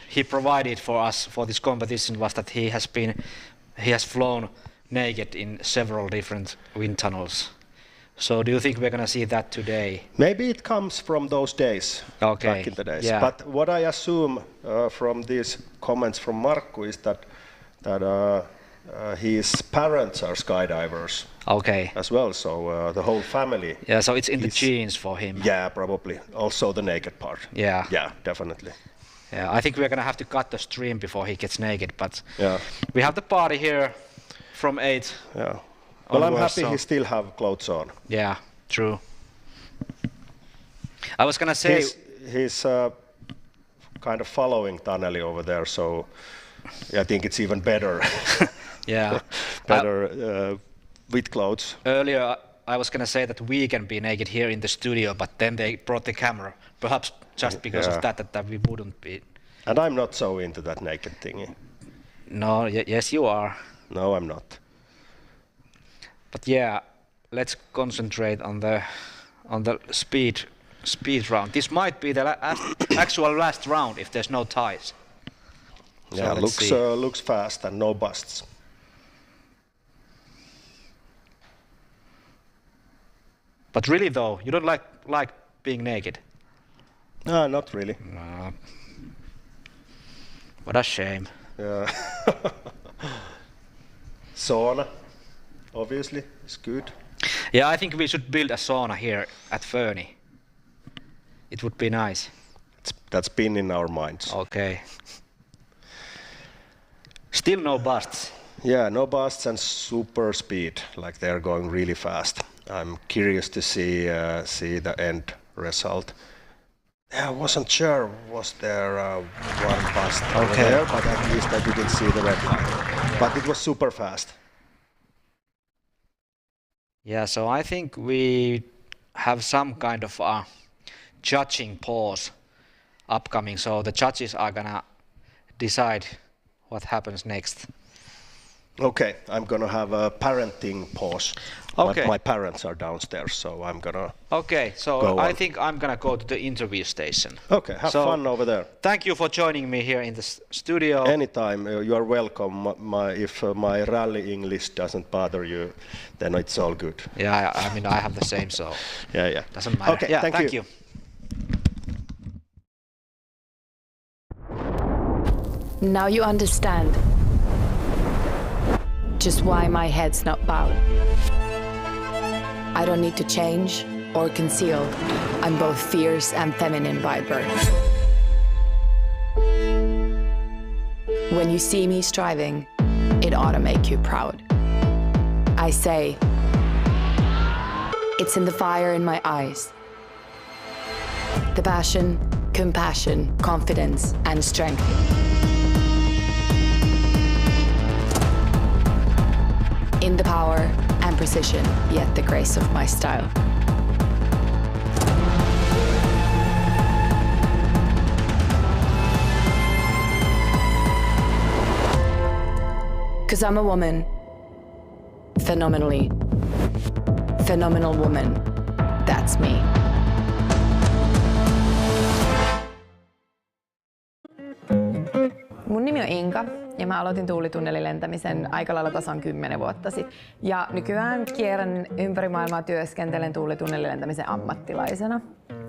he provided for us for this competition was that he has flown naked in several different wind tunnels. So do you think we're gonna see that today? Maybe it comes from those days, Okay, back in the days. yeah. But what I assume from these comments from Markku is that his parents are skydivers Okay. as well, so the whole family. Yeah, so it's in the is- genes for him. Yeah, probably. Also the naked part. Yeah. Yeah, definitely. Yeah, I think we're gonna have to cut the stream before he gets naked, but Yeah. we have the party here from 8. Yeah. Well, I'm onwards, happy so- he still have clothes on. Yeah, true. I was gonna say, He's kind of following Tunneli over there, so I think it's even better. yeah. better with clothes. Earlier, I was gonna say that we can be naked here in the studio, but then they brought the camera. Perhaps just because Yeah. of that we wouldn't be. And I'm not so into that naked thingy. No, yes you are. No, I'm not. But yeah, let's concentrate on the speed round. This might be the actual last round if there's no ties. So Yeah, let's see. looks fast and no busts. But really though, you don't like being naked. No, not really. No. What a shame. Yeah. Sauna, obviously, is good. Yeah, I think we should build a sauna here at Fööni. It would be nice. That's been in our minds. Okay. Still no busts. Yeah, no busts and super speed, like they're going really fast. I'm curious to see the end result. Yeah, I wasn't sure was there one bust over there, but at least I didn't see the red line. But it was super fast. Yeah, so I think we have some kind of a judging pause upcoming, so the judges are gonna decide what happens next. Okay, I'm gonna have a parenting pause. Okay. My parents are downstairs, so I'm gonna. Okay, so Go I on. think I'm gonna go to the interview station. Okay, have So- fun over there. Thank you for joining me here in the studio. Anytime, you are welcome. If my rally English doesn't bother you, then it's all good. Yeah, I mean I have the same, so Yeah. doesn't matter. Okay, yeah, thank you. Now you understand just why my head's not bowed. I don't need to change or conceal. I'm both fierce and feminine by birth. When you see me striving, it ought to make you proud. I say, it's in the fire in my eyes. The passion, compassion, confidence, and strength. In the power and precision, yet the grace of my style. Cause I'm a woman, phenomenal woman, that's me. Mun nimi on Inka ja mä aloitin tunnelilentämisen aika lailla tasan 10 vuotta sitten. Ja nykyään kierrän ympäri maailmaa, työskentelen tunnelilentämisen ammattilaisena.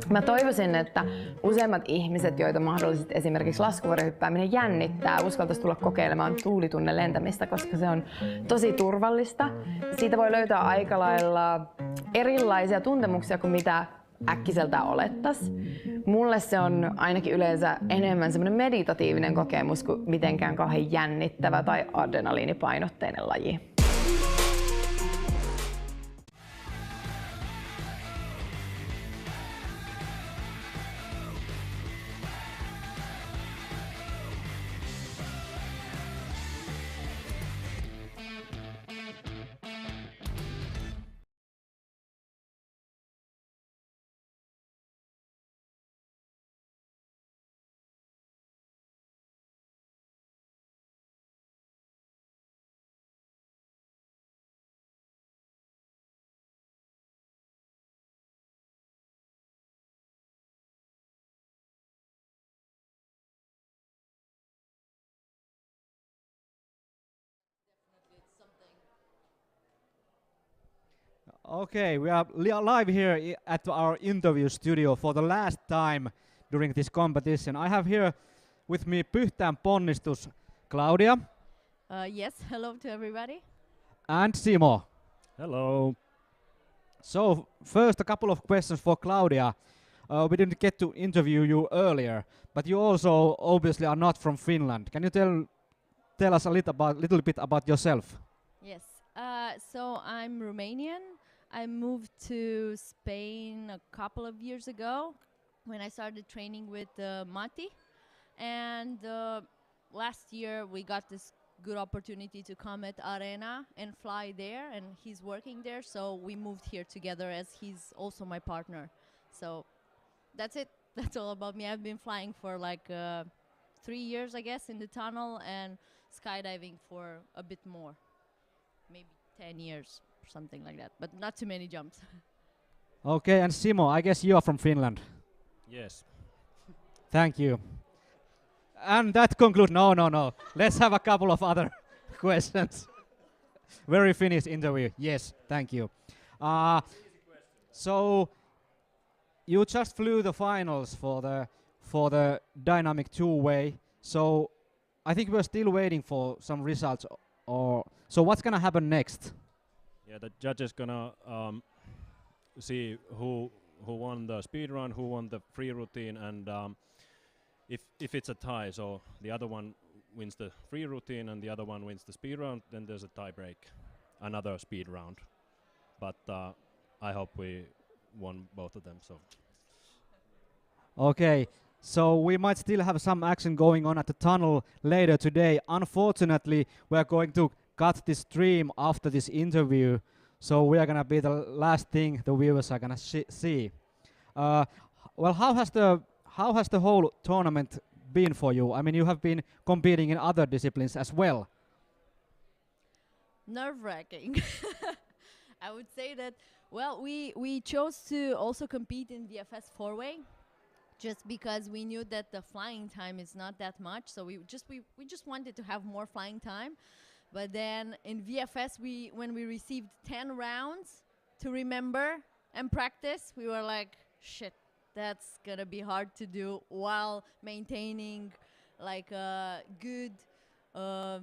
Mä toivoisin, että useimmat ihmiset, joita mahdollisesti esimerkiksi laskuvarjohyppääminen jännittää, uskaltaisi tulla kokeilemaan tunnelilentämistä, koska se on tosi turvallista. Siitä voi löytää aika lailla erilaisia tuntemuksia kuin mitä äkkiseltä olettas. Mulle se on ainakin yleensä enemmän semmoinen meditatiivinen kokemus kuin mitenkään kauhean jännittävä tai adrenaliinipainotteinen laji. Okay, we are live here at our interview studio for the last time during this competition. I have here with me Pyhtään ponnistus Claudia. Yes, hello to everybody. And Simo. Hello. So first a couple of questions for Claudia. We didn't get to interview you earlier, but you also obviously are not from Finland. Can you tell us a little bit about yourself? Yes, so I'm Romanian. I moved to Spain a couple of years ago when I started training with Matti. And last year we got this good opportunity to come at Arena and fly there, and he's working there, so we moved here together as he's also my partner. So that's it. That's all about me. I've been flying for like 3 years, I guess, in the tunnel, and skydiving for a bit more, maybe 10 years. Something like that, but not too many jumps. Okay, and Simo, I guess you are from Finland. Yes. Thank you. And that concludes. No. Let's have a couple of other questions. Very Finnish interview. Yes, thank you. So you just flew the finals for the dynamic two-way. So I think we're still waiting for some results. So what's gonna happen next? Yeah, the judges gonna see who won the speed run, who won the free routine, and if it's a tie, so the other one wins the free routine and the other one wins the speed round, then there's a tie break, another speed round. But I hope we won both of them. So. Okay, so we might still have some action going on at the tunnel later today. Unfortunately, we are going to cut this stream after this interview, so we are gonna be the last thing the viewers are gonna see. Well, how has the whole tournament been for you? I mean, you have been competing in other disciplines as well. Nerve-wracking. I would say that. Well, we chose to also compete in the FS4 way, just because we knew that the flying time is not that much. So we just wanted to have more flying time. But then in VFS, when we received 10 rounds to remember and practice, we were like, shit, that's gonna be hard to do while maintaining like a good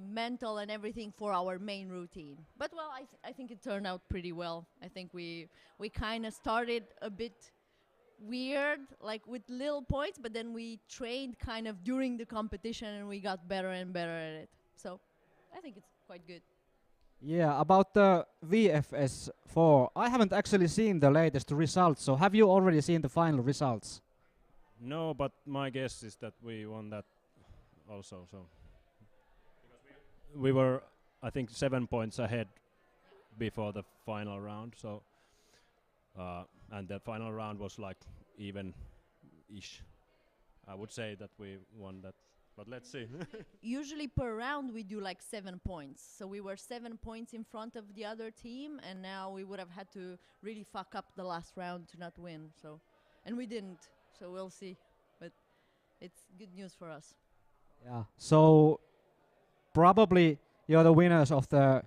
mental and everything for our main routine. But well, I think it turned out pretty well. I think we kind of started a bit weird, like with little points, but then we trained kind of during the competition and we got better and better at it. So I think it's quite good. Yeah, about the VFS4, I haven't actually seen the latest results, so have you already seen the final results? No, but my guess is that we won that also. So we were, I think, 7 points ahead before the final round. So and the final round was like even-ish. I would say that we won that. But let's see. Usually per round we do like 7 points. So we were 7 points in front of the other team, and now we would have had to really fuck up the last round to not win. So, and we didn't. So we'll see. But it's good news for us. Yeah. So probably you're the winners of the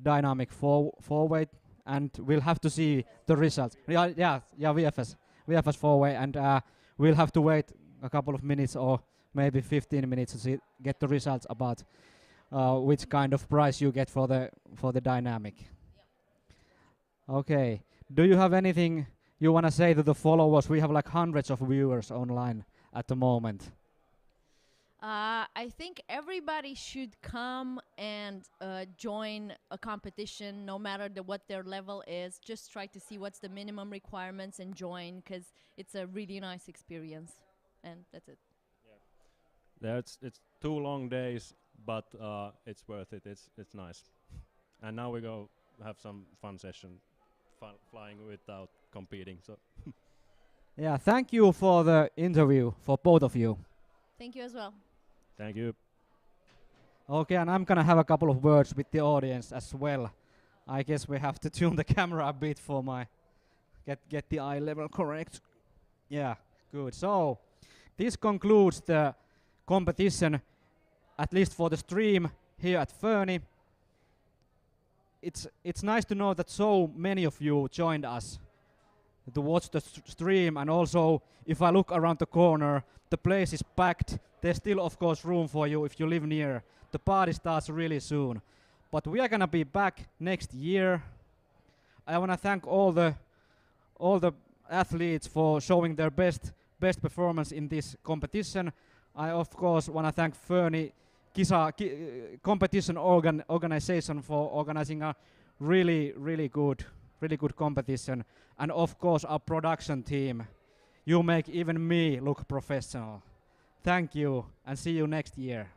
dynamic four-way, and we'll have to see the results. Yeah, VFS four-way, and we'll have to wait a couple of minutes or maybe 15 minutes to get the results about which kind of prize you get for the dynamic. Okay. Do you have anything you want to say to the followers? We have like hundreds of viewers online at the moment. I think everybody should come and join a competition, no matter what their level is. Just try to see what's the minimum requirements and join, because it's a really nice experience. And that's it. Yeah, it's 2 long days, but it's worth it. It's nice. And now we go have some fun session, flying without competing. So. Yeah, thank you for the interview for both of you. Thank you as well. Thank you. Okay, and I'm gonna have a couple of words with the audience as well. I guess we have to tune the camera a bit for my get the eye level correct. Yeah, good. So this concludes the competition, at least for the stream here at Fööni. It's nice to know that so many of you joined us to watch the stream, and also if I look around the corner, the place is packed. There's still of course room for you if you live near. The party starts really soon. But we are gonna be back next year. I wanna thank all the athletes for showing their best performance in this competition. I of course wanna thank Fööni competition organization for organizing a really good competition, and of course our production team. You make even me look professional. Thank you, and see you next year.